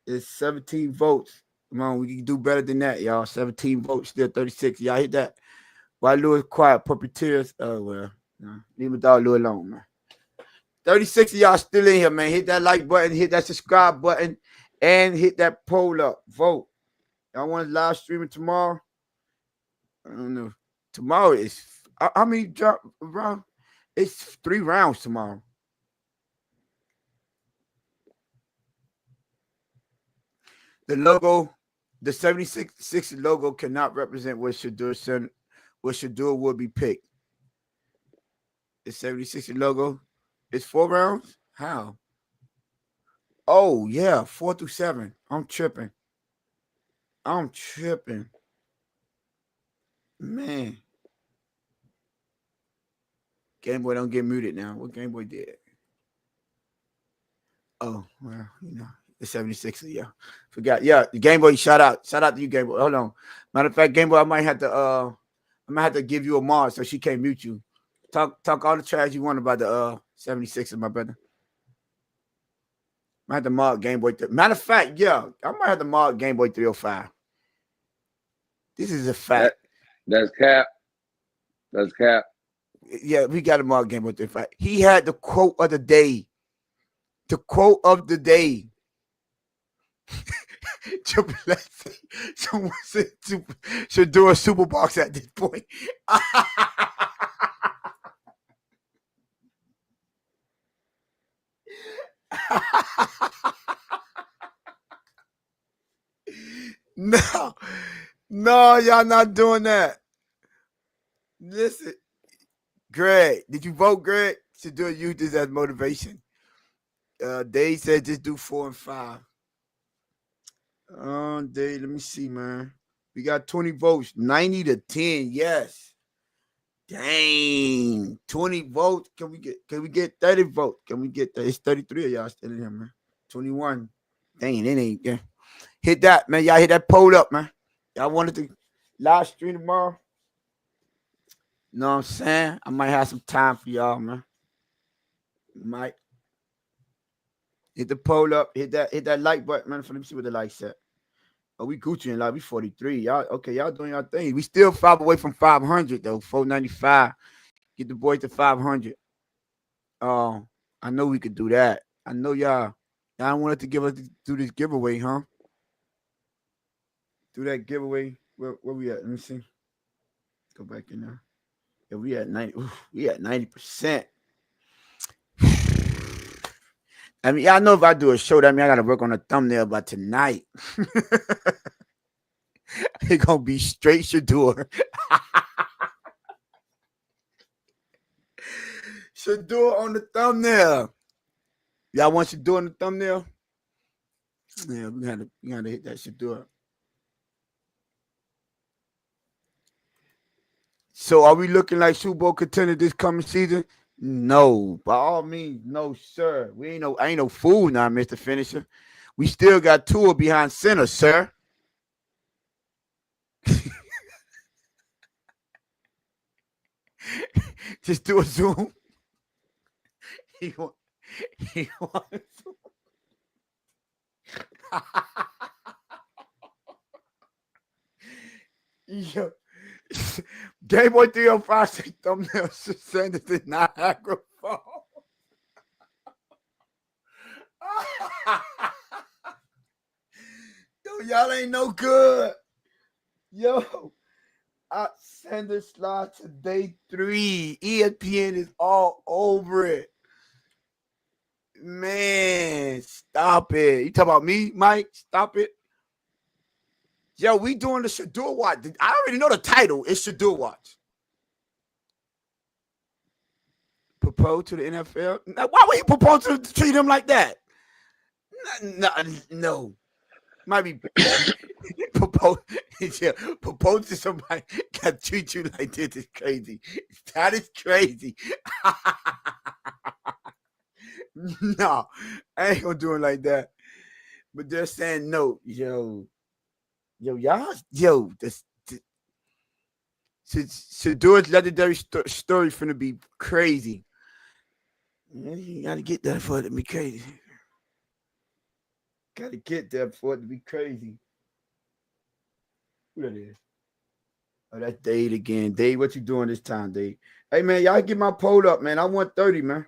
It's 17 votes. Come on, we can do better than that, y'all. 17 votes, still 36. Y'all hit that. Why Louis quiet? Puppeteers. Oh, well. No. Leave my dog Louis alone, man. 36 of y'all still in here, man. Hit that like button, hit that subscribe button, and hit that poll up. Vote. Y'all want live streaming tomorrow? I don't know. Tomorrow is how many rounds? It's 3 rounds tomorrow. The logo, the 76 logo cannot represent what Shadur would be picked. The 76 logo is 4 rounds? How? Oh, yeah, 4 through 7. I'm tripping. Man. Game Boy don't get muted now. What Game Boy did? Oh, well, the 76, yeah. Forgot. Yeah, the Game Boy, shout out. Shout out to you, Game Boy. Hold on. Matter of fact, Game Boy, I might have to give you a mod so she can't mute you. Talk all the trash you want about the 76, my brother. I might have to mod Game Boy. Matter of fact, yeah, I might have to mod Game Boy 305. This is a fact. That's cap. That's cap. Yeah, we got to mod Game Boy 305. He had the quote of the day. The quote of the day. Someone said should do a super box at this point. No, y'all not doing that. Listen, Greg, did you vote, Greg? Should do use this as motivation. Dave said just do 4 and 5. Let me see, man. We got 20 votes, 90 to 10. Yes. Dang. 20 votes. Can we get 30 votes? Can we get that? It's 33 of y'all still in here, man. 21. Dang, it ain't. Yeah. Hit that, man. Y'all hit that poll up, man. Y'all wanted to live stream tomorrow? You know what I'm saying? I might have some time for y'all, man. Might hit the poll up, hit that like button, man. Let me see what the like said. Oh, we Gucci and like we 43. Y'all okay? Y'all doing y'all thing. We still 5 away from 500 though. 495. Get the boys to 500. I know we could do that. I know y'all wanted to give us do this giveaway, huh? Do that giveaway. Where we at? Let me see. Go back in there. Yeah, we at 90. We at 90%. I mean, y'all know if I do a show, that means I gotta work on a thumbnail by tonight. It's gonna be straight Shadur. Shadur on the thumbnail. Y'all want Shadur on the thumbnail? Yeah, we gotta hit that Shadur. So are we looking like Super Bowl contender this coming season? No, by all means, no, sir. I ain't no fool now, Mr. Finisher. We still got Tua behind center, sir. Just do a zoom. He want a zoom. Yo, Game Boy 305 say thumbnail Sanders did not microphone. Yo, y'all ain't no good. Yo, Sanders slide to day 3. ESPN is all over it. Man, stop it. You talk about me, Mike? Stop it. Yo, we doing the Shadur Watch. I already know the title. It's Shadur Watch. Propose to the NFL? Now, why would he propose to treat him like that? No. Might be propose to somebody that treat you like this is crazy. That is crazy. No, I ain't gonna do it like that. But they're saying no, y'all, this Shadur's legendary story finna be crazy. You gotta get that for it to be crazy. Gotta get that for it to be crazy. Who that is? Oh, that's Dave again. Dave, what you doing this time, Dave? Hey, man, y'all get my poll up, man. I want 30, man.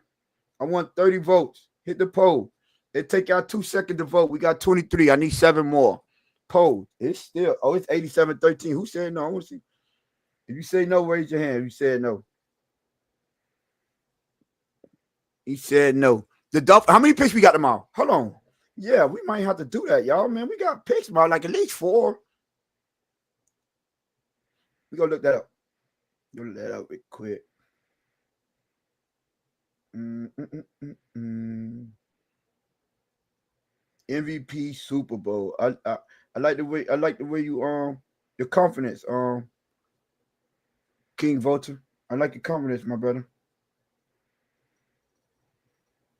I want 30 votes. Hit the poll. It take y'all 2 seconds to vote. We got 23. I need 7 more. Poll. It's still, it's 87-13. Who said no? I want to see. If you say no, raise your hand. If you said no. He said no. How many picks we got tomorrow? Hold on. Yeah, we might have to do that, y'all, man. We got picks tomorrow, like at least 4. We gonna look that up. Look that up real quick. MVP Super Bowl. I like the way you your confidence, King Voter. I like your confidence, my brother.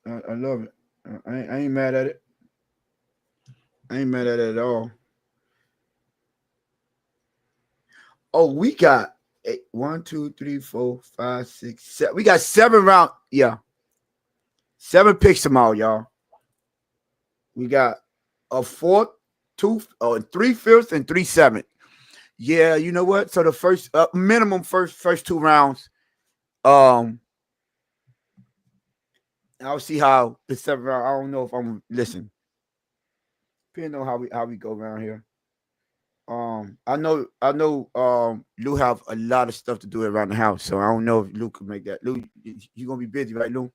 I love it. I ain't mad at it. I ain't mad at it at all. Oh, we got 1, 2, 3, 4, 5, 6, 7. We got 7 rounds. Yeah. 7 picks tomorrow, y'all. We got a 4th, 2, 3 5th, and 3 7th. Yeah, you know what? So the first minimum first 2 rounds. I'll see how the 7th round. I don't know if I'm listen. Depending on how we go around here. I know Lou have a lot of stuff to do around the house, so I don't know if Lou could make that. Lou, you gonna be busy, right, Lou?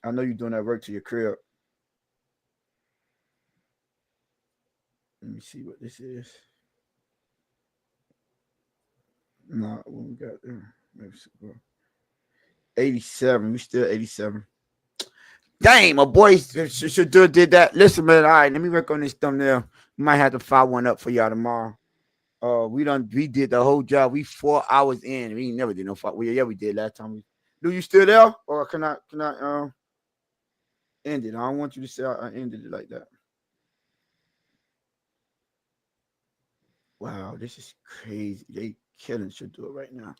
I know you're doing that work to your crib. Let me see what this is. No, what we got there? Maybe 87. We still 87. Dang, my boy Shadur did that. Listen, man. All right, let me work on this thumbnail. Might have to fire one up for y'all tomorrow. We did the whole job. We 4 hours in. We ain't never did no fuck. Yeah, we did last time. Do you still there? Or can I end it? I don't want you to say I ended it like that. Wow, this is crazy. They killing Shadur right now.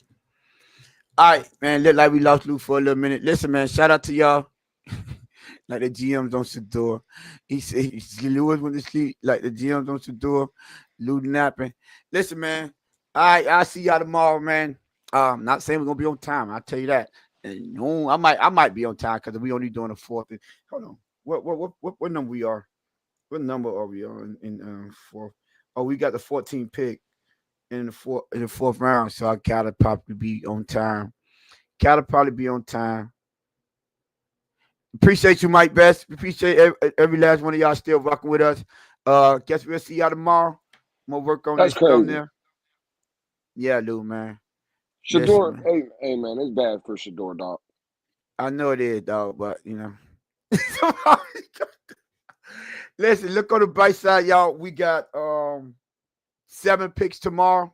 All right, man. Look like we lost Lou for a little minute. Listen, man. Shout out to y'all. Like the GMs on Shadur. He said Lewis went to sleep. Like the GMs on Shadur. Lou napping. Listen, man. All right, I'll see y'all tomorrow, man. Not saying we're gonna be on time. I'll tell you that. And no, I might be on time because we only doing the fourth. Hold on. What number we are? What number are we on in fourth? Oh, we got the 14 pick in the fourth round. So I gotta probably be on time. Gotta probably be on time. Appreciate you, Mike Best. Appreciate every last one of y'all still rocking with us. Guess we'll see y'all tomorrow. I'm gonna work on That's this crazy. thumbnail. Yeah, Lou, man. Shadur, Listen, man. hey man, it's bad for Shadur, dog. I know it is, dog, but you know. Listen, look on the bright side, y'all. We got 7 picks tomorrow.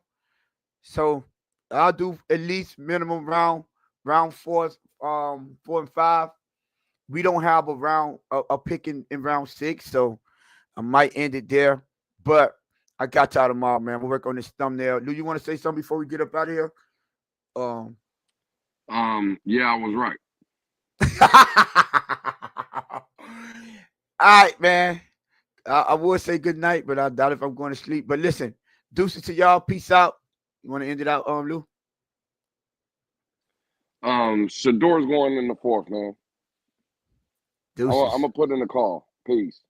So I'll do at least minimum round 4, 4 and 5. We don't have a pick in round 6, so I might end it there. But I got y'all tomorrow, man. We'll work on this thumbnail. Do you want to say something before we get up out of here? Yeah, I was right. All right, man. I would say good night, but I doubt if I'm going to sleep. But listen, deuces to y'all. Peace out. You want to end it out, Lou? Shador's going in the fourth, man. Deuces. I'm gonna put in a call. Peace.